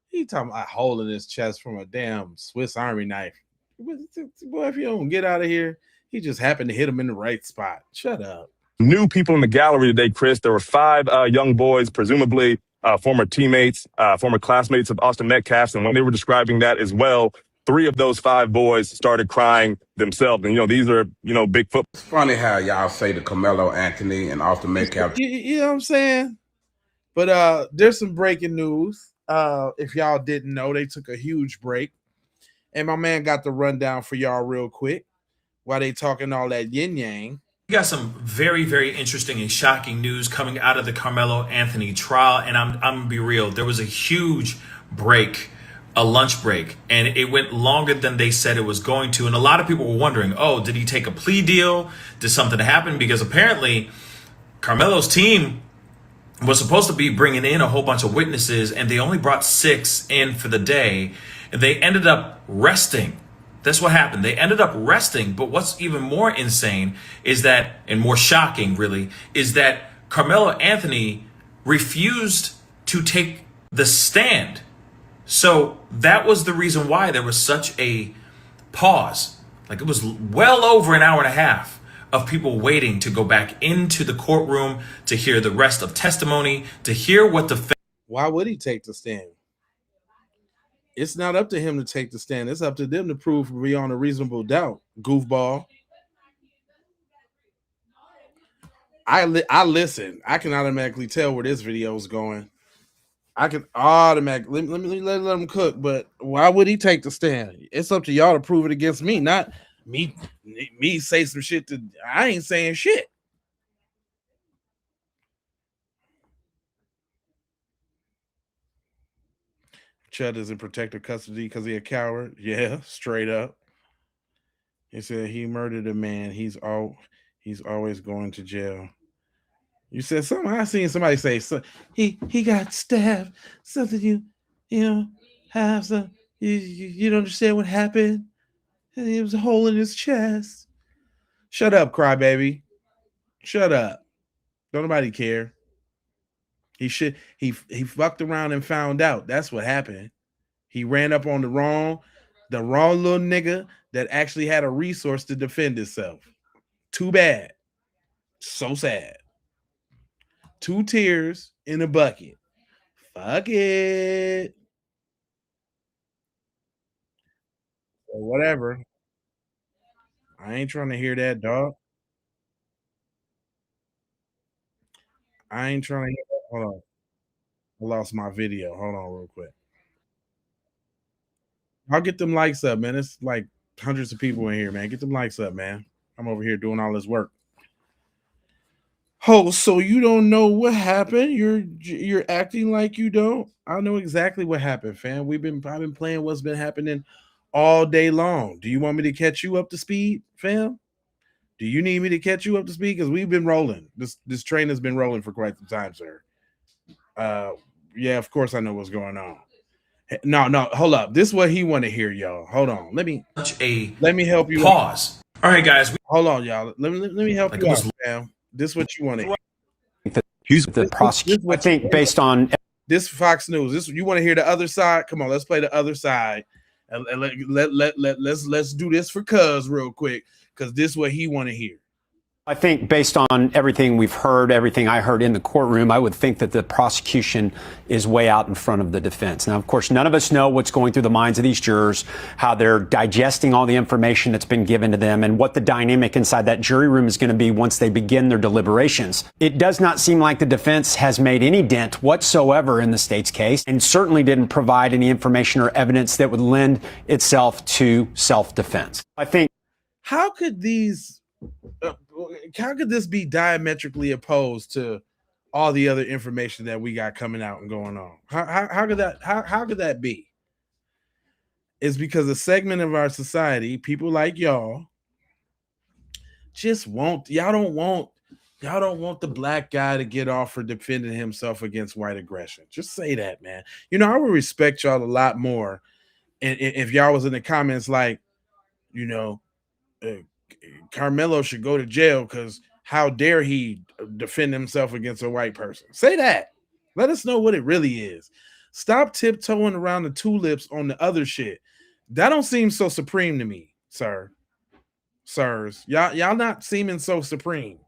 He talking about a hole in his chest from a damn Swiss Army knife. Boy, if you don't get out of here, he just happened to hit him in the right spot. Shut up. New people in the gallery today, Chris. There were 5 young boys, presumably former teammates, former classmates of Austin Metcalf's. And when they were describing that as well, 3 of those 5 boys started crying themselves. And, you know, these are, you know, big football. It's funny how y'all say the Karmelo Anthony and Austin Metcalf. You know what I'm saying? But there's some breaking news. If y'all didn't know, they took a huge break. And my man got the rundown for y'all real quick while they talking all that yin-yang. We got some very, very interesting and shocking news coming out of the Karmelo Anthony trial. And I'm going to be real. There was a huge break, a lunch break, and it went longer than they said it was going to. And a lot of people were wondering, oh, did he take a plea deal? Did something happen? Because apparently Carmelo's team was supposed to be bringing in a whole bunch of witnesses, and they only brought 6 in for the day. And they ended up resting. That's what happened. They ended up resting. But what's even more insane is that, and more shocking really, is that Karmelo Anthony refused to take the stand. So that was the reason why there was such a pause. Like, it was well over an hour and a half of people waiting to go back into the courtroom to hear the rest of testimony, to hear what the... Why would he take the stand? It's not up to him to take the stand. It's up to them to prove beyond a reasonable doubt. Goofball. I listen. I can automatically tell where this video is going. I can automatically let them cook. But why would he take the stand? It's up to y'all to prove it against me, not me. Me say some shit to. I ain't saying shit. Chud is in protective custody because he a coward. Yeah, straight up. He said he murdered a man. He's always going to jail. You said something. I seen somebody say so, he got stabbed. Something you know have some. You don't understand what happened. It was a hole in his chest. Shut up, crybaby. Shut up. Don't nobody care. He fucked around and found out. That's what happened. He ran up on the wrong little nigga that actually had a resource to defend himself. Too bad. So sad. 2 tears in a bucket. Fuck it. Or whatever. I ain't trying to hear that, dog. I ain't trying to hear that. Hold on. I lost my video. Hold on real quick. I'll get them likes up, man. It's like hundreds of people in here, man. Get them likes up, man. I'm over here doing all this work. Oh, so you don't know what happened? You're acting like you don't. I know exactly what happened, fam. I've been playing what's been happening all day long. Do you want me to catch you up to speed, fam? Do you need me to catch you up to speed? Because we've been rolling. This train has been rolling for quite some time, sir. Yeah, of course I know what's going on. No, hold up. This is what he want to hear, y'all. Hold on. Let me help you. Pause. All right, guys. Hold on, y'all. Let me help you out, fam. This is what you want to hear. He's the prosecutor. I think based on this Fox News. This you want to hear the other side? Come on, let's play the other side, and let's do this for Cuz real quick, because this is what he want to hear. I think based on everything we've heard, everything I heard in the courtroom, I would think that the prosecution is way out in front of the defense. Now, of course, none of us know what's going through the minds of these jurors, how they're digesting all the information that's been given to them, and what the dynamic inside that jury room is going to be once they begin their deliberations. It does not seem like the defense has made any dent whatsoever in the state's case, and certainly didn't provide any information or evidence that would lend itself to self-defense. I think. How could these? How could this be diametrically opposed to all the other information that we got coming out and going on? How could that be? It's because a segment of our society, people like y'all, just y'all don't want the black guy to get off for defending himself against white aggression. Just say that, man. You know, I would respect y'all a lot more if y'all was in the comments like, you know, Karmelo should go to jail because how dare he defend himself against a white person? Say that. Let us know what it really is. Stop tiptoeing around the tulips on the other shit. That don't seem so supreme to me, sirs. Y'all not seeming so supreme.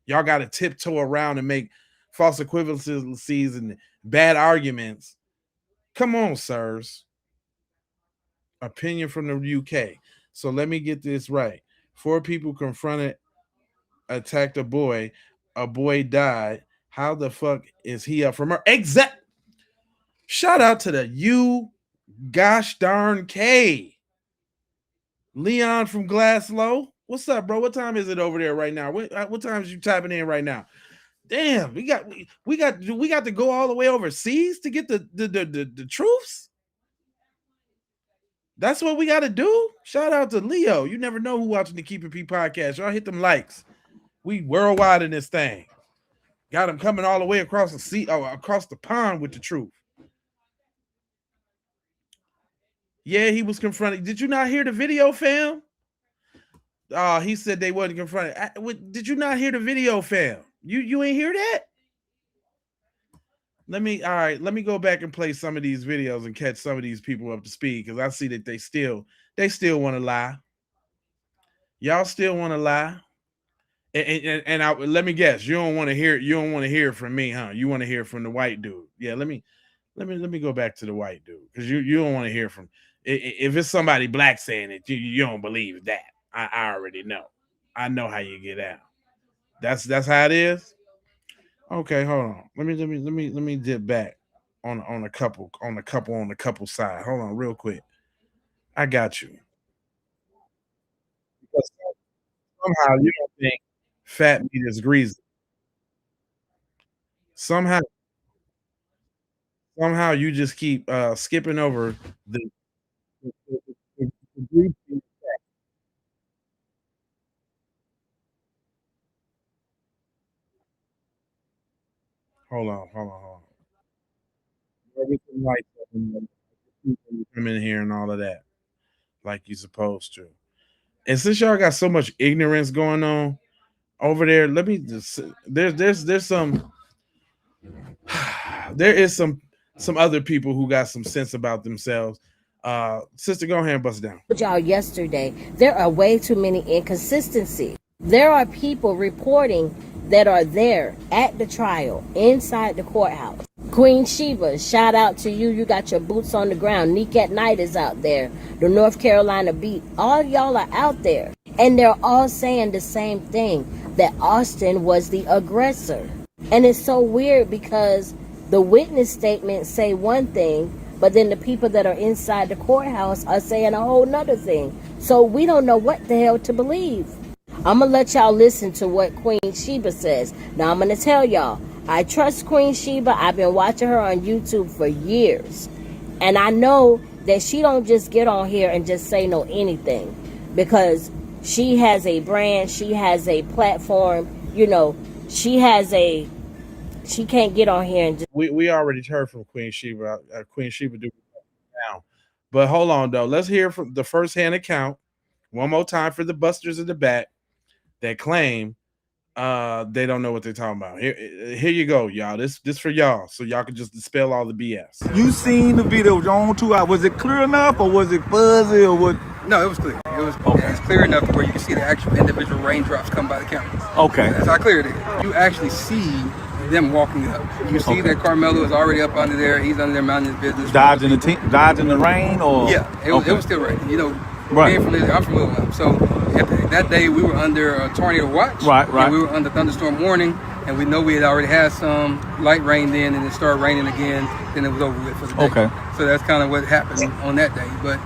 Y'all got to tiptoe around and make false equivalencies and bad arguments. Come on, sirs. Opinion from the UK. So let me get this right. 4 people attacked a boy died. How the fuck is he up from her? Exact. Shout out to the gosh darn K. Leon from Glasslow. What's up, bro? What time is it over there right now? What time is you typing in right now? Damn, we got to go all the way overseas to get the truths. That's what we got to do. Shout out to Leo. You never know who watching the Keep It P podcast. Y'all hit them likes. We worldwide in this thing. Got him coming all the way across the sea, across the pond with the truth. Yeah, he was confronted. Did you not hear the video, fam? He said they wasn't confronted. Did you not hear the video, fam? You ain't hear that? Let me go back and play some of these videos and catch some of these people up to speed because I see that they still want to lie. Y'all still want to lie. And let me guess, you don't want to hear from me, huh? You want to hear from the white dude. Yeah, let me go back to the white dude because you don't want to hear from if it's somebody black saying it, you don't believe that. I already know. I know how you get out. That's how it is. Okay, hold on. Let me dip back on a couple side. Hold on, real quick. I got you. Because somehow you don't think fat meat is greasy. Somehow you just keep skipping over the greasy. Hold on. Come in here and all of that, like you're supposed to. And since y'all got so much ignorance going on over there, let me just there's some there is some other people who got some sense about themselves. Sister, go ahead and bust it down. Y'all yesterday, there are way too many inconsistencies. There are people reporting that are there at the trial inside the courthouse. Queen Sheba, shout out to you. You got your boots on the ground. Neek at Night is out there. The North Carolina Beat. All y'all are out there. And they're all saying the same thing, that Austin was the aggressor. And it's so weird because the witness statements say one thing, but then the people that are inside the courthouse are saying a whole nother thing. So we don't know what the hell to believe. I'm going to let y'all listen to what Queen Sheba says. Now, I'm going to tell y'all, I trust Queen Sheba. I've been watching her on YouTube for years. And I know that she don't just get on here and just say no anything. Because she has a brand. She has a platform. You know, she can't get on here and just... We already heard from Queen Sheba. Queen Sheba do now. But hold on, though. Let's hear from the first-hand account one more time for the busters in the back that claim They don't know what they're talking about. Here you go, y'all. This for y'all, so y'all can just dispel all the BS. You seen the video on 2 hours. Was it clear enough or was it fuzzy or what? No, it was clear. It was it's clear enough to where you can see the actual individual raindrops come by the camera. Okay. That's how clear it is. You actually see them walking up. You see that Karmelo is already up under there. He's under there minding his business. Dodging the rain or? Yeah, it was still raining. You know, Right. I'm from Little Rock. So that day we were under a tornado watch. Right. And we were under thunderstorm warning, and we know we had already had some light rain then, and it started raining again. Then it was over with for the day. Okay. So that's kind of what happened on that day. But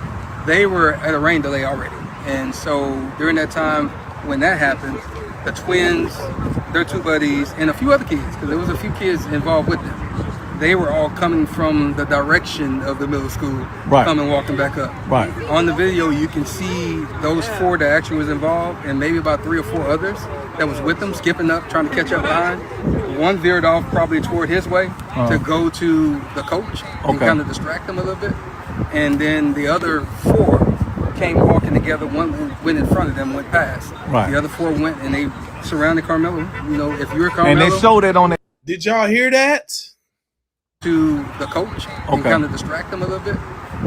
they were at a rain delay already, and so during that time when that happened, the twins, their 2 buddies, and a few other kids, because there was a few kids involved with them. They were all coming from the direction of the middle school, coming walking back up. Right. On the video, you can see those 4 that actually was involved, and maybe about 3 or 4 others that was with them, skipping up, trying to catch up behind. One veered off probably toward his way to go to the coach and kind of distract him a little bit. And then the other 4 came walking together. One went in front of them, went past. Right. The other 4 went and they surrounded Karmelo. You know, if you're Karmelo, And they showed it on it. Did y'all hear that? To the coach and kind of distract them a little bit.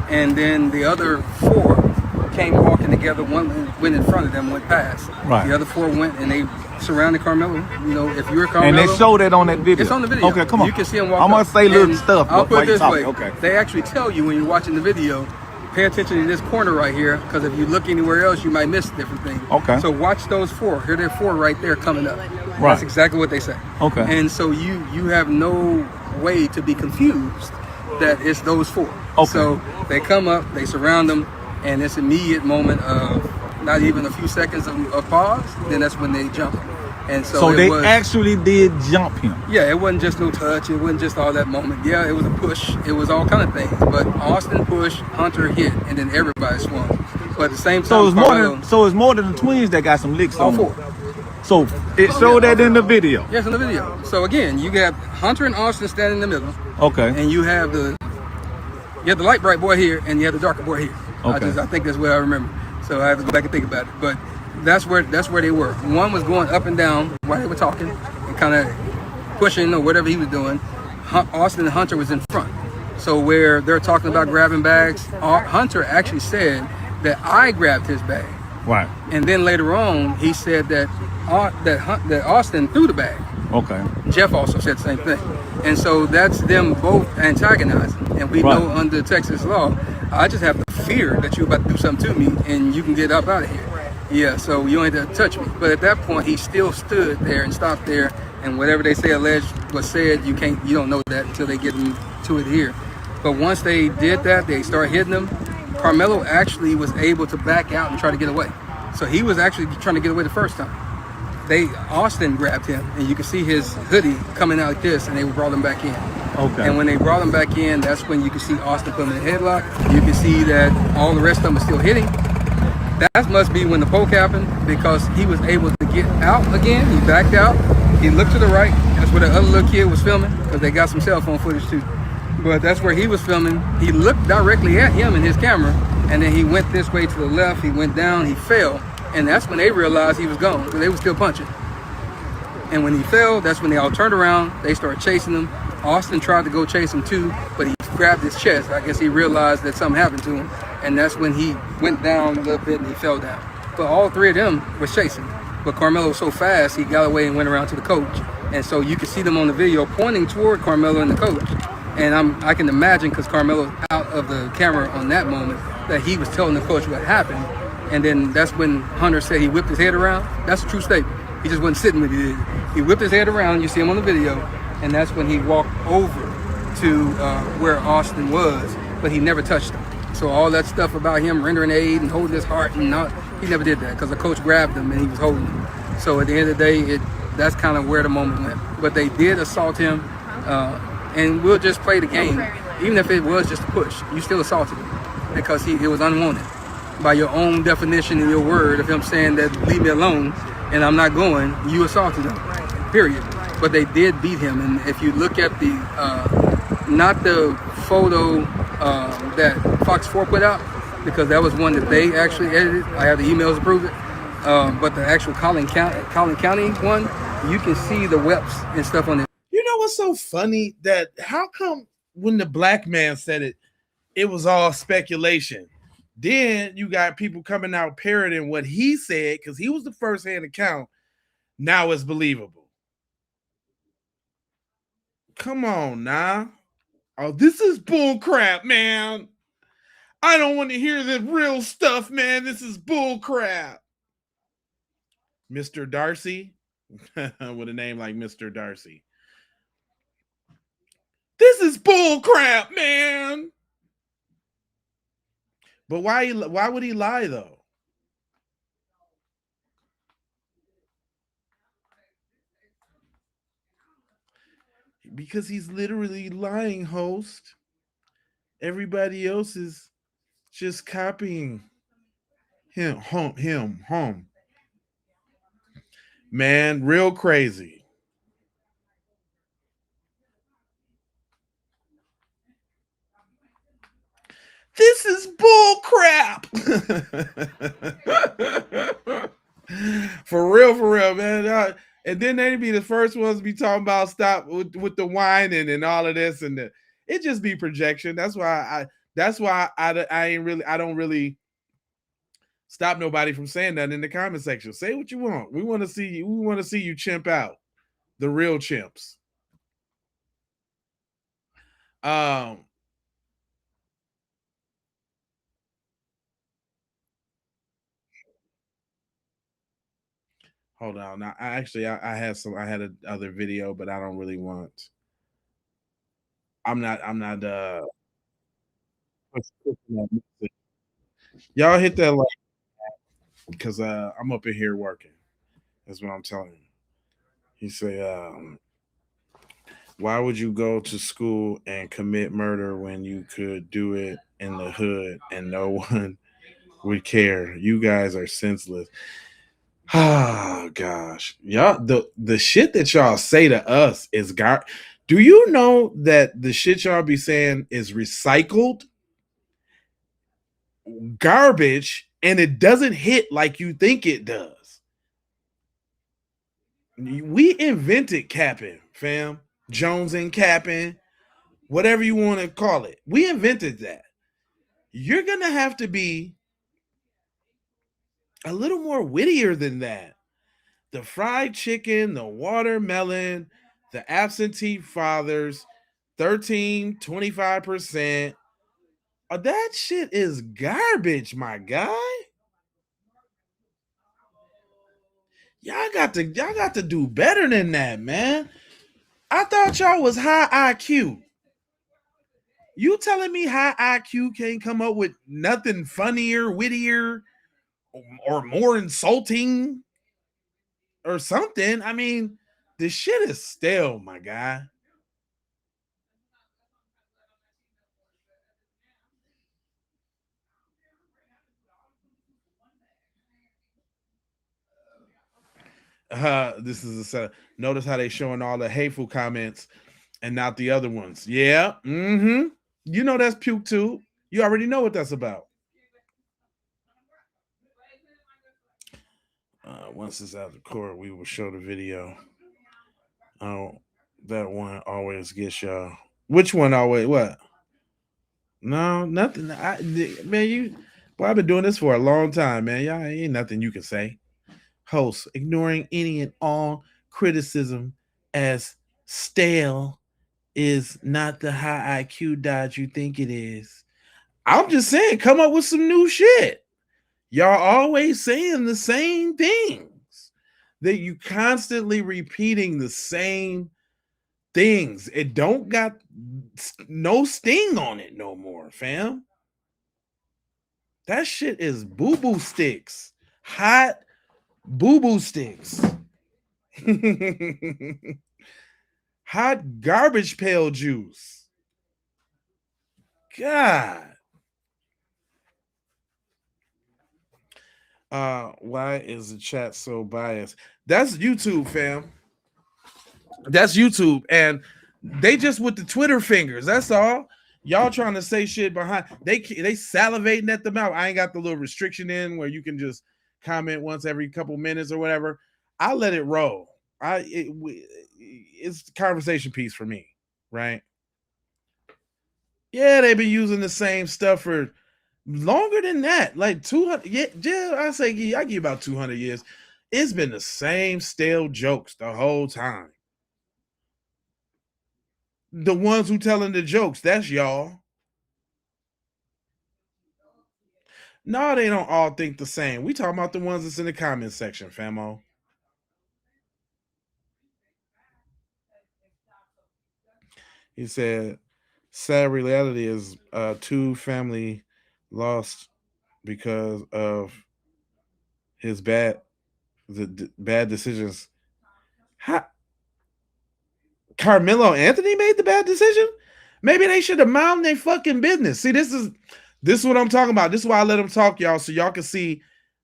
And then the other 4 came walking together. One went in front of them, went past. Right. The other 4 went and they surrounded Karmelo. You know, if you're Karmelo. And they showed it on that video. It's on the video. Okay, come on. You can see them walk I'm gonna up. say little And stuff. I'll put it this way. Okay. They actually tell you when you're watching the video, pay attention to this corner right here, because if you look anywhere else, you might miss different things. Okay. So watch those 4. Here they're 4 right there coming up. Right. That's exactly what they say. Okay. And so you have no way to be confused that it's those 4. Okay. So they come up, they surround them, and this immediate moment of not even a few seconds of pause, then that's when they jump. And so they actually did jump him. Yeah, it wasn't just no touch. It wasn't just all that moment. Yeah, it was a push. It was all kind of things. But Austin pushed, Hunter hit, and then everybody swung. But at the same time, So it's more than the twins that got some licks all on 4. them. So it showed that in the video. Yes, in the video. So again, you got Hunter and Austin standing in the middle. Okay. And you have the light bright boy here, and you have the darker boy here. Okay. I think that's what I remember. So I have to go back and think about it. But that's where they were. One was going up and down while they were talking and kind of pushing or whatever he was doing. Austin and Hunter was in front. So where they're talking about grabbing bags, Hunter actually said that I grabbed his bag. Right. And then later on, he said that Austin threw the bag. Okay. Jeff also said the same thing. And so that's them both antagonizing. And we know under Texas law, I just have to fear that you're about to do something to me and you can get up out of here. Yeah, so you don't have to touch me. But at that point, he still stood there and stopped there. And whatever they say alleged was said, you don't know that until they get to it here. But once they did that, they started hitting him. Karmelo actually was able to back out and try to get away. So he was actually trying to get away the first time. Austin grabbed him, and you can see his hoodie coming out like this, and they brought him back in. Okay. And when they brought him back in, that's when you can see Austin put him in a headlock. You can see that all the rest of them are still hitting. That must be when the poke happened, because he was able to get out again. He backed out. He looked to the right. That's where the other little kid was filming, because they got some cell phone footage too. But that's where he was filming. He looked directly at him in his camera, and then he went this way to the left. He went down. He fell. And that's when they realized he was gone, because they were still punching. And when he fell, that's when they all turned around. They started chasing him. Austin tried to go chase him too, but he grabbed his chest. I guess he realized that something happened to him. And that's when he went down a little bit and he fell down. But all 3 of them were chasing. But Karmelo was so fast, he got away and went around to the coach. And so you can see them on the video pointing toward Karmelo and the coach. And I can imagine, because Karmelo's out of the camera on that moment, that he was telling the coach what happened. And then that's when Hunter said he whipped his head around. That's a true statement. He just wasn't sitting with it. He whipped his head around. You see him on the video. And that's when he walked over to where Austin was, but he never touched him. So all that stuff about him rendering aid and holding his heart, he never did that, because the coach grabbed him and he was holding him. So at the end of the day, that's kind of where the moment went. But they did assault him, and we'll just play the game. Even if it was just a push, you still assaulted him, because it was unwanted. By your own definition and your word of him saying that leave me alone and I'm not going, you assaulted him, period. But they did beat him. And if you look at the, not the photo that Fox 4 put out, because that was one that they actually edited. I have the emails to prove it. But the actual Collin County one, you can see the webs and stuff on it. You know what's so funny? That how come when the black man said it, it was all speculation. Then you got people coming out parroting what he said because he was the first-hand account. Now it's believable. Come on now. Oh, this is bull crap, man. I don't want to hear the real stuff, man. This is bull crap. Mr. Darcy, with a name like Mr. Darcy. This is bull crap, man. But why would he lie though? Because he's literally lying, host. Everybody else is just copying him. Man, real crazy. This is bull crap. For real, man. And then they be the first ones to be talking about stop with the whining and all of this, and it just be projection. That's why I don't really stop nobody from saying that in the comment section. Say what you want. We want to see you. We want to see you chimp out. The real chimps. Hold on. Now, I had another video, but I don't really want. I'm not. Y'all hit that like because I'm up in here working. That's what I'm telling you. He say, why would you go to school and commit murder when you could do it in the hood and no one would care? You guys are senseless. Oh gosh. Y'all, the shit that y'all say to us is do you know that the shit y'all be saying is recycled garbage and it doesn't hit like you think it does? We invented capping, fam. Jones and capping, whatever you want to call it. We invented that. You're gonna have to be a little more wittier than that. The fried chicken, the watermelon, the absentee fathers, 25%. That shit is garbage, my guy. Y'all got to do better than that, man. I thought y'all was high IQ. You telling me high IQ can't come up with nothing funnier, wittier, or more insulting or something? I mean, this shit is stale, my guy. This is a setup. Notice how they showing all the hateful comments and not the other ones. Yeah. Mm-hmm. You know that's puke too. You already know what that's about. Once it's out of court, we will show the video. Oh, that one always gets y'all. Which one always? What? No, nothing. Man, I've been doing this for a long time, man. Y'all ain't nothing you can say. Host, ignoring any and all criticism as stale is not the high IQ dodge you think it is. I'm just saying, come up with some new shit. Y'all always saying the same things. That you constantly repeating the same things. It don't got no sting on it no more, fam. That shit is boo-boo sticks. Hot boo-boo sticks. Hot garbage pail juice. God. Why is the chat so biased? That's YouTube, fam. That's YouTube, and they just with the Twitter fingers. That's all. Y'all trying to say shit behind. They salivating at the mouth. I ain't got the little restriction in where you can just comment once every couple minutes or whatever, I let it roll. It's a conversation piece for me, right? Yeah, they've been using the same stuff for longer than that, like 200. Yeah, I say I give you about 200 years. It's been the same stale jokes the whole time. The ones who telling the jokes, that's y'all. No, they don't all think the same. We talking about the ones that's in the comment section, famo. He said, sad reality is two family lost because of his bad decisions. Karmelo Anthony made the bad decision? Maybe they should have minded their fucking business. See, this is what I'm talking about. This is why I let them talk, y'all, so y'all can see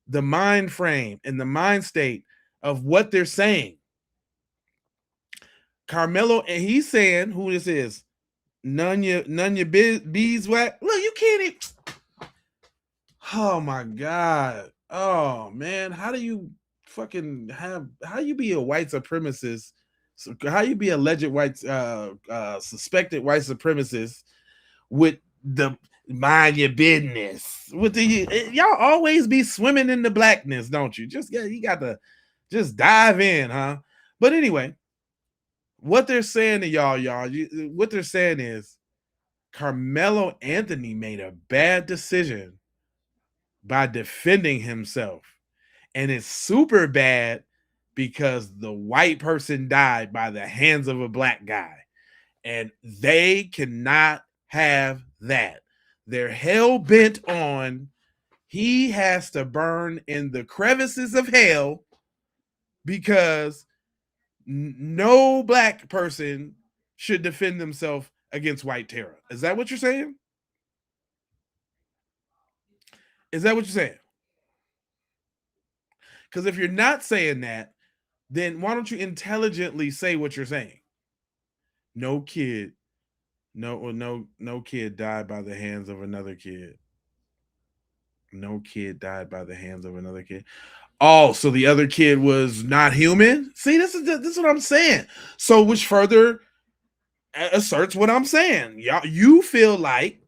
the mind frame and the mind state of what they're saying. Karmelo, and he's saying who this is. None your beeswax. Look, you can't even. Oh my God. Oh man, how do you fucking how you be a white supremacist? How you be alleged white suspected white supremacist with the mind your business? With the y'all always be swimming in the blackness, don't you? You got to just dive in, huh? But anyway, what they're saying to y'all, what they're saying is Karmelo Anthony made a bad decision by defending himself. And it's super bad because the white person died by the hands of a black guy. And they cannot have that. They're hell bent on he has to burn in the crevices of hell because no black person should defend themselves against white terror. Is that what you're saying? Is that what you're saying? Because if you're not saying that, then why don't you intelligently say what you're saying? No kid died by the hands of another kid. No kid died by the hands of another kid. Oh, so the other kid was not human? See, this is what I'm saying. So which further asserts what I'm saying. Y'all, you feel like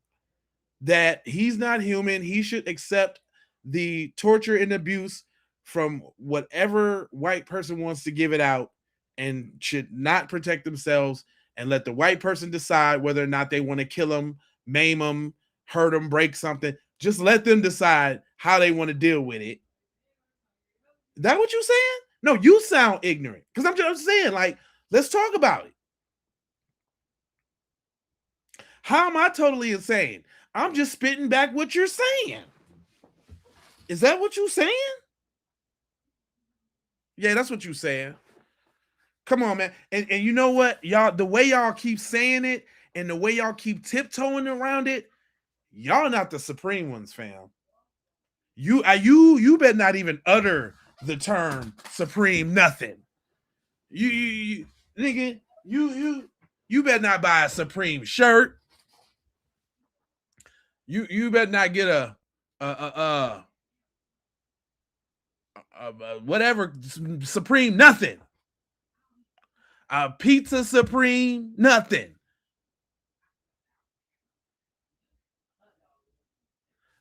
that he's not human. He should accept the torture and abuse from whatever white person wants to give it out and should not protect themselves and let the white person decide whether or not they want to kill him, maim him, hurt him, break something. Just let them decide how they want to deal with it. Is that what you're saying? No, you sound ignorant. Because I'm just saying, like, let's talk about it. How am I totally insane? I'm just spitting back what you're saying. Is that what you're saying? Yeah, that's what you're saying. Come on, man. And you know what? Y'all, the way y'all keep saying it and the way y'all keep tiptoeing around it, y'all not the supreme ones, fam. You better not even utter the term supreme nothing. You nigga, you better not buy a Supreme shirt. You better not get a whatever Supreme nothing. A pizza Supreme nothing.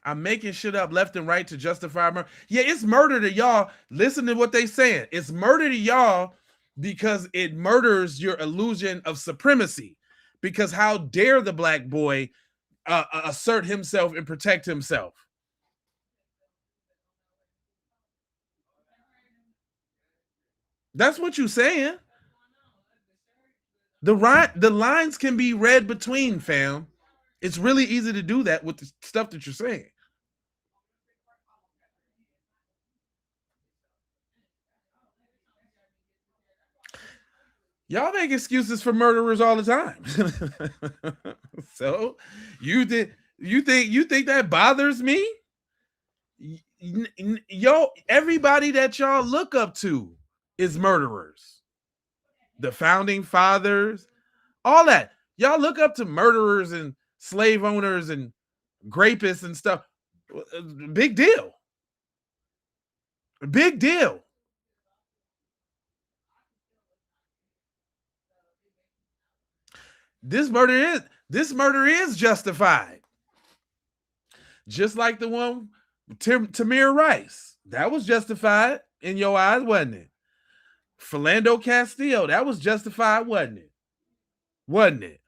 I'm making shit up left and right to justify murder. Yeah, it's murder to y'all. Listen to what they saying. It's murder to y'all because it murders your illusion of supremacy. Because how dare the black boy assert himself and protect himself? That's what you're saying. The lines can be read between, fam. It's really easy to do that with the stuff that you're saying. Y'all make excuses for murderers all the time. So you think that bothers me? Yo, everybody that y'all look up to is murderers. The founding fathers, all that. Y'all look up to murderers and slave owners and grapists and stuff. Big deal. Big deal. This murder is justified. Just like the one Tamir Rice. That was justified in your eyes, wasn't it? Philando Castillo, that was justified, wasn't it? Wasn't it?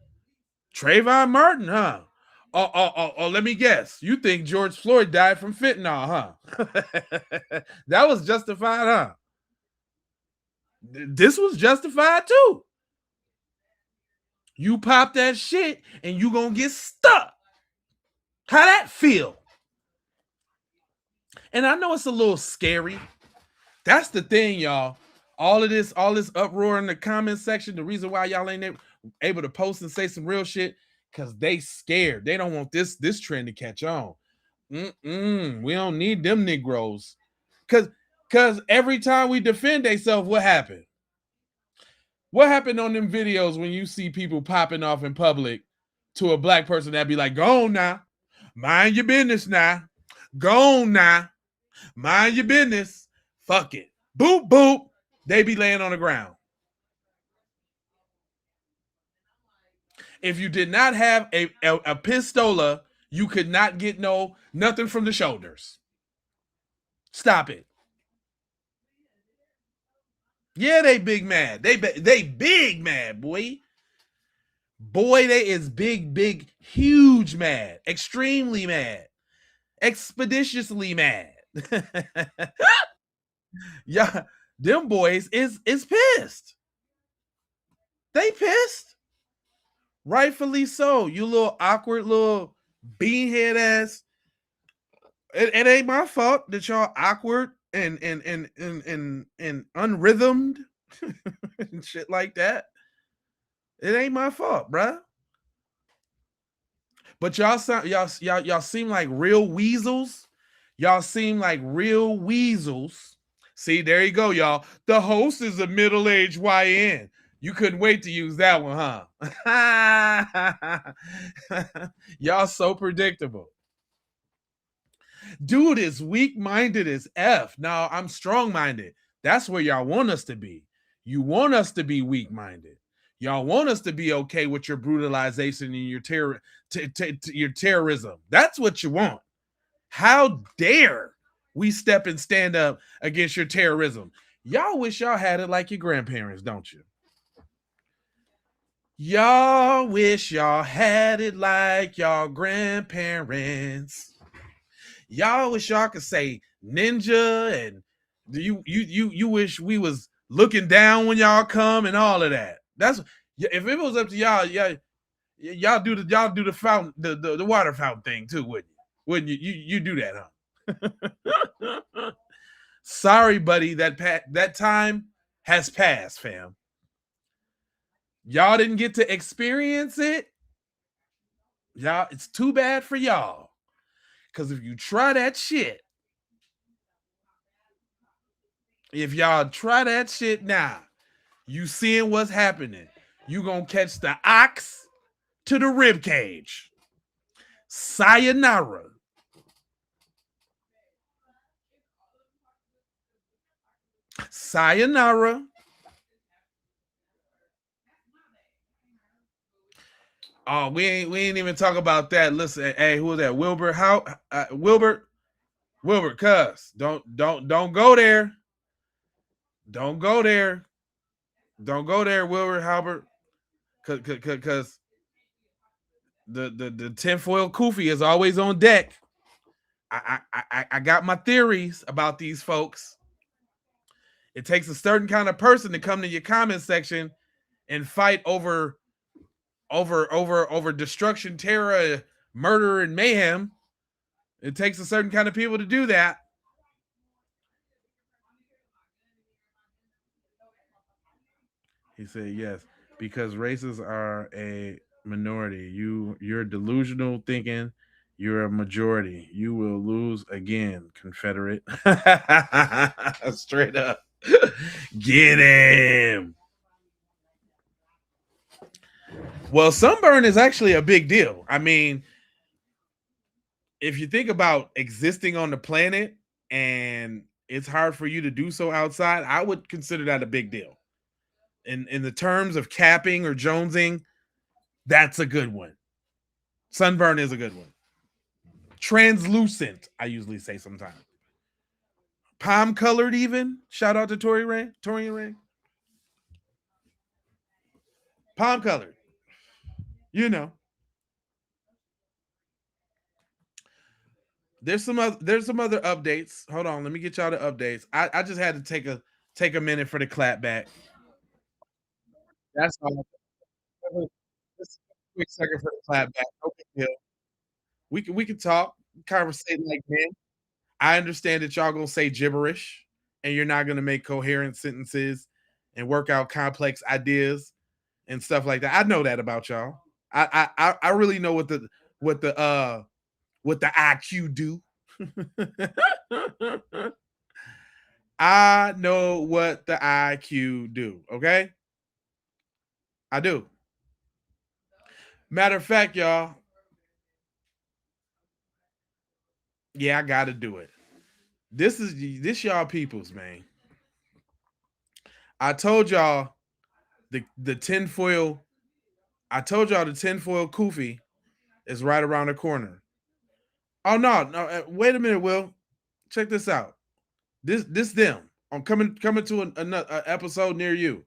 Trayvon Martin, huh? Oh, let me guess. You think George Floyd died from fentanyl, huh? That was justified, huh? This was justified too. You pop that shit and you gonna get stuck. How that feel? And I know it's a little scary. That's the thing, y'all. All this uproar in the comment section, the reason why y'all ain't able to post and say some real shit, because they scared. They don't want this trend to catch on. We don't need them Negroes. Because every time we defend ourselves, what happened? What happened on them videos when you see people popping off in public to a black person that be like, go on now. Mind your business now. Go on now. Mind your business. Fuck it. Boop, boop. They be laying on the ground. If you did not have a pistola, you could not get nothing from the shoulders. Stop it. Yeah, they big mad. They big mad, boy. Boy, they is big, huge mad. Extremely mad. Expeditiously mad. Yeah, them boys is pissed. They pissed. Rightfully so. You little awkward little beanhead ass. It ain't my fault that y'all awkward and unrhythmed and shit like that. It ain't my fault, bruh. But y'all seem like real weasels. Y'all seem like real weasels. See, there you go, y'all. The host is a middle-aged YN. You couldn't wait to use that one, huh? Y'all so predictable. Dude is weak-minded as F. Now, I'm strong-minded. That's where y'all want us to be. You want us to be weak-minded. Y'all want us to be okay with your brutalization and your terrorism. That's what you want. How dare we step and stand up against your terrorism? Y'all wish y'all had it like your grandparents, don't you? Y'all wish y'all had it like y'all grandparents. Y'all wish y'all could say ninja, and you wish we was looking down when y'all come and all of that. That's if it was up to y'all, y'all do the fountain, the water fountain thing too, wouldn't you? Wouldn't you? You do that, huh? Sorry, buddy, that time has passed, fam. Y'all didn't get to experience it. Y'all, it's too bad for y'all. Because if you try that shit, if y'all try that shit now, you seeing what's happening. You gonna catch the ox to the rib cage. Sayonara. Sayonara. Oh, we ain't even talk about that. Listen, hey, who was that? Wilbur? Wilbur, cuz don't go there. Don't go there. Don't go there, Wilbur Halbert. Cause the tinfoil kufi is always on deck. I got my theories about these folks. It takes a certain kind of person to come to your comment section and fight over destruction, terror, murder, and mayhem. It takes a certain kind of people to do that. He said yes, because races are a minority. You're delusional thinking you're a majority. You will lose again, Confederate. Straight up. Get him. Well, sunburn is actually a big deal. I mean, if you think about existing on the planet and it's hard for you to do so outside, I would consider that a big deal. In the terms of capping or jonesing, that's a good one. Sunburn is a good one. Translucent, I usually say sometimes. Palm colored, even. Shout out to Torian Ray. Palm colored. You know. There's some other updates. Hold on, let me get y'all the updates. I just had to take a minute for the clap back. That's all. Just a quick second for the clap back. No big deal. We can talk, conversate like men. I understand that y'all gonna say gibberish and you're not gonna make coherent sentences and work out complex ideas and stuff like that. I know that about y'all. I really know what the IQ do. I know what the IQ do. Okay, I do. Matter of fact, y'all. Yeah, I got to do it. This y'all peoples, man. I told y'all the tinfoil. I told y'all the tinfoil kufi is right around the corner. Oh no, wait a minute, Will. Check this out. This them. I'm coming to another episode near you.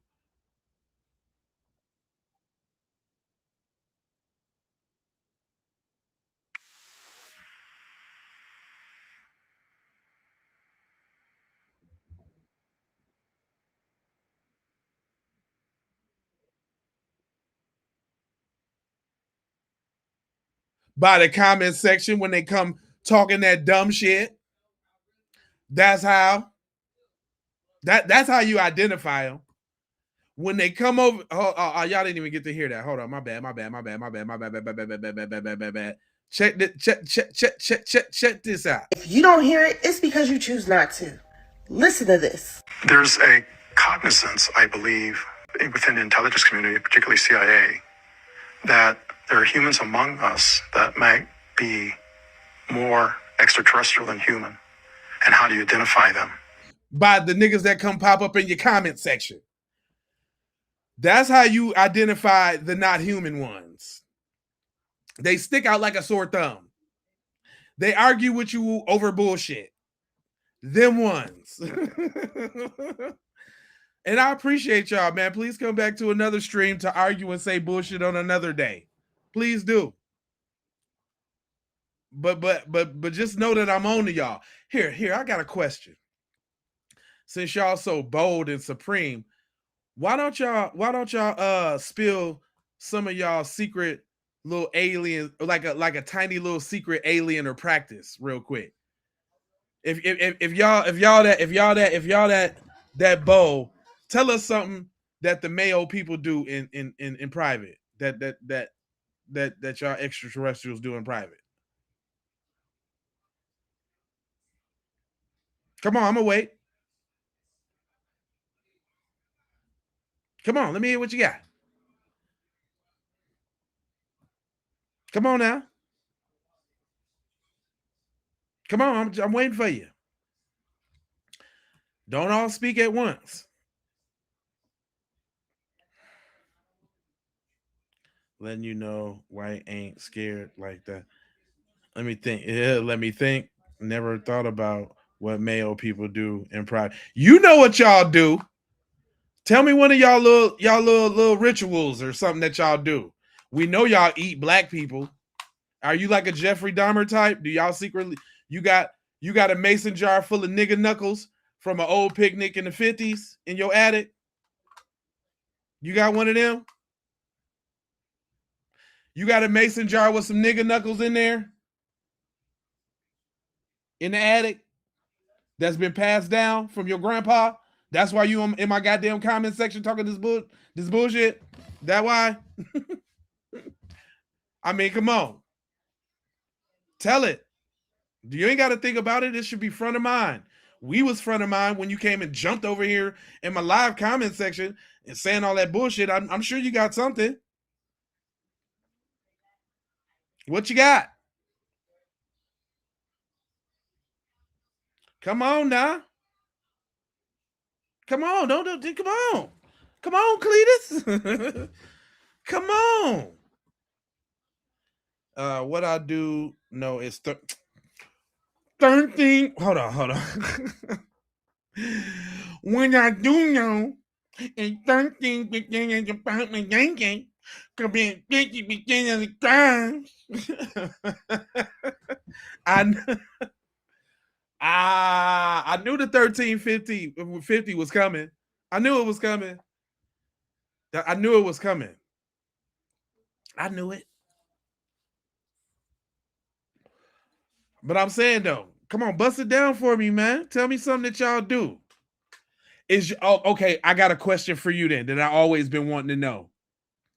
By the comment section when they come talking that dumb shit. That's how. That's how you identify them. When they come over, y'all didn't even get to hear that. Hold on, my bad. Check this out. If you don't hear it, it's because you choose not to. Listen to this. There's a cognizance, I believe, within the intelligence community, particularly CIA, that there are humans among us that might be more extraterrestrial than human. And how do you identify them? By the niggas that come pop up in your comment section. That's how you identify the not human ones. They stick out like a sore thumb. They argue with you over bullshit. Them ones. And I appreciate y'all, man. Please come back to another stream to argue and say bullshit on another day. Please do. But just know that I'm on to y'all. Here, I got a question. Since y'all so bold and supreme, why don't y'all spill some of y'all secret little alien, like a tiny little secret alien or practice real quick? If y'all that bold, tell us something that the Mayo people do in private that y'all extraterrestrials do in private. Come on, I'm gonna wait. Come on, let me hear what you got. Come on now. Come on, I'm waiting for you. Don't all speak at once. Letting you know white ain't scared like that. Let me think. Yeah, let me think. Never thought about what Mayo people do in private. You know what y'all do. Tell me one of y'all little rituals or something that y'all do. We know y'all eat black people. Are you like a Jeffrey Dahmer type? Do y'all secretly you got a mason jar full of nigga knuckles from an old picnic in the 50s in your attic? You got one of them? You got a mason jar with some nigga knuckles in there? In the attic? That's been passed down from your grandpa? That's why you in my goddamn comment section talking this bullshit? That why? I mean, come on. Tell it. You ain't got to think about it. It should be front of mind. We was front of mind when you came and jumped over here in my live comment section and saying all that bullshit. I'm sure you got something. What you got? Come on now. Come on, don't come on. Come on, Cletus. Come on. What I do know is 13. Hold on. When I do know is 13 beginning about my yanking could be 50 beginning of the crimes. I knew the 1350 was coming. I knew it was coming. I knew it was coming. I knew it. But I'm saying though, come on, bust it down for me, man. Tell me something that y'all do. Okay? I got a question for you then that I always been wanting to know.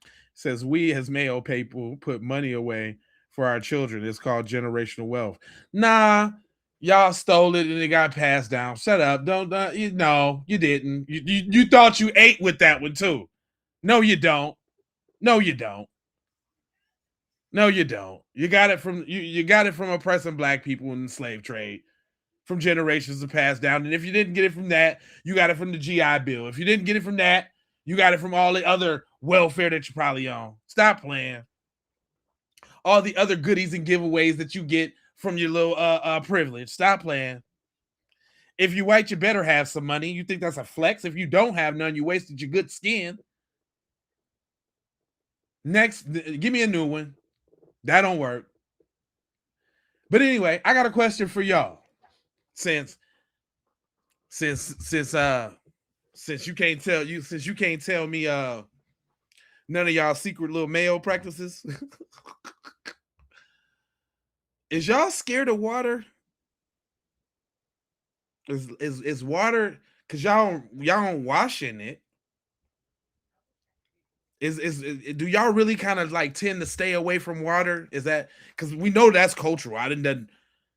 It says we as male people put money away for our children. It's called generational wealth. Nah, y'all stole it and it got passed down. Shut up. Don't no, you didn't. You thought you ate with that one too. No, you don't. No, you don't. No, you don't. You got it from you got it from oppressing black people in the slave trade from generations to pass down. And if you didn't get it from that, you got it from the GI Bill. If you didn't get it from that, you got it from all the other welfare that you probably own. Stop playing. All the other goodies and giveaways that you get from your little privilege. Stop playing. If you white, you better have some money. You think that's a flex? If you don't have none, you wasted your good skin. Next, give me a new one. That don't work. But anyway, I got a question for y'all. Since you can't tell me none of y'all secret little male practices. Is y'all scared of water? Is water because y'all don't wash in it? Do y'all really kind of like tend to stay away from water? Is that because we know that's cultural? I done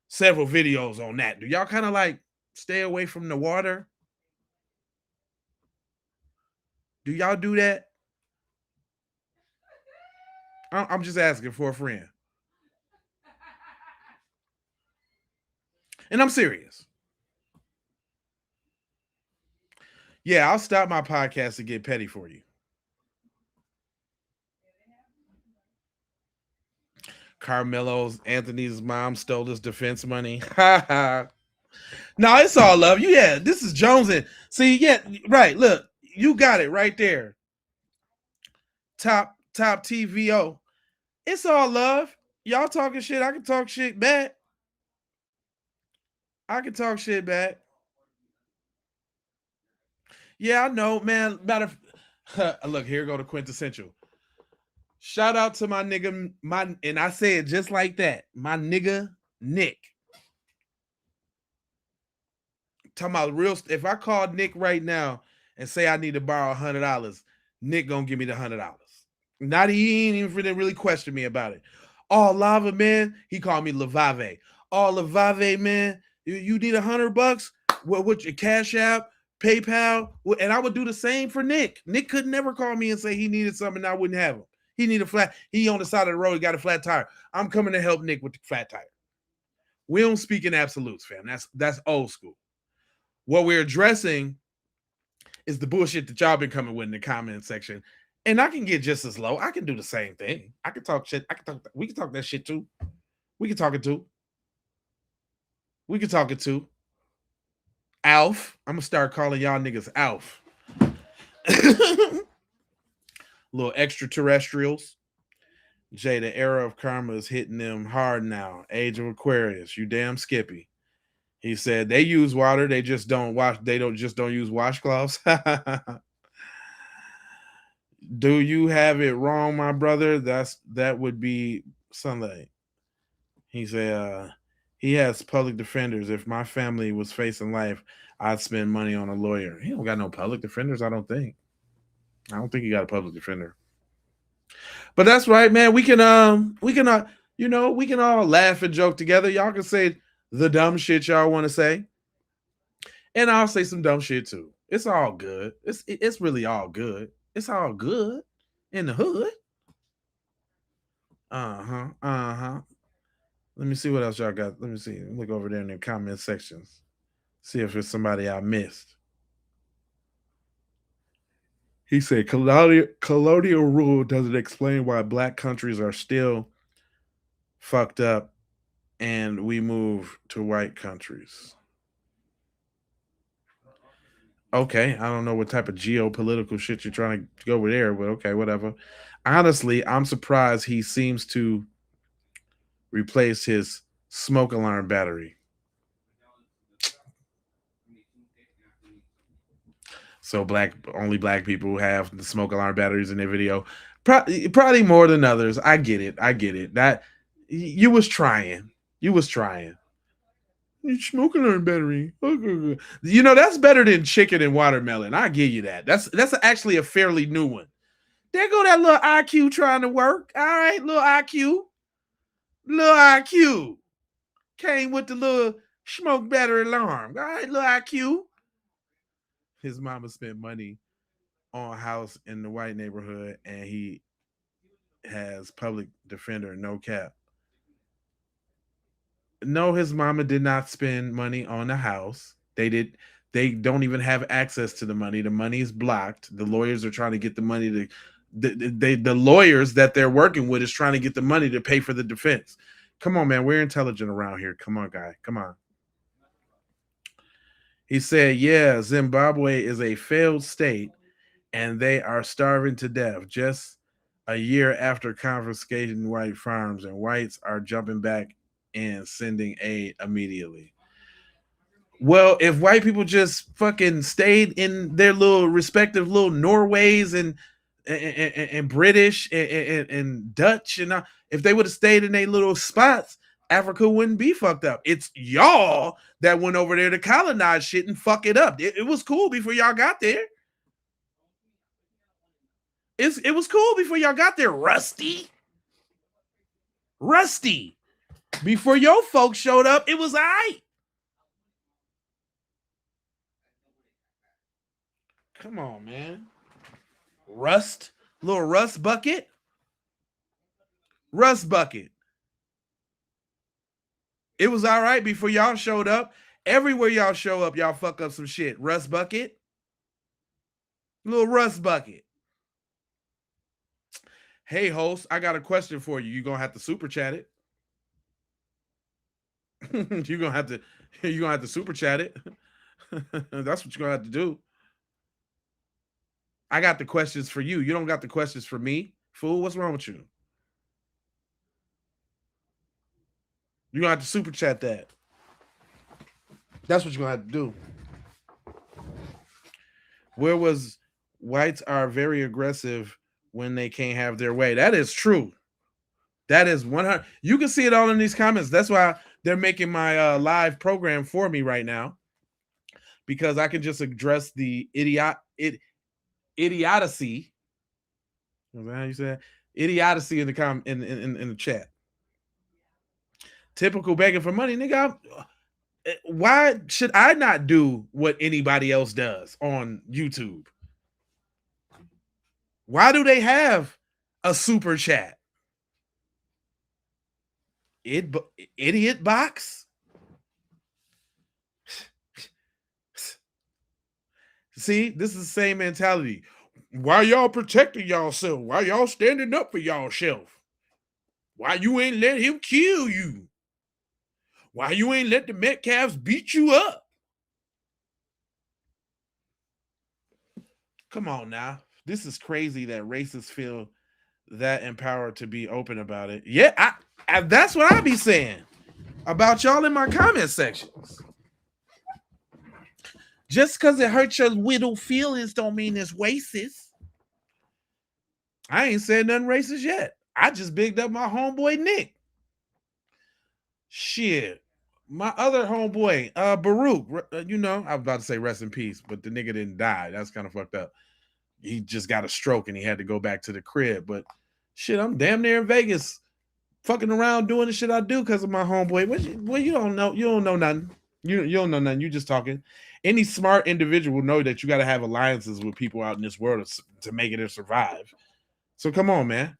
several videos on that. Do y'all kind of like stay away from the water? Do y'all do that? I'm just asking for a friend. And I'm serious. Yeah, I'll stop my podcast to get petty for you. Karmelo Anthony's mom stole his defense money. No, it's all love. Yeah, this is Jones. And see, yeah, right. Look, you got it right there. Top TVO. It's all love. Y'all talking shit. I can talk shit back. Yeah, I know, man. Look, here go the quintessential. Shout out to my nigga, and I say it just like that. My nigga Nick. Talking about real. If I call Nick right now and say I need to borrow $100, Nick gonna give me the $100. Not he ain't even really question me about it. Oh, Lava man, he called me Lavave. Oh, Lavave man, you need $100? What your Cash App, PayPal, and I would do the same for Nick. Nick could never call me and say he needed something and I wouldn't have him. He need a flat. He on the side of the road. He got a flat tire. I'm coming to help Nick with the flat tire. We don't speak in absolutes, fam. That's old school. What we're addressing is the bullshit that y'all been coming with in the comment section. And I can get just as low. I can do the same thing. I can talk shit. We can talk that shit too. We can talk it too. Alf. I'm gonna start calling y'all niggas Alf. Little extraterrestrials. Jay, the era of karma is hitting them hard now. Age of Aquarius. You damn Skippy. He said they use water, they just don't wash, they don't use washcloths. Do you have it wrong, my brother? That would be Sunday. He said he has public defenders. If my family was facing life, I'd spend money on a lawyer. He don't got no public defenders, I don't think. I don't think he got a public defender. But that's right, man. We can all laugh and joke together. Y'all can say the dumb shit y'all want to say. And I'll say some dumb shit too. It's all good. It's really all good. It's all good in the hood. Let me see what else y'all got. Let me see. Look over there in the comment sections. See if it's somebody I missed. He said colonial rule doesn't explain why black countries are still fucked up and we move to white countries. Okay, I don't know what type of geopolitical shit you're trying to go with there, but okay, whatever. Honestly, I'm surprised he seems to replace his smoke alarm battery. So only black people have the smoke alarm batteries in their video. Probably more than others. I get it. That you was trying. Smoke alarm battery. You know, that's better than chicken and watermelon. I give you that. That's actually a fairly new one. There go that little IQ trying to work. All right, little IQ. Little IQ. Came with the little smoke battery alarm. All right, little IQ. His mama spent money on a house in the white neighborhood and he has public defender, no cap. No, his mama did not spend money on the house. They don't even have access to the money. The money is blocked. The lawyers are trying to get the money to the lawyers that they're working with is trying to get the money to pay for the defense. Come on, man. We're intelligent around here. Come on, guy. Come on. He said, yeah, Zimbabwe is a failed state and they are starving to death just a year after confiscating white farms, and whites are jumping back and sending aid immediately. Well, if white people just fucking stayed in their little respective little Norways and British and Dutch and if they would have stayed in their little spots, Africa wouldn't be fucked up. It's y'all that went over there to colonize shit and fuck it up. It was cool before y'all got there. It was cool before y'all got there, Rusty. Before your folks showed up, it was all right. Come on, man. Little rust bucket. It was all right before y'all showed up. Everywhere y'all show up, y'all fuck up some shit. Rust bucket. Little rust bucket. Hey, host, I got a question for you. You're going to have to super chat it. You're going to have to super chat it. That's what you're going to have to do. I got the questions for you. You don't got the questions for me. Fool, what's wrong with you? You're going to have to super chat that. That's what you're going to have to do. Where was whites are very aggressive when they can't have their way. That is true. That is 100. You can see it all in these comments. That's why they're making my live program for me right now, because I can just address the idiocy. Is that how you say it? Idiocy in the in the chat. Typical begging for money, nigga. Why should I not do what anybody else does on YouTube? Why do they have a super chat? Idiot box. See, this is the same mentality. Why y'all protecting y'allself? Why y'all standing up for y'allself? Why you ain't let him kill you? Why you ain't let the Metcalfs beat you up? Come on now. This is crazy that racists feel that empowered to be open about it. Yeah, I that's what I be saying about y'all in my comment sections. Just because it hurts your little feelings don't mean it's racist. I ain't said nothing racist yet. I just bigged up my homeboy Nick. Shit. My other homeboy, Baruch, you know, I was about to say rest in peace, but the nigga didn't die. That's kind of fucked up. He just got a stroke and he had to go back to the crib. But shit, I'm damn near in Vegas fucking around doing the shit I do because of my homeboy. Well, you don't know. You don't know nothing. You don't know nothing. You just talking. Any smart individual know that you got to have alliances with people out in this world to make it and survive. So come on, man.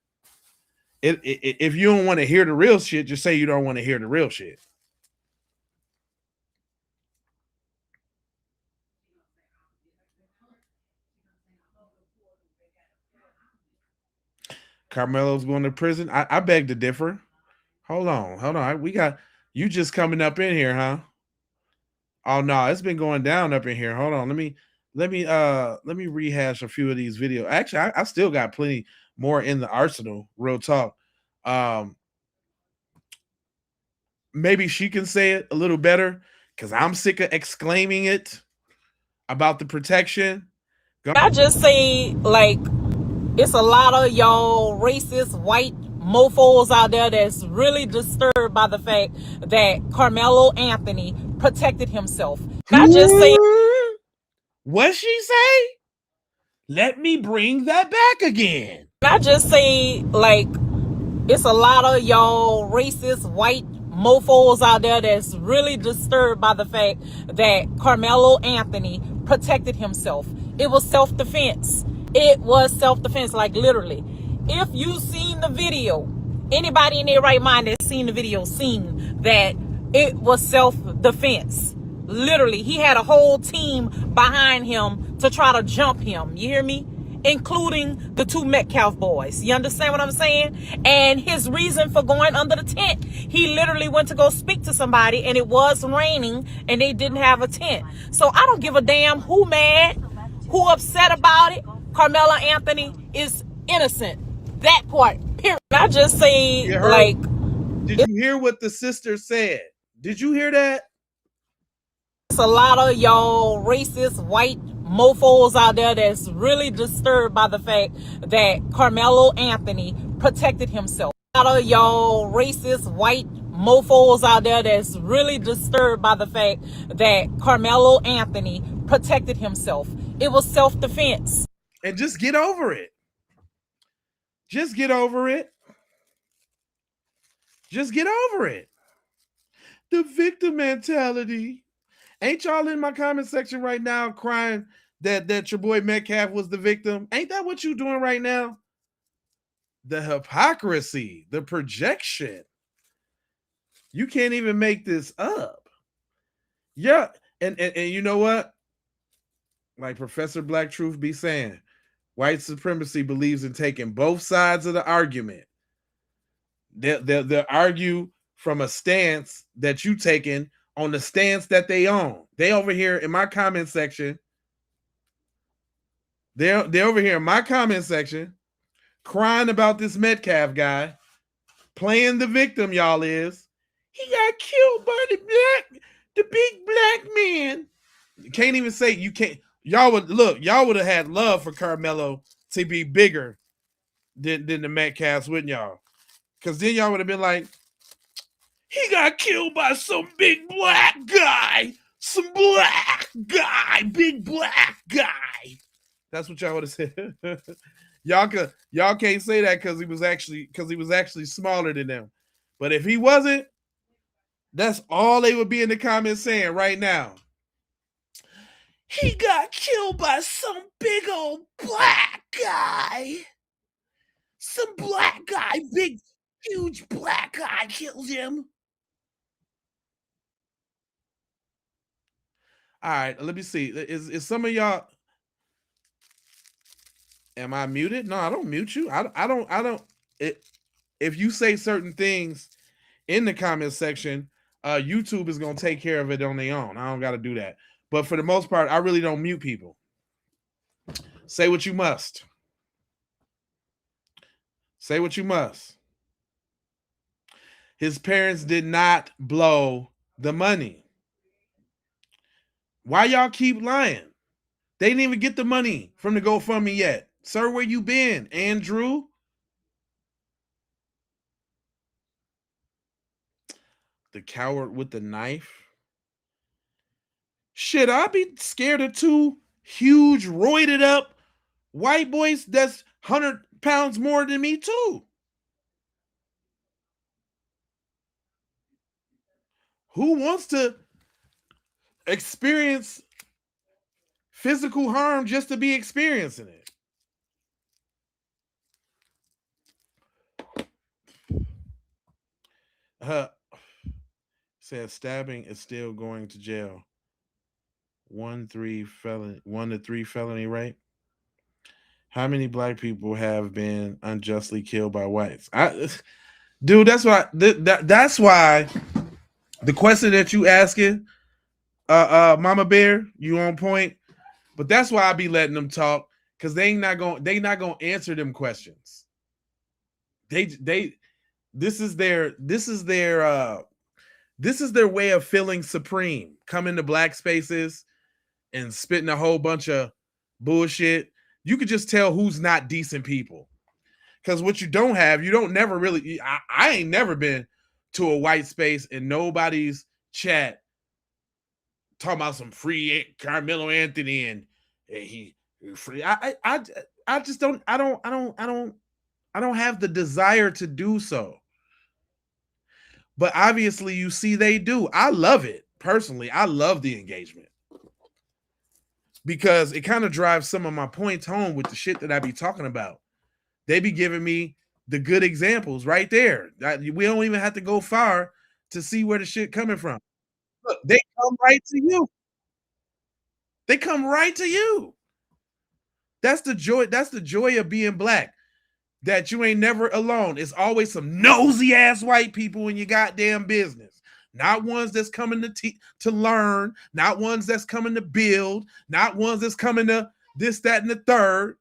If you don't want to hear the real shit, just say you don't want to hear the real shit. Karmelo's going to prison. I beg to differ. Hold on. We got you just coming up in here, huh? Oh no, it's been going down up in here. Hold on. Let me rehash a few of these videos. Actually, I still got plenty more in the arsenal. Real talk. Maybe she can say it a little better because I'm sick of exclaiming it about the protection. I just say, like, it's a lot of y'all racist white mofos out there that's really disturbed by the fact that Karmelo Anthony protected himself. I just say, what she say? Let me bring that back again. I just say, like, it's a lot of y'all racist white mofos out there that's really disturbed by the fact that Karmelo Anthony protected himself. It was self-defense. It was self-defense, like literally. If you seen the video, anybody in their right mind that's seen the video seen that it was self-defense. Literally, he had a whole team behind him to try to jump him. You hear me? Including the two Metcalf boys. You understand what I'm saying? And his reason for going under the tent, he literally went to go speak to somebody and it was raining and they didn't have a tent. So I don't give a damn who mad, who upset about it. Karmelo Anthony is innocent. That part, period. I just say, like... Did you hear what the sister said? Did you hear that? It's a lot of y'all racist white mofos out there that's really disturbed by the fact that Karmelo Anthony protected himself. A lot of y'all racist white mofos out there that's really disturbed by the fact that Karmelo Anthony protected himself. It was self-defense. And just get over it. Just get over it. Just get over it. The victim mentality. Ain't y'all in my comment section right now crying that your boy Metcalf was the victim? Ain't that what you doing right now? The hypocrisy, the projection. You can't even make this up. Yeah, and you know what? Like Professor Black Truth be saying, white supremacy believes in taking both sides of the argument. They'll argue from a stance that you taking on the stance that they own. They over here in my comment section. They're over here in my comment section crying about this Metcalf guy playing the victim. Y'all is he got killed by the big black man. You can't even say you can't. Y'all would have had love for Karmelo to be bigger than the Metcalfs, wouldn't y'all? Because then y'all would have been like, he got killed by some big black guy. Some black guy. Big black guy. That's what y'all would have said. y'all can't say that because he was actually smaller than them. But if he wasn't, that's all they would be in the comments saying right now. He got killed by some big old black guy. Some black guy, big, huge black guy killed him. All right, let me see. Is some of y'all? Am I muted? No, I don't mute you. I don't. If you say certain things in the comment section, YouTube is gonna take care of it on their own. I don't got to do that. But for the most part, I really don't mute people. Say what you must. Say what you must. His parents did not blow the money. Why y'all keep lying? They didn't even get the money from the GoFundMe yet. Sir, where you been, Andrew? The coward with the knife. Shit, I'd be scared of two huge, roided up white boys that's 100 pounds more than me too. Who wants to experience physical harm just to be experiencing it? Says stabbing is still going to jail. 1 to 3 felony rape. How many black people have been unjustly killed by whites? Dude, that's why. That's why the question that you asking, Mama Bear, you on point. But that's why I be letting them talk, because they not gonna answer them questions. This is their way of feeling supreme. Come into black spaces and spitting a whole bunch of bullshit. You could just tell who's not decent people. Because what you don't have, you don't never really. I ain't never been to a white space and nobody's chat talking about some free Karmelo Anthony and he free. I just don't. I don't have the desire to do so. But obviously, you see, they do. I love it personally. I love the engagement because it kind of drives some of my points home with the shit that I be talking about. They be giving me the good examples right there. We don't even have to go far to see where the shit coming from. Look, they come right to you. They come right to you. That's the joy. That's the joy of being black. That you ain't never alone. It's always some nosy ass white people in your goddamn business. Not ones that's coming to learn. Not ones that's coming to build. Not ones that's coming to this, that, and the third.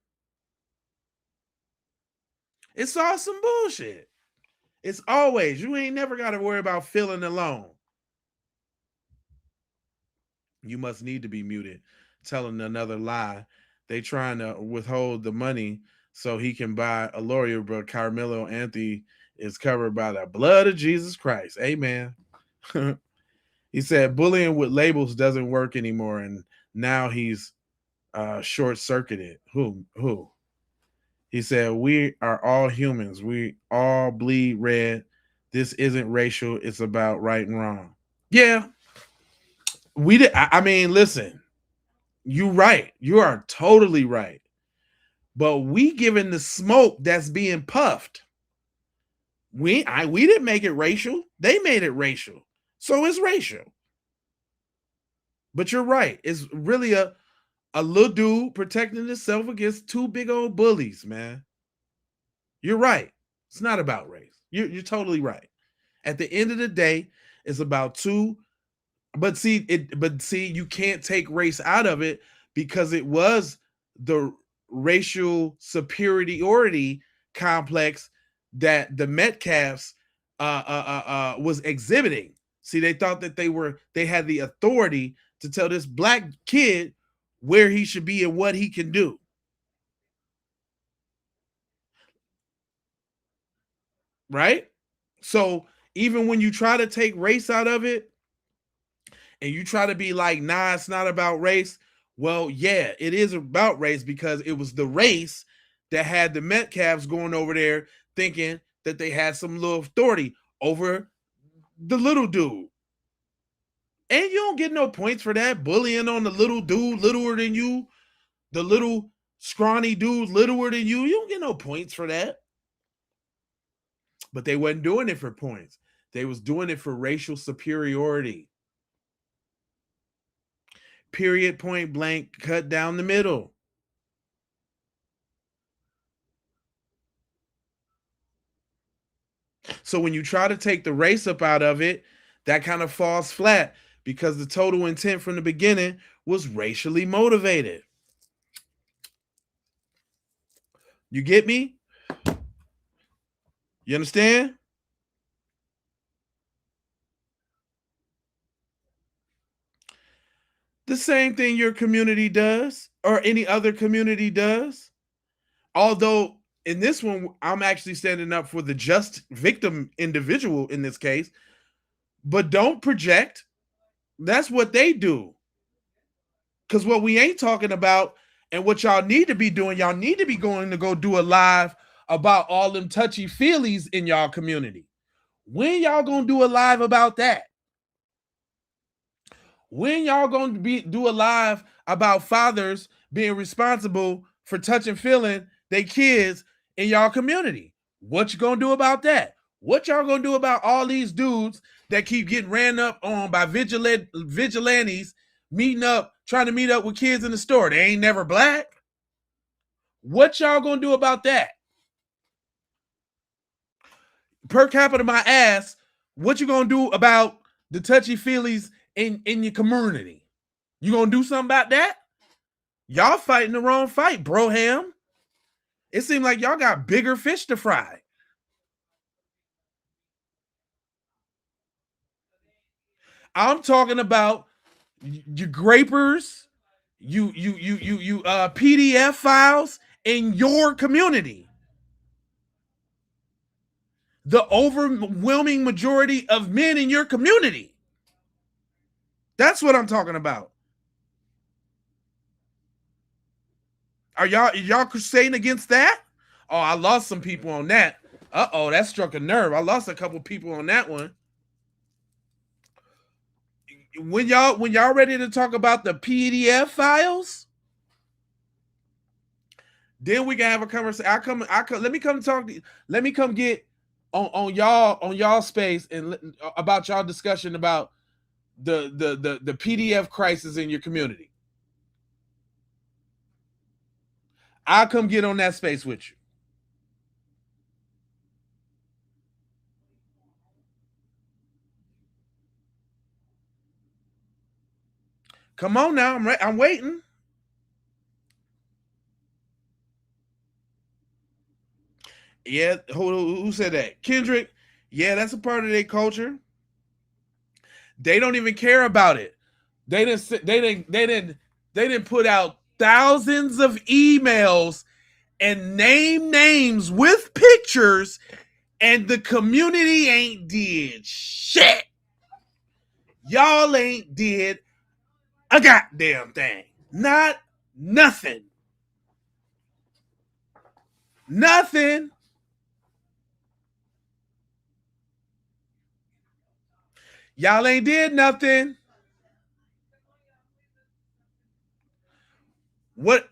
It's all some bullshit. It's always, you ain't never got to worry about feeling alone. You must need to be muted, telling another lie. They trying to withhold the money so he can buy a lawyer, but Karmelo Anthony is covered by the blood of Jesus Christ. Amen. He said bullying with labels doesn't work anymore, and now he's short-circuited. Who? He said, we are all humans. We all bleed red. This isn't racial. It's about right and wrong. Yeah. I mean, listen, you're right. You are totally right. But we giving the smoke that's being puffed. We didn't make it racial. They made it racial. So it's racial. But you're right. It's really a little dude protecting himself against two big old bullies, man. You're right. It's not about race. You're totally right. At the end of the day, it's about two. But see, you can't take race out of it because it was the racial superiority complex that the Metcalfs was exhibiting. See, they thought that they had the authority to tell this black kid where he should be and what he can do. Right? So even when you try to take race out of it and you try to be like, nah, it's not about race. Well, yeah, it is about race because it was the race that had the Metcalfs going over there thinking that they had some little authority over the little dude. And you don't get no points for that. Bullying on the little dude littler than you, the little scrawny dude littler than you. You don't get no points for that. But they wasn't doing it for points. They was doing it for racial superiority. Period, point blank, cut down the middle. So when you try to take the race up out of it, that kind of falls flat because the total intent from the beginning was racially motivated. You get me? You understand? The same thing your community does or any other community does. Although in this one, I'm actually standing up for the just victim individual in this case, but don't project. That's what they do. Because what we ain't talking about and what y'all need to be doing, y'all need to be going to go do a live about all them touchy feelies in y'all community. When y'all gonna do a live about that? When y'all gonna do a live about fathers being responsible for touching feeling their kids in y'all community? What you gonna do about that? What y'all gonna do about all these dudes that keep getting ran up on by vigilantes trying to meet up with kids in the store? They ain't never black. What y'all gonna do about that? Per capita my ass, what you gonna do about the touchy-feelies in your community? You gonna do something about that? Y'all fighting the wrong fight, Broham. It seems like y'all got bigger fish to fry. I'm talking about you grapers, you PDF files in your community. The overwhelming majority of men in your community. That's what I'm talking about. Are y'all crusading against that? Oh, I lost some people on that. Uh-oh, that struck a nerve. I lost a couple people on that one. When y'all ready to talk about the PDF files, then we can have a conversation. Let me come talk to you. Let me come get on y'all space and about y'all discussion about the PDF crisis in your community. I'll come get on that space with you. Come on now, I'm waiting. Yeah, who said that? Kendrick. Yeah, that's a part of their culture. They don't even care about it. They didn't put out thousands of emails and name names with pictures, and the community ain't did shit. Y'all ain't did a goddamn thing. Not nothing. Nothing. Y'all ain't did nothing. What?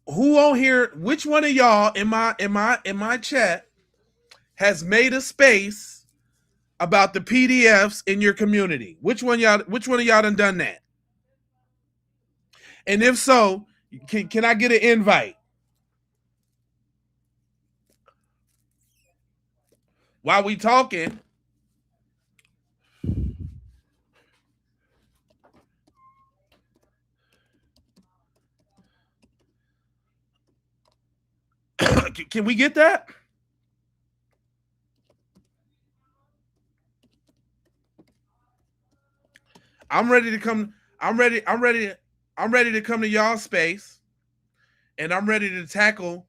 Who on here? Which one of y'all in my chat has made a space about the PDFs in your community? Which one of y'all done that? And if so, can I get an invite? While we talking, can we get that? I'm ready to come. I'm ready to come to y'all space, and I'm ready to tackle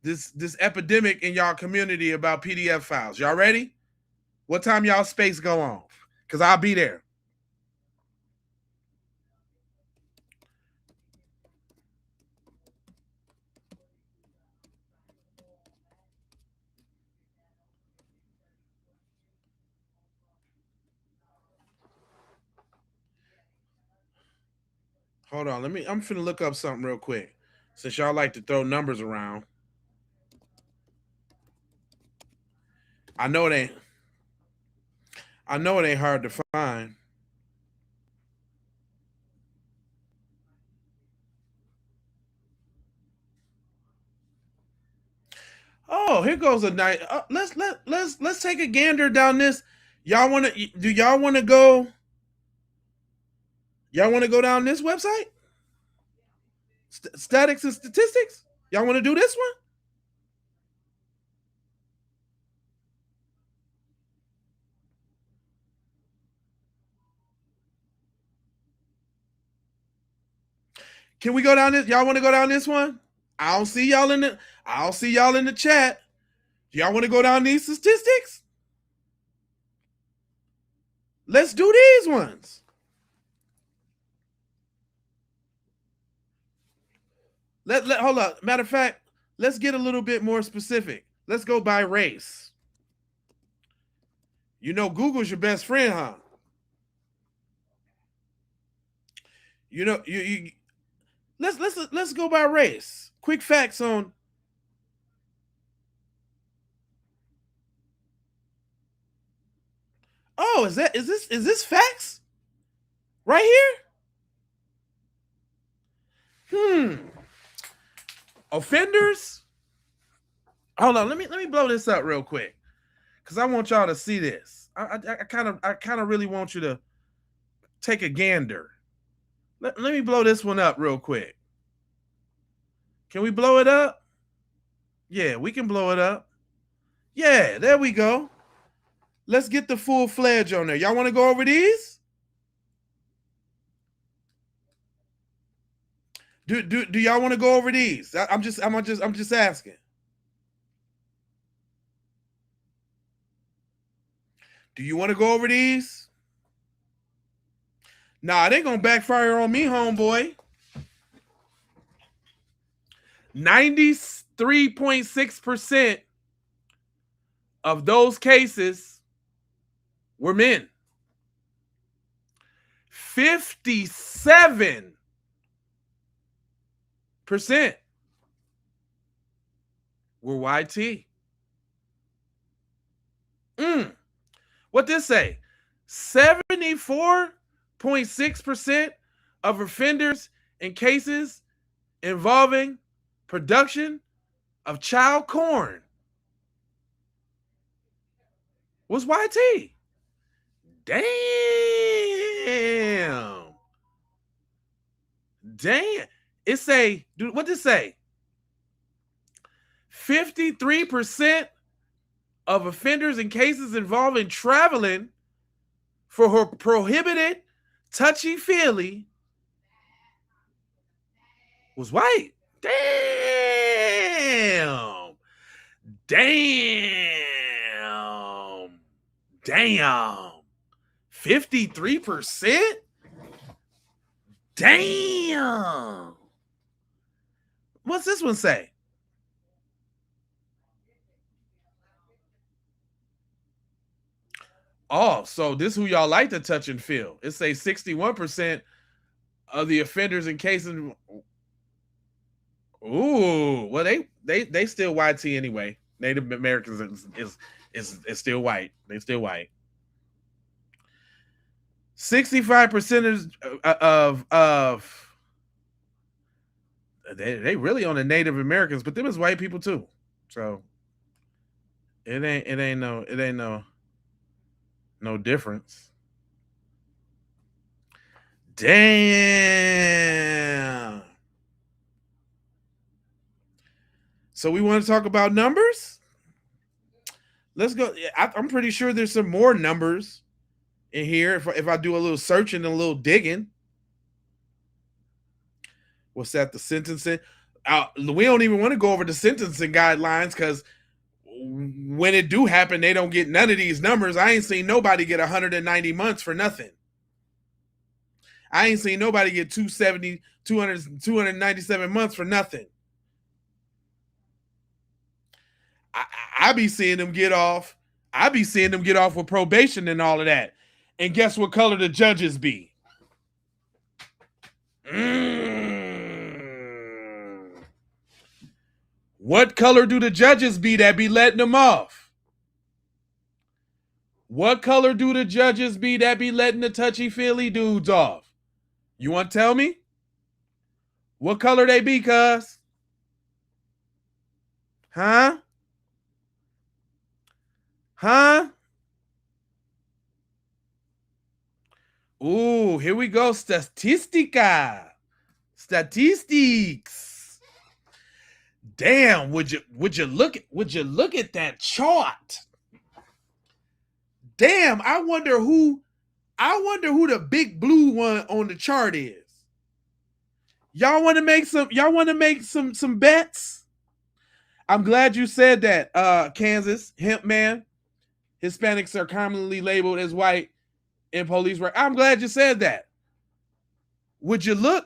this epidemic in y'all community about PDF files. Y'all ready? What time y'all space go on? Because I'll be there. Hold on. I'm finna look up something real quick. Since y'all like to throw numbers around. I know it ain't hard to find. Oh, here goes a night. Let's take a gander down this. Do y'all want to go? Y'all want to go down this website? Statics and statistics. Y'all want to do this one? Can we go down this? Y'all want to go down this one? I don't see y'all in the chat. Do y'all want to go down these statistics? Let's do these ones. Hold up. Matter of fact, let's get a little bit more specific. Let's go by race. You know, Google's your best friend, huh? You know, let's go by race. Quick facts on. Oh, is this facts? Right here? offenders. Hold on, let me blow this up real quick, because I want y'all to see this. I kind of really want you to take a gander. Let me blow this one up real quick. Can we blow it up? Yeah, we can blow it up. Yeah, there we go. Let's get the full fledged on there. Y'all want to go over these? Do y'all want to go over these? I'm just asking. Do you want to go over these? Nah, it ain't gonna backfire on me, homeboy. 93.6% of those cases were men. 57% were YT. What this say? 74.6% of offenders in cases involving production of child porn was YT. Damn. It say, dude, what did it say? 53% of offenders in cases involving traveling for prohibited touchy-feely was white. Damn. 53%? Damn. What's this one say? Oh, so this is who y'all like to touch and feel. It says 61% of the offenders in cases. Ooh, well, they still YT anyway. Native Americans is still white. They still white. 65% of they really on the Native Americans, but them is white people too. So it ain't no difference. Damn. So we want to talk about numbers? Let's go. I'm pretty sure there's some more numbers in here if I do a little searching and a little digging. What's that? The sentencing? We don't even want to go over the sentencing guidelines, because when it do happen, they don't get none of these numbers. I ain't seen nobody get 190 months for nothing. I ain't seen nobody get 297 months for nothing. I be seeing them get off. I be seeing them get off with probation and all of that. And guess what color the judges be? What color do the judges be that be letting them off? What color do the judges be that be letting the touchy-feely dudes off? You want to tell me? What color they be, cuz? Huh? Ooh, here we go. Statistics. Damn, would you look at that chart? Damn, I wonder who the big blue one on the chart is. Y'all want to make some bets? I'm glad you said that, Kansas Hemp Man. Hispanics are commonly labeled as white in police work. I'm glad you said that. Would you look?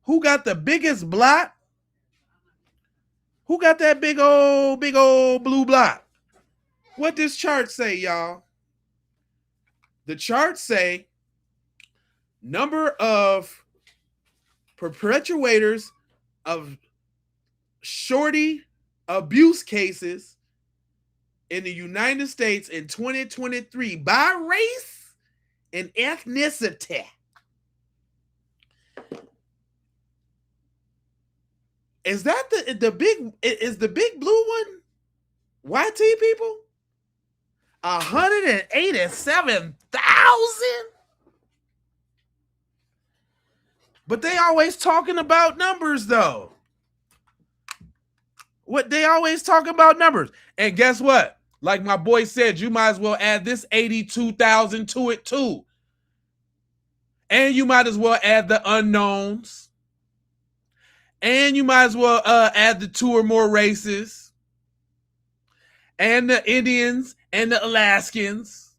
Who got the biggest block? Who got that big old blue block? What this chart say, y'all? The chart say number of perpetrators of shorty abuse cases in the United States in 2023 by race and ethnicity. Is that the big? Is the big blue one? YT people? 187,000. But they always talking about numbers though. What they always talking about numbers. And guess what? Like my boy said, you might as well add this 82,000 to it too. And you might as well add the unknowns. And you might as well add the 2 or more races. And the Indians and the Alaskans.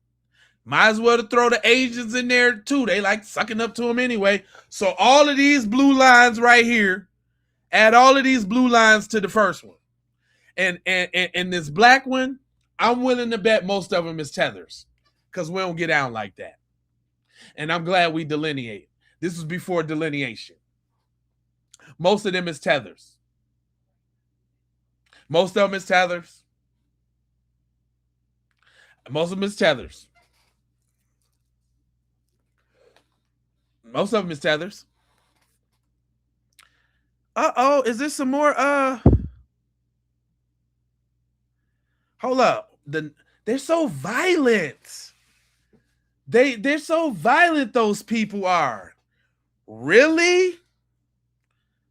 Might as well to throw the Asians in there too. They like sucking up to them anyway. So all of these blue lines right here, add all of these blue lines to the first one. And this black one, I'm willing to bet most of them is tethers because we don't get down like that. And I'm glad we delineate. This was before delineation. Most of them is tethers. Most of them is tethers. Most of them is tethers. Most of them is tethers. Uh-oh, is this some more Hold up. They're so violent. They're so violent, those people are. Really?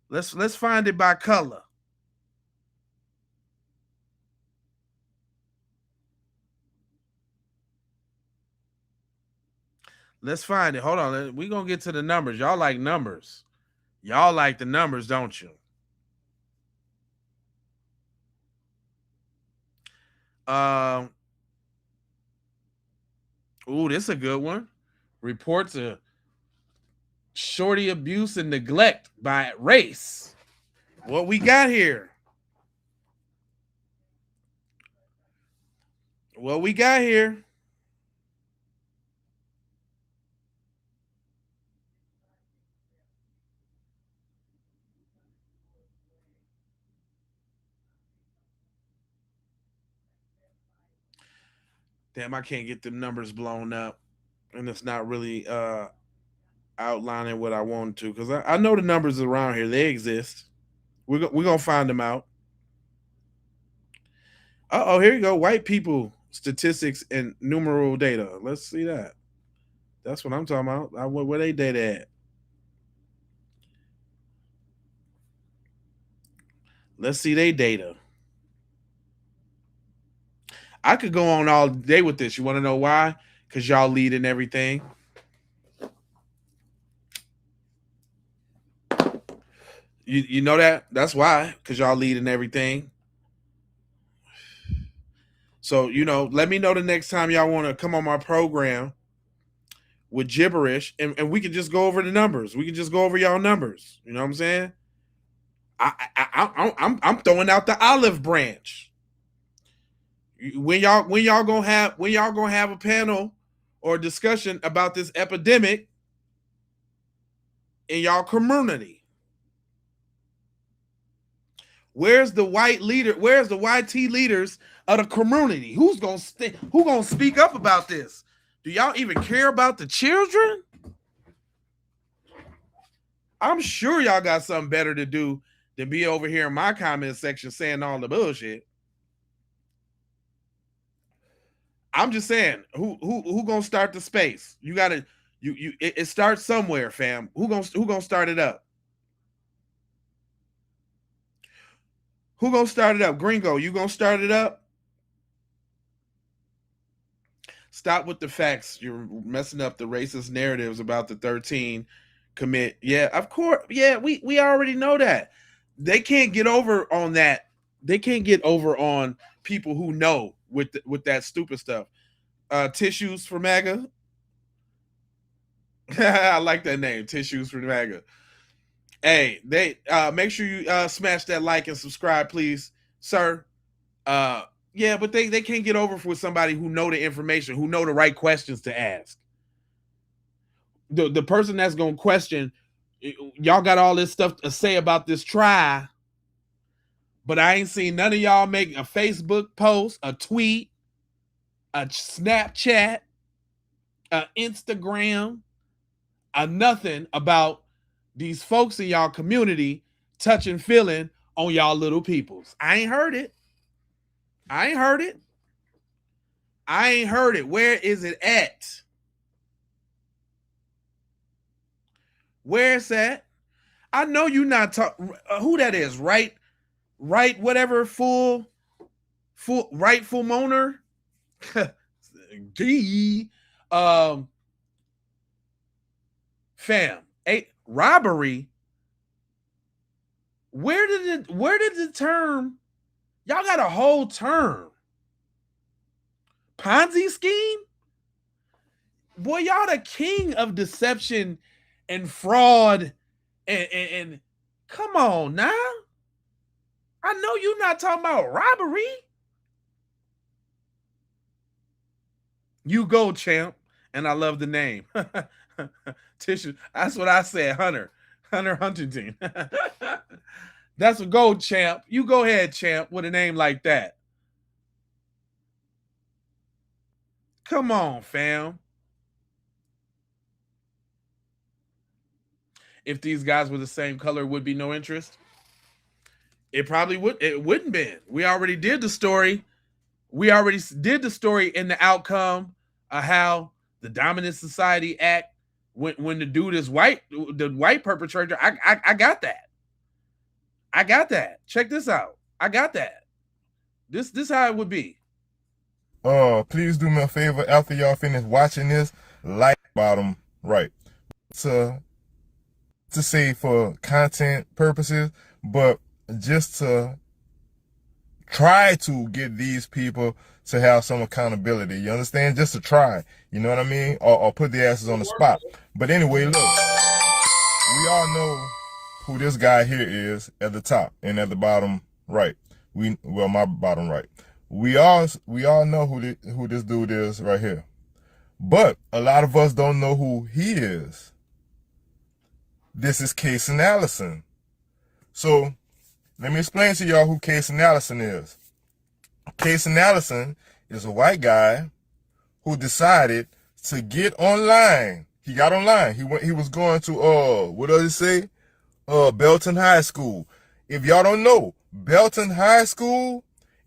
Let's find it by color. Let's find it. Hold on. We're going to get to the numbers. Y'all like numbers. Y'all like the numbers, don't you? Ooh, this is a good one. Reports of shorty abuse and neglect by race. What we got here? What we got here? Damn, I can't get the numbers blown up. And it's not really outlining what I want to. Because I know the numbers around here. They exist. We're going to find them out. Uh-oh, here you go. White people statistics and numeral data. Let's see that. That's what I'm talking about. Where they data at? Let's see they data. I could go on all day with this. You want to know why? Because y'all lead in everything. You know that? That's why. Because y'all lead in everything. So, let me know the next time y'all want to come on my program with gibberish, and we can just go over the numbers. We can just go over y'all numbers. You know what I'm saying? I'm throwing out the olive branch. When y'all gonna have a panel or a discussion about this epidemic in y'all community? Where's the white leader? Where's the YT leaders of the community? Who's gonna speak up about this? Do y'all even care about the children? I'm sure y'all got something better to do than be over here in my comment section saying all the bullshit. I'm just saying, who gonna start the space? You gotta it starts somewhere, fam. Who gonna start it up? Who gonna start it up? Gringo, you gonna start it up? Stop with the facts. You're messing up the racist narratives about the 13 commit. Yeah, of course. Yeah, we already know that. They can't get over on that. They can't get over on people who know with that stupid stuff. Tissues for MAGA. I like that name, Tissues for MAGA. Hey, they make sure you smash that like and subscribe, please, sir. Yeah, but they can't get over with somebody who know the information, who know the right questions to ask. The person that's gonna question, y'all got all this stuff to say about this try, but I ain't seen none of y'all make a Facebook post, a tweet, a Snapchat, a Instagram, a nothing about these folks in y'all community touching, feeling on y'all little peoples. I ain't heard it. I ain't heard it. I ain't heard it. Where is it at? Where's that? I know you not talking. Who that is? Right, whatever. Full rightful moaner. D. Fam. A robbery. Where did the term? Y'all got a whole term. Ponzi scheme? Boy, y'all the king of deception and fraud and come on now. I know you're not talking about robbery. You go, champ. And I love the name. Tissue. That's what I said, Hunter Huntington. That's a go, champ. You go ahead, champ, with a name like that. Come on, fam. If these guys were the same color, would be no interest. It probably would. It wouldn't be. We already did the story. We already did the story in the outcome of how the Dominant Society Act, when the dude is white, the white perpetrator. I got that. I got that. Check this out. I got that. This how it would be. Please do me a favor after y'all finish watching this, like bottom right. To say for content purposes, but just to try to get these people to have some accountability. You understand? Just to try. You know what I mean? Or put the asses on the spot. But anyway, look. We all know who this guy here is at the top and at the bottom right. My bottom right. We all know who this dude is right here. But a lot of us don't know who he is. This is Casey Allison. So let me explain to y'all who Casey Allison is. Casey Allison is a white guy who decided to get online. He got online. He was going to what does it say? Belton High School. If y'all don't know, Belton High School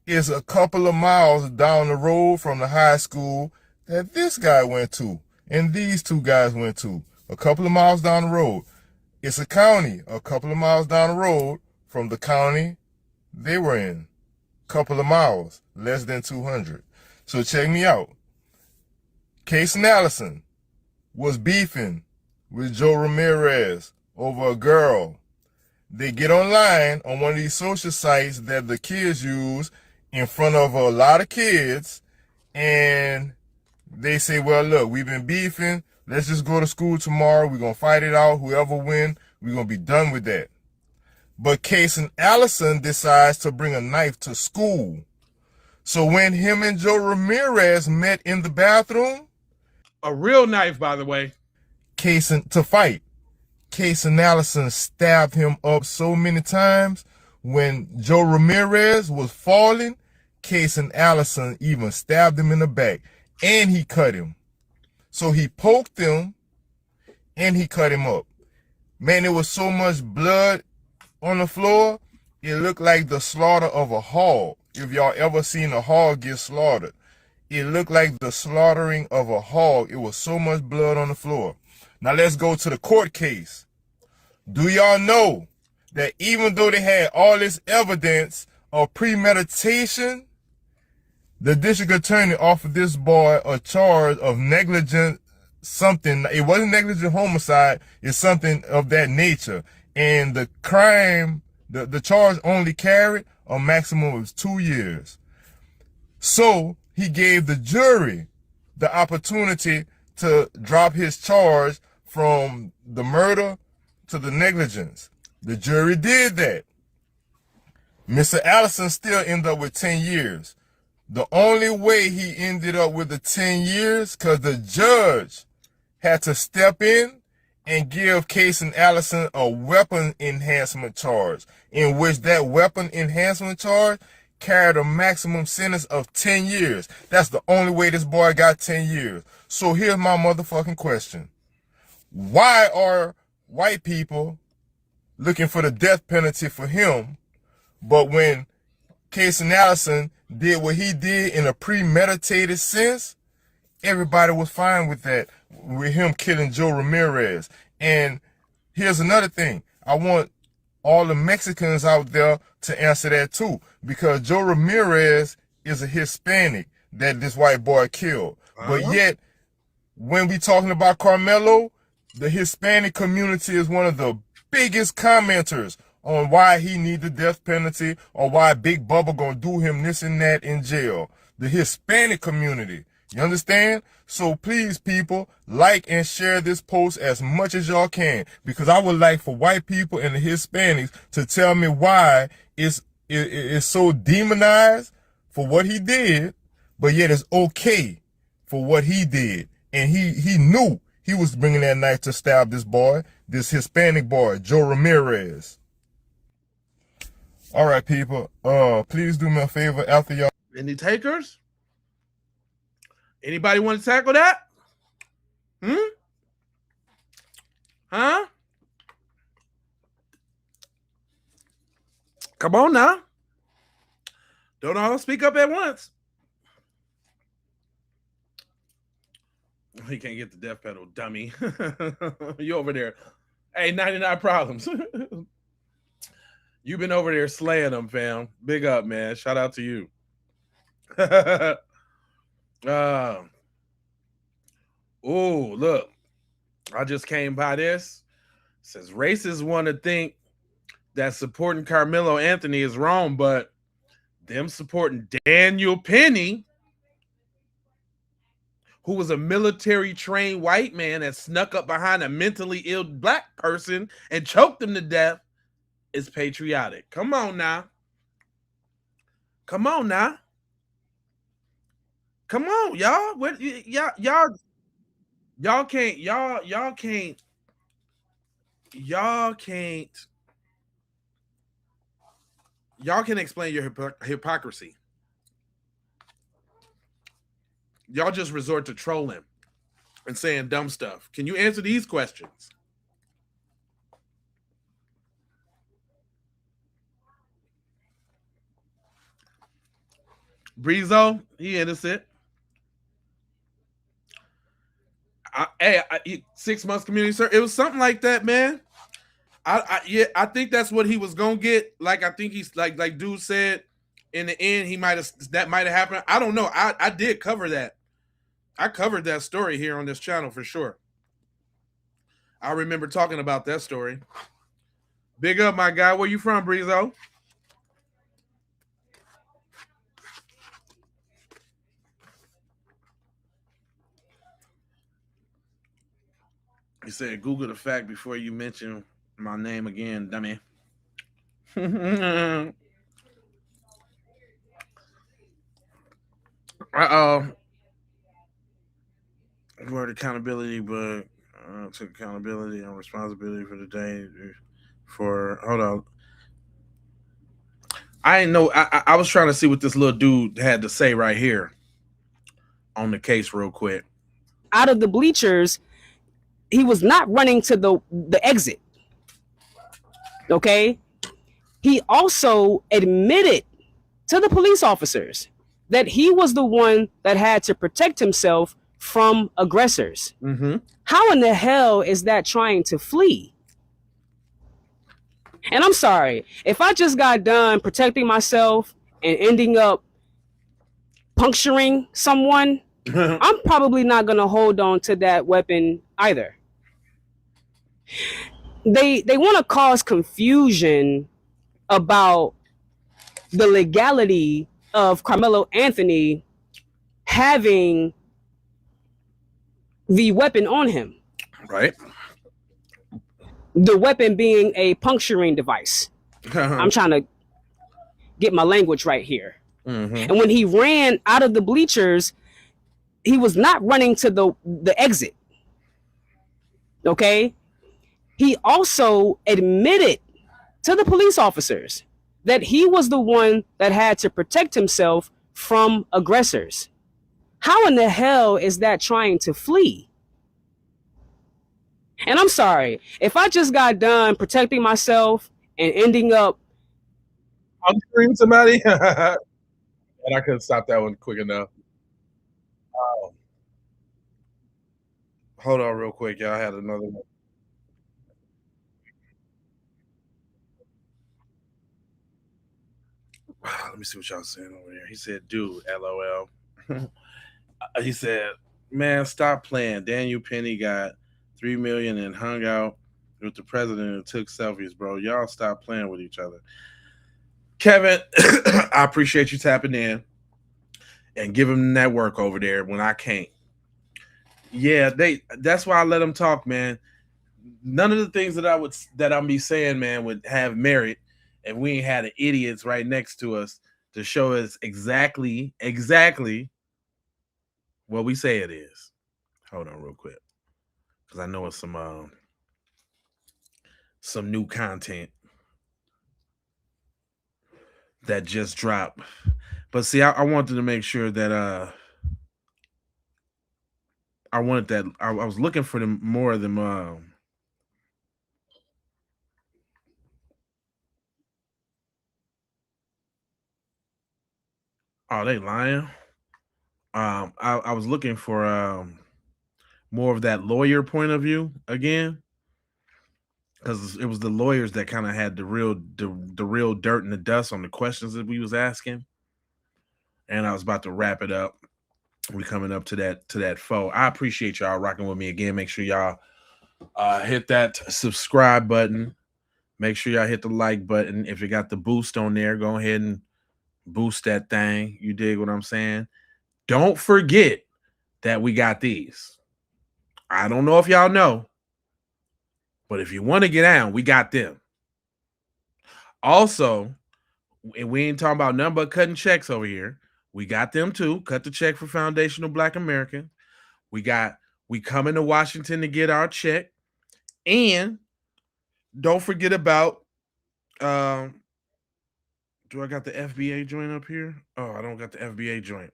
is a couple of miles down the road from the high school that this guy went to and these two guys went to. A couple of miles down the road. It's a county a couple of miles down the road from the county they were in. Couple of miles, less than 200. So check me out. Casey Allison was beefing with Joe Ramirez over a girl. They get online on one of these social sites that the kids use in front of a lot of kids, and they say, well, look, we've been beefing. Let's just go to school tomorrow. We're going to fight it out. Whoever wins, we're going to be done with that. But Casey Allison decides to bring a knife to school. So when him and Joe Ramirez met in the bathroom, a real knife, by the way, to fight, Casey Allison stabbed him up so many times. When Joe Ramirez was falling, Casey Allison even stabbed him in the back, and he cut him. So he poked him, and he cut him up. Man, there was so much blood on the floor, it looked like the slaughter of a hog. If y'all ever seen a hog get slaughtered, it looked like the slaughtering of a hog. It was so much blood on the floor. Now let's go to the court case. Do y'all know that even though they had all this evidence of premeditation, the district attorney offered this boy a charge of negligent something. It wasn't negligent homicide. It's something of that nature. And the crime, the charge only carried a maximum of 2 years. So he gave the jury the opportunity to drop his charge from the murder to the negligence. The jury did that. Mr. Allison still ended up with 10 years. The only way he ended up with the 10 years, because the judge had to step in and give Casey Allison a weapon enhancement charge, in which that weapon enhancement charge carried a maximum sentence of 10 years. That's the only way this boy got 10 years. So here's my motherfucking question. Why are white people looking for the death penalty for him But when Casey Allison did what he did in a premeditated sense, everybody was fine with that, with him killing Joe Ramirez. And here's another thing. I want all the Mexicans out there to answer that too, because Joe Ramirez is a Hispanic that this white boy killed. But yet, when we talking about Karmelo, the Hispanic community is one of the biggest commenters on why he need the death penalty or why Big Bubba gonna do him this and that in jail. The Hispanic community. You understand? So please, people, like and share this post as much as y'all can, because I would like for white people and the Hispanics to tell me why it's so demonized for what he did, but yet it's okay for what he did. And he knew he was bringing that knife to stab this boy, this Hispanic boy, Joe Ramirez. All right, people, please do me a favor after y'all. Any takers? Anybody want to tackle that? Huh? Come on now. Don't all speak up at once. He can't get the death pedal, dummy. You over there. Hey, 99 problems. You've been over there slaying them, fam. Big up, man. Shout out to you. Oh, look. I just came by this. It says racists want to think that supporting Karmelo Anthony is wrong, but them supporting Daniel Penny, who was a military-trained white man that snuck up behind a mentally ill black person and choked him to death, is patriotic. Come on now. Come on now. Come on, y'all. What y'all can explain your hypocrisy. Y'all just resort to trolling and saying dumb stuff. Can you answer these questions? Breezo, he innocent. 6 months community service. It was something like that, man. I think that's what he was gonna get. Like, I think he's like dude said in the end, that might have happened. I don't know. I did cover that. I covered that story here on this channel for sure. I remember talking about that story. Big up, my guy. Where you from, Breezo? He said, Google the fact before you mention my name again, dummy. Word accountability, but took accountability and responsibility for the day. Hold on. I didn't know. I was trying to see what this little dude had to say right here on the case real quick. Out of the bleachers, he was not running to the exit. Okay? He also admitted to the police officers that he was the one that had to protect himself from aggressors. Mm-hmm. How in the hell is that trying to flee? And I'm sorry, if I just got done protecting myself and ending up puncturing someone, I'm probably not going to hold on to that weapon either. They want to cause confusion about the legality of Karmelo Anthony having the weapon on him. Right. The weapon being a puncturing device. I'm trying to get my language right here. Mm-hmm. And when he ran out of the bleachers, he was not running to the exit. Okay? He also admitted to the police officers that he was the one that had to protect himself from aggressors. How in the hell is that trying to flee? And I'm sorry, if I just got done protecting myself and ending up I'm screaming somebody. And I couldn't stop that one quick enough. Hold on real quick, y'all. I had another one. Let me see what y'all saying over here. He said, dude, LOL. He said, man, stop playing. Daniel Penny got 3 million and hung out with the president and took selfies, bro. Y'all stop playing with each other. Kevin, I appreciate you tapping in and giving that work over there when I can't. Yeah, that's why I let them talk, man. None of the things that I'm be saying, man, would have merit if we ain't had idiots right next to us to show us exactly what we say it is. Hold on real quick. Because I know it's some new content that just dropped. But see, I wanted to make sure that I wanted that I was looking for them more of them oh, they lying. I was looking for more of that lawyer point of view again. Because it was the lawyers that kind of had the real dirt and the dust on the questions that we was asking. And I was about to wrap it up. We coming up to that foe. I appreciate y'all rocking with me again. Make sure y'all hit that subscribe button. Make sure y'all hit the like button. If you got the boost on there, go ahead and boost that thing. You dig what I'm saying? Don't forget that we got these. I don't know if y'all know, but if you want to get down, we got them. Also, we ain't talking about nothing but cutting checks over here. We got them too. Cut the check for Foundational Black American. We coming to Washington to get our check. And don't forget about do I got the FBA joint up here? Oh, I don't got the FBA joint.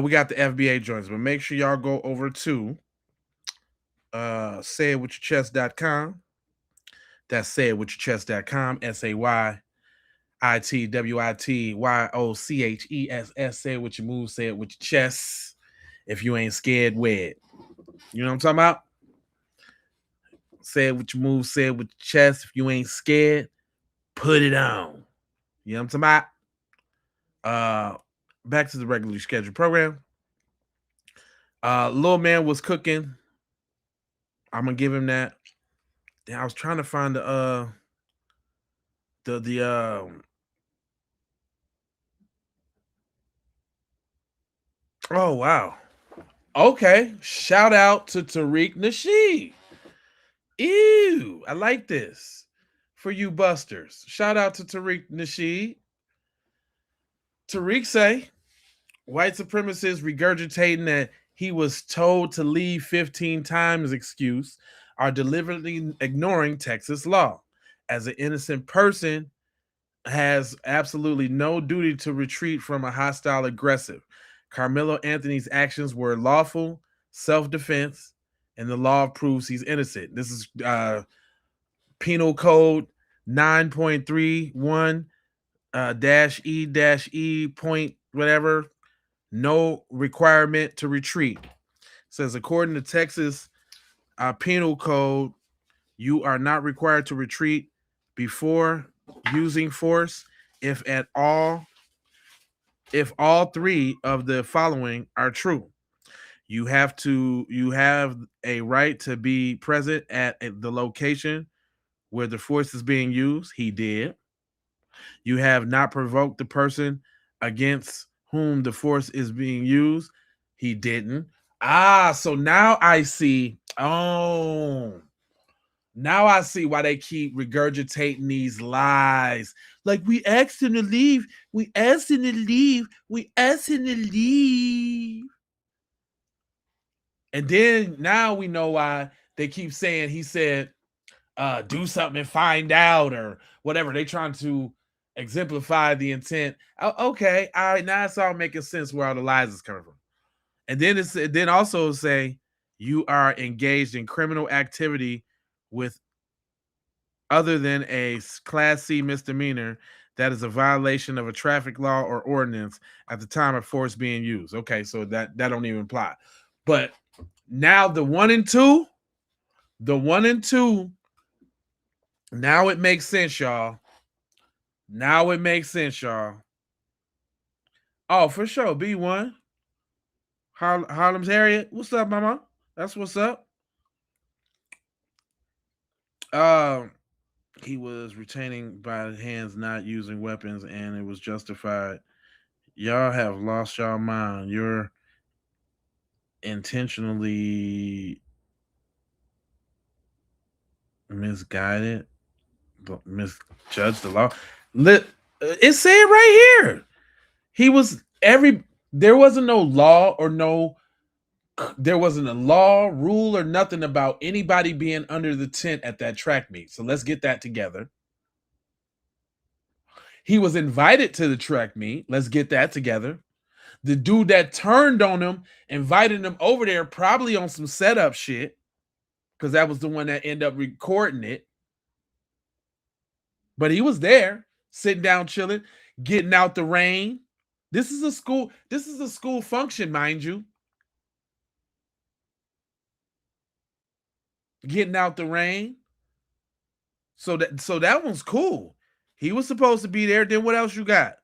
We got the FBA joints, but make sure y'all go over to sayitwithyourchest.com. That's sayitwithyourchest.com. SAYITWITYOCHESS. Say it with your moves, say it with your chest. If you ain't scared, wear it. You know what I'm talking about? Say it with your moves, say it with your chest. If you ain't scared, put it on. You know what I'm talking about? Back to the regularly scheduled program. Lil Man was cooking. I'm gonna give him that. I was trying to find the oh wow. Okay. Shout out to Tariq Nasheed. Ew, I like this. For you busters. Shout out to Tariq Nasheed. Tariq say white supremacists regurgitating that he was told to leave 15 times excuse are deliberately ignoring Texas law. As an innocent person has absolutely no duty to retreat from a hostile aggressive. Karmelo Anthony's actions were lawful, self-defense, and the law proves he's innocent. This is Penal Code 9.31 -E point whatever. No requirement to retreat. It says according to Texas Penal Code, you are not required to retreat before using force if all three of the following are true. You have a right to be present at the location where the force is being used. He did. You have not provoked the person against whom the force is being used. He didn't. So now I see. Oh, now I see why they keep regurgitating these lies. Like, we asked him to leave. We asked him to leave. We asked him to leave. And then now we know why they keep saying he said, do something and find out or whatever. They trying to exemplify the intent. Okay, all right, now it's all making sense where all the lies is coming from. And then also say you are engaged in criminal activity with other than a Class C misdemeanor that is a violation of a traffic law or ordinance at the time of force being used. Okay, so that don't even apply. But now the 1 and 2, now it makes sense, y'all. Now it makes sense, y'all. Oh, for sure. B1. Harlem's Harriet. What's up, mama? That's what's up. He was retaining by hands, not using weapons, and it was justified. Y'all have lost y'all mind. You're intentionally misguided, misjudged the law. It said right here. There wasn't no law or there wasn't a law, rule, or nothing about anybody being under the tent at that track meet. So let's get that together. He was invited to the track meet. Let's get that together. The dude that turned on him, invited him over there, probably on some setup shit, because that was the one that ended up recording it. But he was there, sitting down, chilling, getting out the rain. This is a school function, mind you. Getting out the rain. So that one's cool. He was supposed to be there. Then what else you got?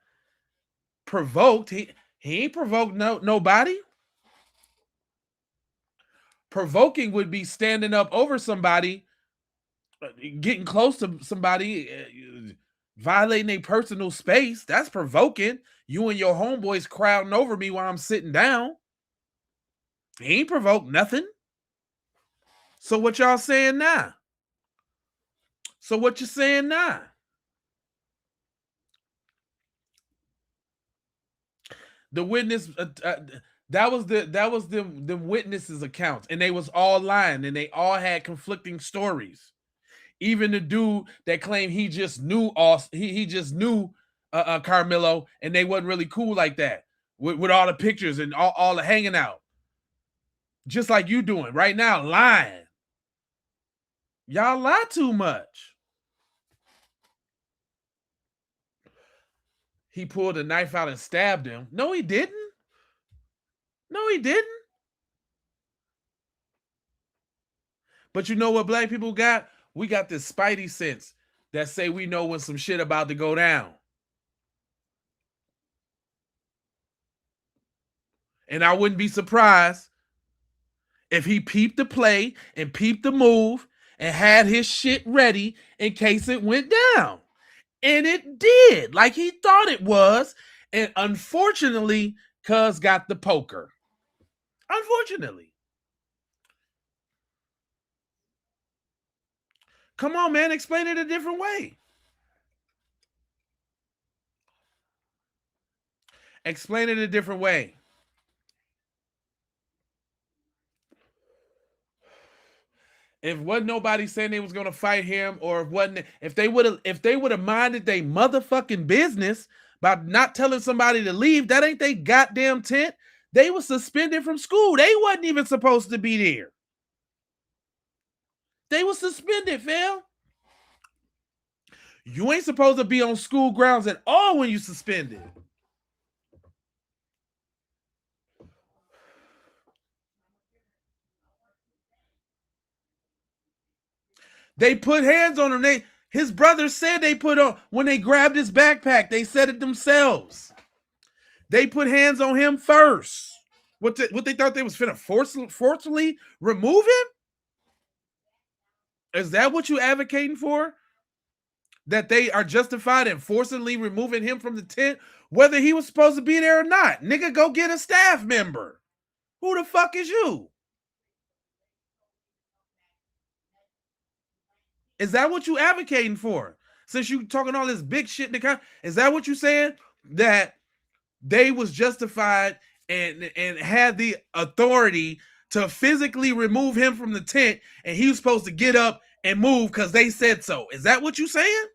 Provoked. He ain't provoked nobody. Provoking would be standing up over somebody, getting close to somebody, violating a personal space. That's provoking. You and your homeboys crowding over me while I'm sitting down. He ain't provoked nothing. So what y'all saying now? So what you saying now? The witness, that was the witnesses' accounts, and they was all lying, and they all had conflicting stories. Even the dude that claimed he just knew he just knew Karmelo, and they wasn't really cool like that with all the pictures and all the hanging out, just like you doing right now, lying. Y'all lie too much. He pulled a knife out and stabbed him. No, he didn't. No, he didn't. But you know what black people got? We got this spidey sense that say we know when some shit about to go down. And I wouldn't be surprised if he peeped the play and peeped the move and had his shit ready in case it went down. And it did, like he thought it was. And unfortunately, cuz got the poker. Unfortunately. Come on, man, explain it a different way. Explain it a different way. If wasn't nobody saying they was gonna fight him, or if they would have minded their motherfucking business about not telling somebody to leave, that ain't they goddamn tent. They was suspended from school. They wasn't even supposed to be there. They was suspended, fam. You ain't supposed to be on school grounds at all when you suspended. They put hands on him. His brother said they put on, when they grabbed his backpack, they said it themselves. They put hands on him first. What they thought they was finna forcefully remove him? Is that what you advocating for? That they are justified in forcibly removing him from the tent, whether he was supposed to be there or not? Nigga, go get a staff member. Who the fuck is you? Is that what you advocating for? Since you talking all this big shit, is that what you saying? That they was justified and had the authority to physically remove him from the tent, and he was supposed to get up and move because they said so. Is that what you saying?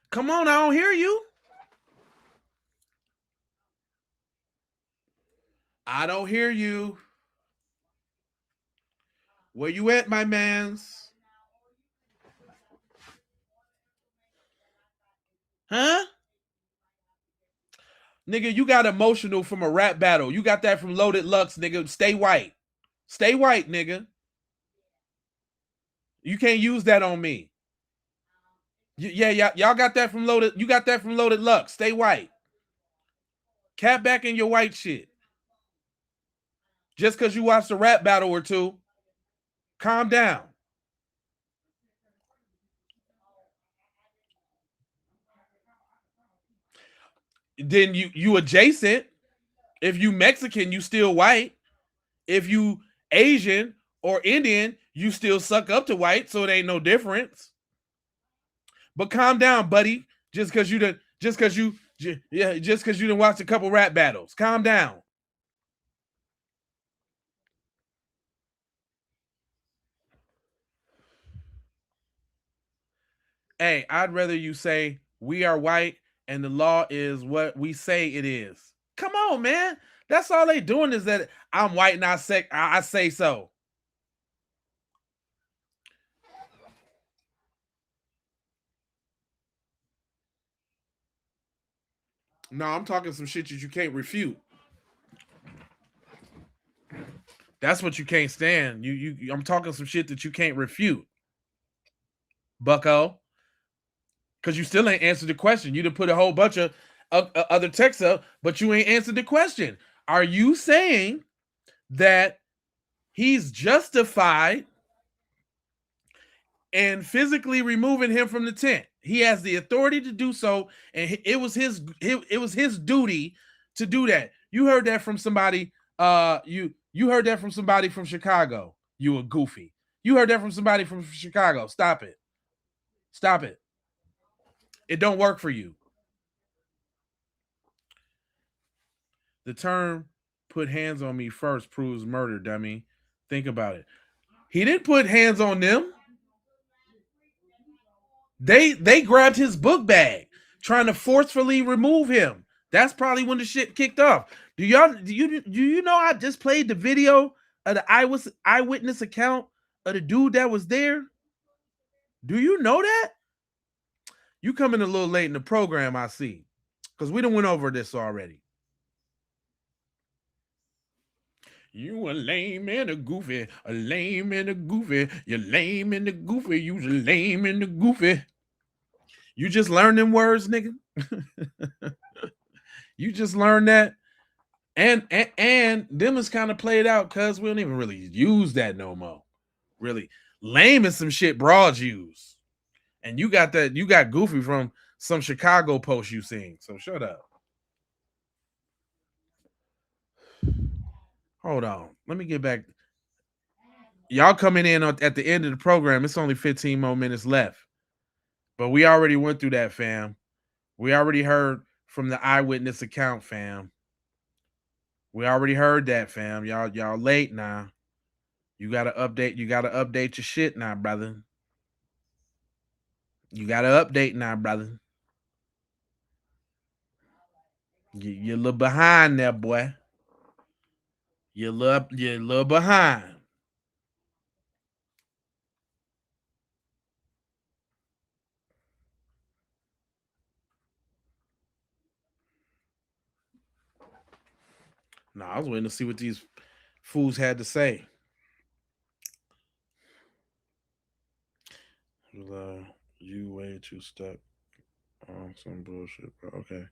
Come on, I don't hear you. I don't hear you. Where you at, my mans? Huh? Nigga, you got emotional from a rap battle. You got that from Loaded Lux, nigga. Stay white. Stay white, nigga. You can't use that on me. Yeah, y'all got that from Loaded. You got that from Loaded Lux. Stay white. Cap back in your white shit. Just because you watched a rap battle or two, calm down. Then you adjacent. If you Mexican, you still white. If you Asian or Indian, you still suck up to white, so it ain't no difference. But calm down, buddy. Just because you didn't watch a couple rap battles. Calm down. Hey, I'd rather you say we are white and the law is what we say it is. Come on, man. That's all they doing is that I'm white and I say so. No, I'm talking some shit that you can't refute. That's what you can't stand. I'm talking some shit that you can't refute. Bucko. Because you still ain't answered the question. You done put a whole bunch of other texts up, but you ain't answered the question. Are you saying that he's justified in physically removing him from the tent? He has the authority to do so, and it was his duty to do that. You heard that from somebody. You heard that from somebody from Chicago. You a goofy. You heard that from somebody from Chicago. Stop it. Stop it. It don't work for you. The term "put hands on me first" proves murder, dummy. Think about it. He didn't put hands on them. They grabbed his book bag, trying to forcefully remove him. That's probably when the shit kicked off. Do you know I just played the video of the eyewitness account of the dude that was there? Do you know that? You coming a little late in the program, I see. Because we done went over this already. You a lame and a goofy, a lame and a goofy. You're lame and a goofy, you's a lame and a goofy. You just learned them words, nigga. You just learned that. And them is kind of played out because we don't even really use that no more. Really. Lame is some shit broads use. And you got goofy from some Chicago post you seen. So shut up. Hold on. Let me get back. Y'all coming in at the end of the program. It's only 15 more minutes left. But we already went through that, fam. We already heard from the eyewitness account, fam. We already heard that, fam. Y'all late now. You gotta update your shit now, brother. You gotta update now, brother. You're a little behind there, boy. You're a little behind. No, I was waiting to see what these fools had to say. You way too stuck on some bullshit, bro. Okay.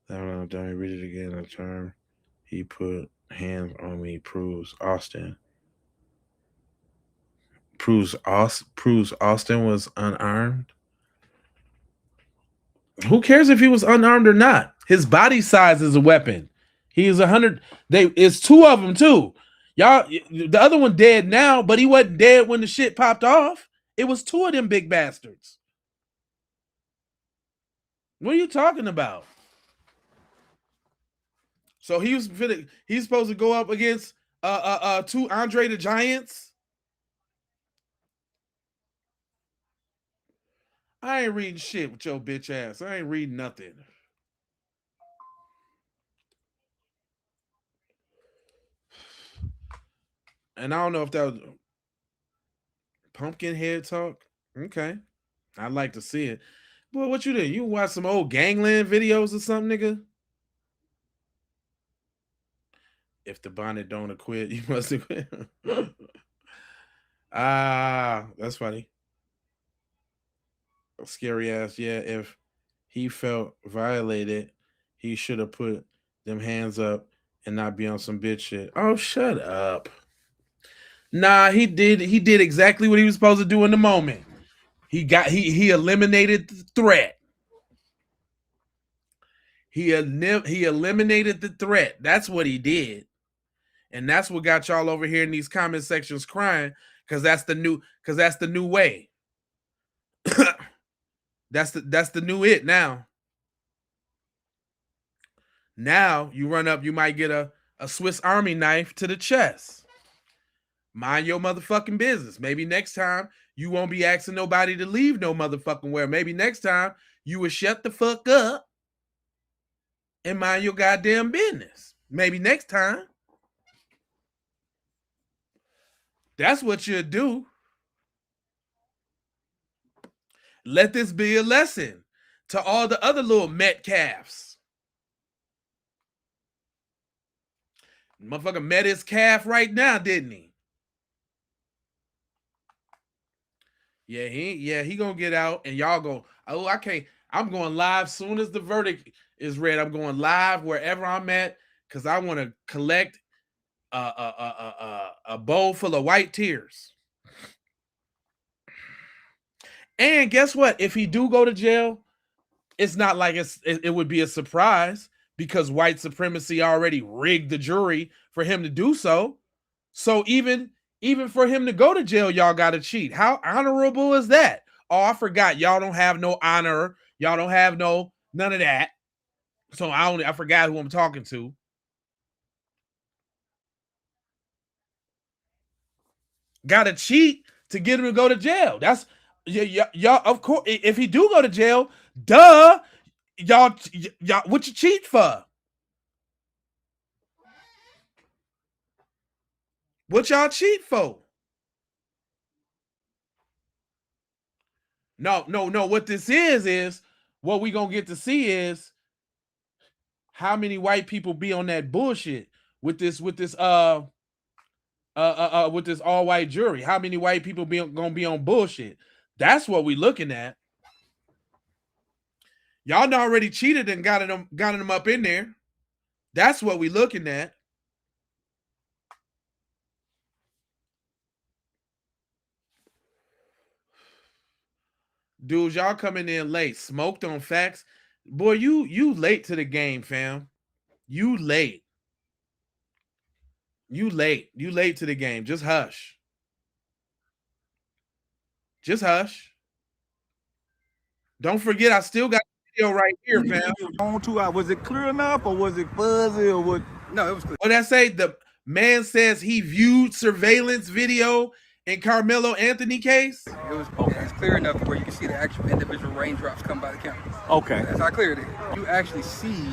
Then I read it again. The term "he put hands on me" proves Austin was unarmed. Who cares if he was unarmed or not? His body size is a weapon. He is 100. It's two of them too. Y'all, the other one dead now, but he wasn't dead when the shit popped off. It was two of them big bastards. What are you talking about? So he's supposed to go up against two Andre the Giants. I ain't reading shit with your bitch ass. I ain't reading nothing. And I don't know if that was. Pumpkin head talk. Okay. I'd like to see it. Boy, what you did? You watch some old gangland videos or something, nigga? If the bonnet don't acquit, you must acquit. That's funny. Scary ass. Yeah, if he felt violated, he should have put them hands up and not be on some bitch shit. Oh, shut up. Nah, he did exactly what he was supposed to do in the moment. He eliminated the threat. He eliminated the threat. That's what he did. And that's what got y'all over here in these comment sections crying, because that's the new way. that's the new it now. Now you run up, you might get a Swiss Army knife to the chest. Mind your motherfucking business. Maybe next time you won't be asking nobody to leave no motherfucking where. Maybe next time you will shut the fuck up and mind your goddamn business. Maybe next time. That's what you'll do. Let this be a lesson to all the other little Metcalfs. Motherfucker met his calf right now, didn't he? Yeah, he gonna get out, and y'all go, oh, I can't. I'm going live soon as the verdict is read. I'm going live wherever I'm at, because I want to collect a bowl full of white tears. And guess what? If he do go to jail, it's not like it would be a surprise, because white supremacy already rigged the jury for him to do so. So even for him to go to jail, y'all got to cheat. How honorable is that? Oh, I forgot. Y'all don't have no honor. Y'all don't have none of that. So I forgot who I'm talking to. Got to cheat to get him to go to jail. That's y'all. Of course, if he do go to jail, duh, y'all, what you cheat for? What y'all cheat for? No. What this is what we gonna get to see is how many white people be on that bullshit with this all white jury. How many white people gonna be on bullshit? That's what we looking at. Y'all done already cheated and got them up in there. That's what we looking at. Dudes, y'all coming in late. Smoked on facts. Boy, you late to the game, fam. You late. You late to the game. Just hush. Just hush. Don't forget, I still got the video right here, fam. On 2 hours. Was it clear enough, or was it fuzzy, or what? No, it was clear. What did I say? The man says he viewed surveillance video in Karmelo Anthony case. It was clear enough where you can see the actual individual raindrops come by the camera. Okay. That's how clear it is. You actually see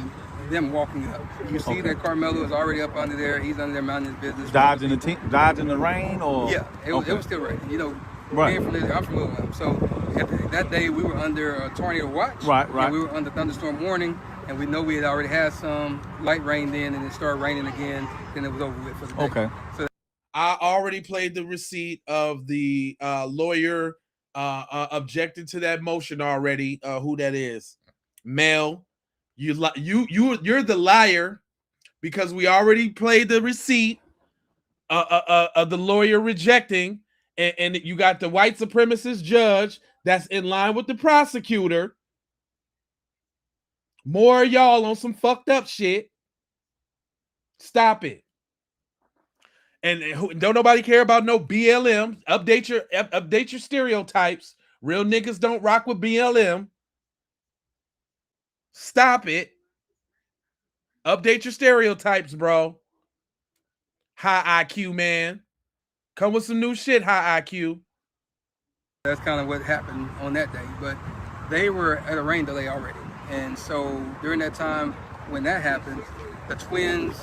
them walking up. You see that Karmelo is already up under there. He's under there minding his business. Dodging the rain, or yeah, it was still raining. You know, right. Being from there, I'm from Louisville. So that day we were under a tornado watch. Right. And we were under thunderstorm warning, and we know we had already had some light rain then, and it started raining again. Then it was over with for the day. Okay. So I already played the receipt of the lawyer objected to that motion already. Who that is? Mel. You're the liar, because we already played the receipt of the lawyer rejecting, and you got the white supremacist judge that's in line with the prosecutor. More of y'all on some fucked up shit. Stop it. And don't nobody care about no BLM. Update your stereotypes. Real niggas don't rock with BLM. Stop it. Update your stereotypes, bro. High IQ, man. Come with some new shit, high IQ. that's kind of what happened on that day. But they were at a rain delay already. And so during that time when that happened, the twins,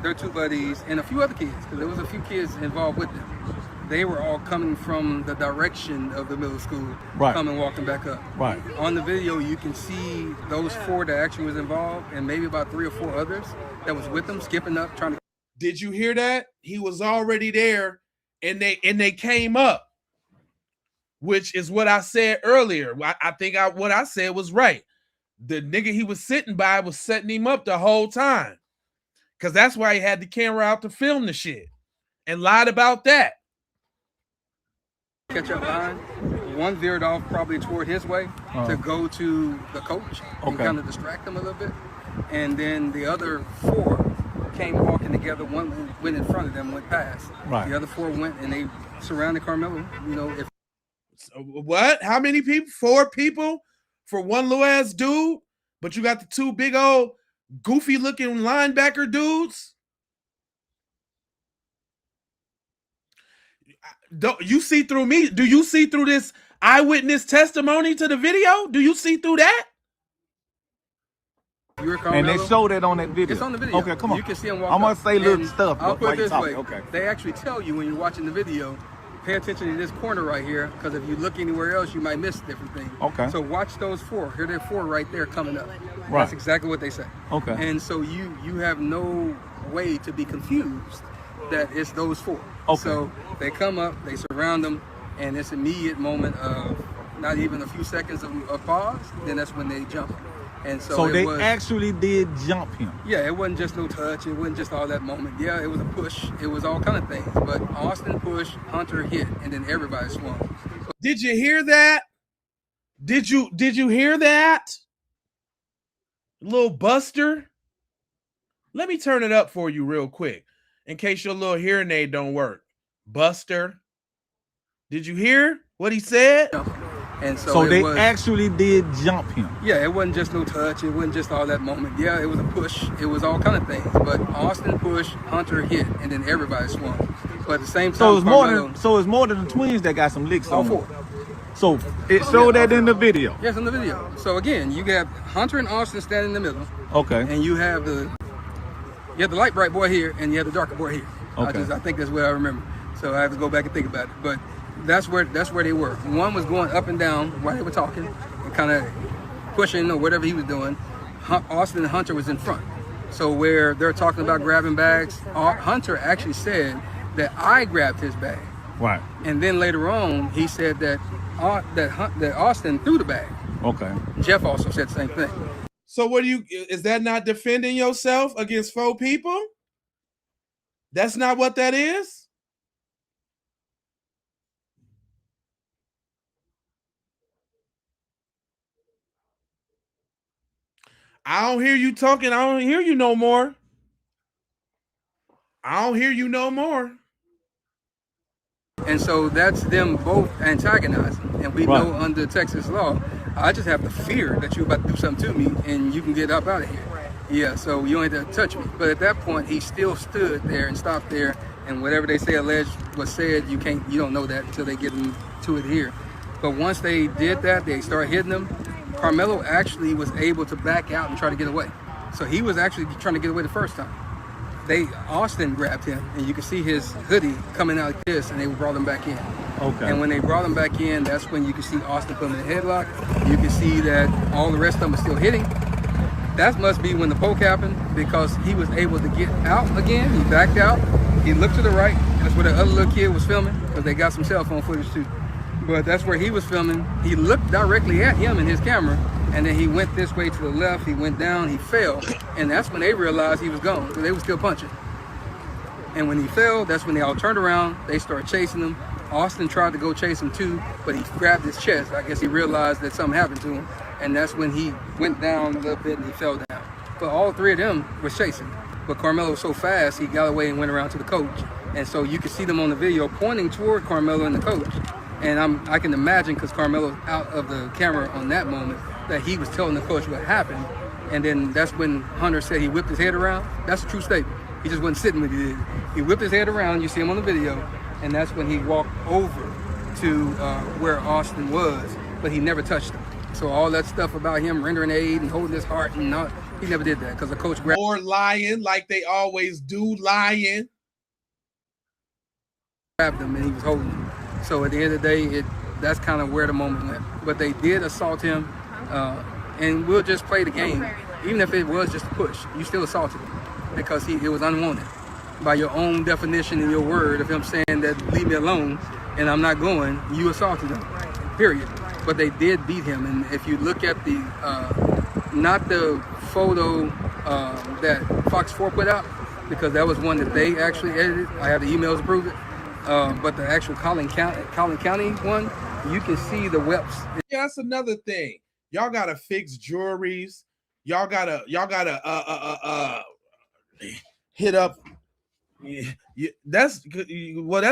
their two buddies, and a few other kids, because there was a few kids involved with them, they were all coming from the direction of the middle school, Right. coming walking back up. Right. On the video, you can see those 4 that actually was involved, and maybe about 3 or 4 others that was with them, skipping up, trying to. Did you hear that? He was already there, and they came up, which is what I said earlier. I think what I said was right. The nigga he was sitting by was setting him up the whole time, because that's why he had the camera out to film the shit and lied about that. Catch up behind. One veered off probably toward his way to go to the coach and kind of distract him a little bit. And then the other 4 came walking together. One went in front of them, went past. Right. The other 4 went and they surrounded Karmelo. You know, if What? How many people? 4 people for one little ass dude? But you got the 2 big old goofy looking linebacker dudes? Don't you see through me? Do you see through this eyewitness testimony to the video? Do you see through that? And they showed it on that video. It's on the video. Okay, come on. You can see them walk I'm gonna up. say little And stuff. I'll put it this way. Okay. They actually tell you when you're watching the video, pay attention to this corner right here, because if you look anywhere else, you might miss different things. Okay. So watch those 4. Here they're 4 right there coming up. Right. That's exactly what they say. Okay. And so you have no way to be confused that it's those 4. Okay. So they come up, they surround them, and it's immediate moment of not even a few seconds of pause. Then that's when they jump. And so they actually did jump him. Yeah, it wasn't just no touch. It wasn't just all that moment. Yeah, it was a push. It was all kind of things. But Austin pushed, Hunter hit, and then everybody swung. Did you hear that? Did you hear that? Little Buster? Let me turn it up for you real quick in case your little hearing aid don't work. Buster, did you hear what he said? And so they actually did jump him. Yeah, it wasn't just no touch. It wasn't just all that moment. Yeah, it was a push. It was all kind of things. But Austin pushed, Hunter hit, and then everybody swung. But at the same time, So it's more than the twins that got some licks all on 4. them. So it showed that in the video. Yes, in the video. So again, you got Hunter and Austin standing in the middle. Okay. And you have the light bright boy here, and you have the darker boy here. Okay. I think that's what I remember. So I have to go back and think about it. But that's where they were. One was going up and down while they were talking and kind of pushing or whatever he was doing. Austin and Hunter was in front. So where they're talking about grabbing bags, Hunter actually said that I grabbed his bag. Right. And then later on, he said that Austin threw the bag. Okay. Jeff also said the same thing. So what is that not defending yourself against 4 people? That's not what that is? I don't hear you talking. I don't hear you no more. I don't hear you no more. And so that's them both antagonizing. And we know under Texas law, I just have the fear that you're about to do something to me and you can get up out of here. Yeah, so you don't have to touch me. But at that point, he still stood there and stopped there. And whatever they say alleged was said, you don't know that until they get into it here. But once they did that, they started hitting them. Karmelo actually was able to back out and try to get away. So he was actually trying to get away the first time. Austin grabbed him, and you can see his hoodie coming out like this, and they brought him back in. Okay. And when they brought him back in, that's when you can see Austin put him in a headlock. You can see that all the rest of them are still hitting. That must be when the poke happened, because he was able to get out again. He backed out. He looked to the right. That's where the other little kid was filming, because they got some cell phone footage too. But that's where he was filming. He looked directly at him in his camera, and then he went this way to the left. He went down, he fell, and that's when they realized he was gone, because they were still punching. And when he fell, that's when they all turned around. They started chasing him. Austin tried to go chase him too, but he grabbed his chest. I guess he realized that something happened to him, and that's when he went down a little bit and he fell down. But all 3 of them were chasing. But Karmelo was so fast, he got away and went around to the coach. And so you can see them on the video pointing toward Karmelo and the coach. And I can imagine, because Karmelo's out of the camera on that moment, that he was telling the coach what happened. And then that's when Hunter said he whipped his head around. That's a true statement. He just wasn't sitting when he did it. He whipped his head around. You see him on the video. And that's when he walked over to where Austin was. But he never touched him. So all that stuff about him rendering aid and holding his heart, and not, he never did that, because the coach grabbed. Or lying like they always do, lying. grabbed him and he was holding him. So at the end of the day, that's kind of where the moment went. But they did assault him, and we'll just play the game. Even if it was just a push, you still assaulted him because it was unwanted. By your own definition in your word of him saying that leave me alone and I'm not going, you assaulted him, period. But they did beat him. And if you look at the, not the photo that Fox 4 put out, because that was one that they actually edited. I have the emails to prove it. But the actual Collin County one, you can see the webs. Yeah, that's another thing. Y'all gotta fix juries. Y'all gotta hit up. That's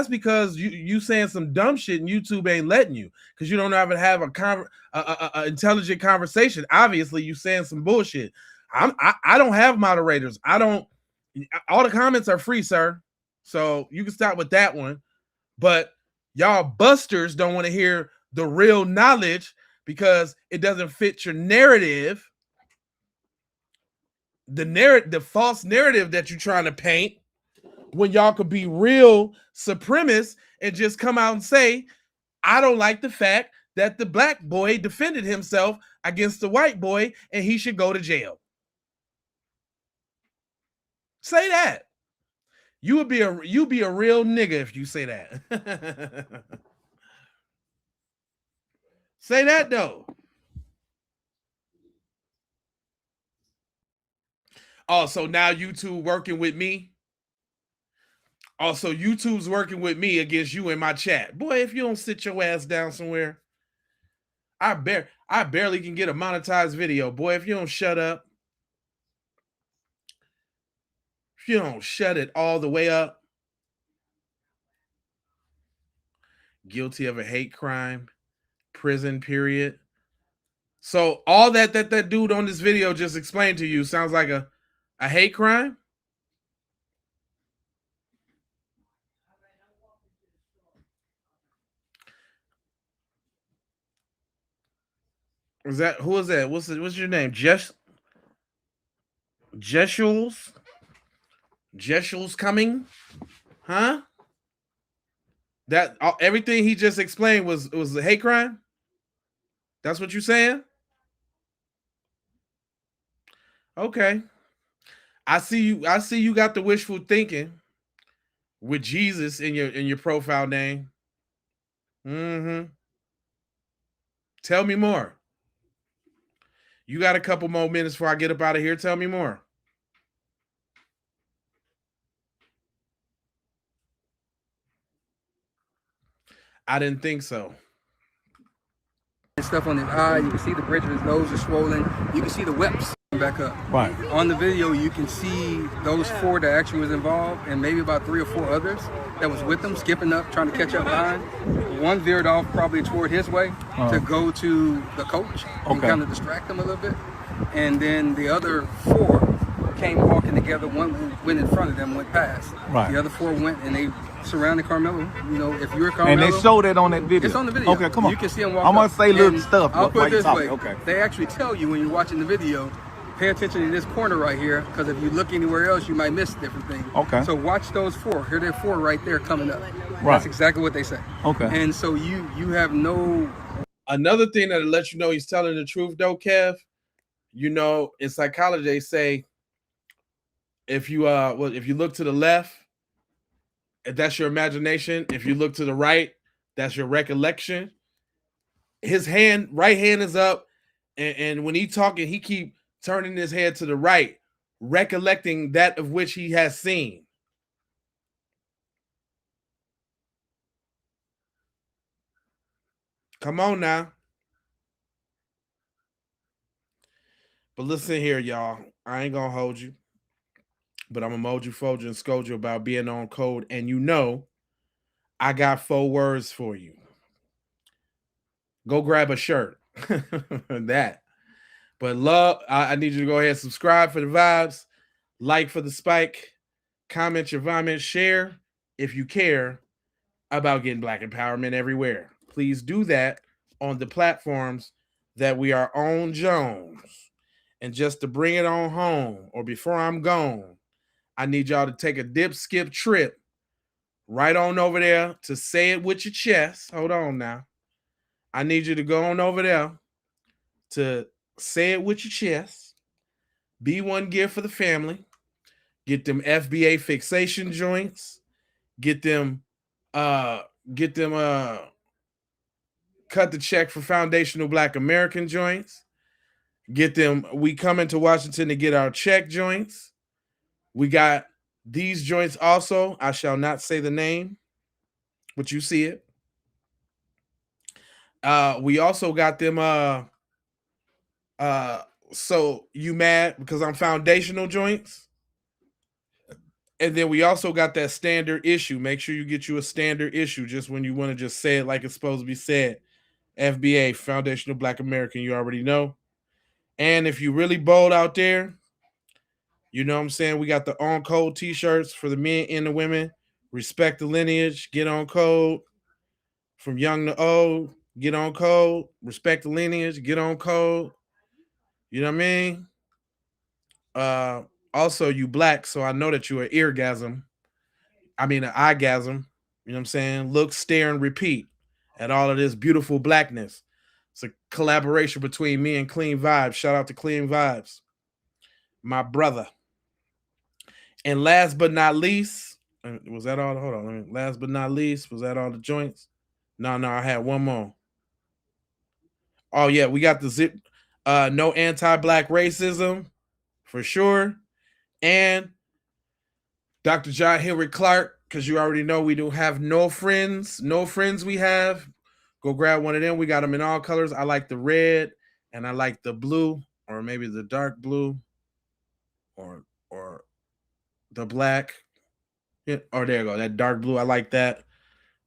because you saying some dumb shit and YouTube ain't letting you because you don't even have a intelligent conversation. Obviously, you saying some bullshit. I don't have moderators. All the comments are free, sir. So you can start with that one. But y'all busters don't want to hear the real knowledge because it doesn't fit your narrative. The false narrative that you're trying to paint when y'all could be real supremacists and just come out and say, I don't like the fact that the black boy defended himself against the white boy and he should go to jail. Say that. You'd be a real nigga if you say that. Say that though. Also, now YouTube working with me. Also, YouTube's working with me against you in my chat. Boy, if you don't sit your ass down somewhere, I barely can get a monetized video. Boy, if you don't shut up. If you don't shut it all the way up. Guilty of a hate crime. Prison period. So all that dude on this video just explained to you sounds like a hate crime? Who is that? What's your name? Jeshuls coming? Huh? That everything he just explained was a hate crime? That's what you're saying? Okay. I see you got the wishful thinking with Jesus in your profile name. Mm-hmm. Tell me more. You got a couple more minutes before I get up out of here. Tell me more. I didn't think so. Stuff on his eye, you can see the bridge of his nose is swollen. You can see the webs back up. Right. On the video, you can see those 4 that actually was involved, and maybe about 3 or 4 others that was with them, skipping up, trying to catch up behind. One veered off probably toward his way to go to the coach and kind of distract him a little bit. And then the other 4 came walking together. One went in front of them, went past. Right. The other 4 went and they surrounded Carmelo. You know, if you're Carmelo, and they showed it on that video. It's on the video. Okay, come on. You can see him walk. I'm gonna say little stuff. I'll put it this way. Okay. They actually tell you when you're watching the video, pay attention to this corner right here, because if you look anywhere else, you might miss different things. Okay. So watch those 4. Here they're 4 right there coming up. Right. That's exactly what they say. Okay. And so you have no. Another thing that lets you know he's telling the truth, though, Kev. You know, in psychology, they say if you look to the left, that's your imagination. If you look to the right, that's your recollection. His right hand is up, and when he's talking, he keep turning his head to the right, recollecting that of which he has seen. Come on now. But listen here, y'all. I ain't gonna hold you. But I'm gonna mold you, fold you, and scold you about being on code. And you know, I got 4 words for you. Go grab a shirt. That. But love, I need you to go ahead and subscribe for the vibes, like for the spike, comment your vomit, share if you care about getting Black empowerment everywhere. Please do that on the platforms that we are on, Jones. And just to bring it on home, or before I'm gone, I need y'all to take a dip, skip, trip right on over there to say it with your chest. Hold on now. I need you to go on over there to say it with your chest. Be one gift for the family. Get them FBA fixation joints. Get them cut the check for foundational Black American joints. Get them, we coming to Washington to get our check joints. We got these joints also. I shall not say the name, but you see it. We also got them so you mad because I'm foundational joints. And then we also got that standard issue. Make sure you get you a standard issue just when you want to just say it like it's supposed to be said. FBA, Foundational Black American, you already know. And if you really bold out there, you know what I'm saying? We got the on code t-shirts for the men and the women. Respect the lineage, get on code. From young to old, get on code. Respect the lineage, get on code. You know what I mean? Also, you Black, so I know that you're an eargasm. I mean, an eyegasm. You know what I'm saying? Look, stare, and repeat at all of this beautiful Blackness. It's a collaboration between me and Clean Vibes. Shout out to Clean Vibes, my brother. And last but not least, was that all? Hold on. Last but not least, was that all the joints? No, I had one more. Oh, yeah, we got the zip. No anti-Black racism, for sure. And Dr. John Henry Clark, because you already know we don't have no friends. No friends we have. Go grab one of them. We got them in all colors. I like the red, and I like the blue, or maybe the dark blue, or the black. Yeah, oh, there you go. That dark blue. I like that.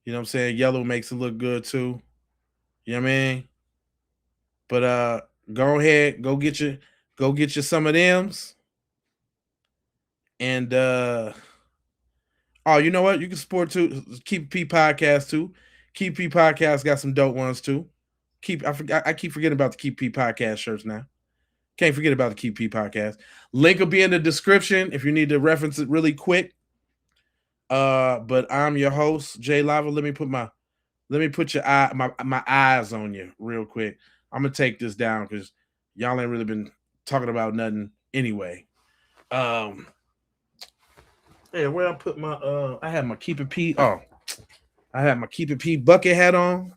You know what I'm saying? Yellow makes it look good too. You know what I mean? But go ahead, go get you some of them's. And oh, you know what? You can support too. Keep P Podcast too. Keep P Podcast got some dope ones too. I keep forgetting about the Keep P Podcast shirts now. Can't forget about the Keep P Podcast. Link will be in the description if you need to reference it really quick. But I'm your host, Jay Lava. Let me put my eyes on you real quick. I'm gonna take this down because y'all ain't really been talking about nothing anyway. Yeah, where I put my I had my Keep It P. Oh, I had my Keep It P bucket hat on.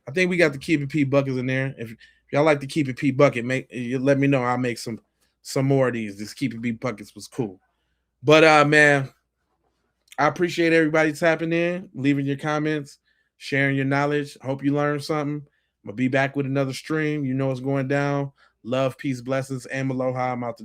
I think we got the Keep It P buckets in there. If y'all like the Keep It P bucket, you let me know. I'll make some more of these. This Keep It P buckets was cool. But man, I appreciate everybody tapping in, leaving your comments, sharing your knowledge. Hope you learned something. I'm gonna be back with another stream. You know what's going down. Love, peace, blessings, and aloha. I'm out the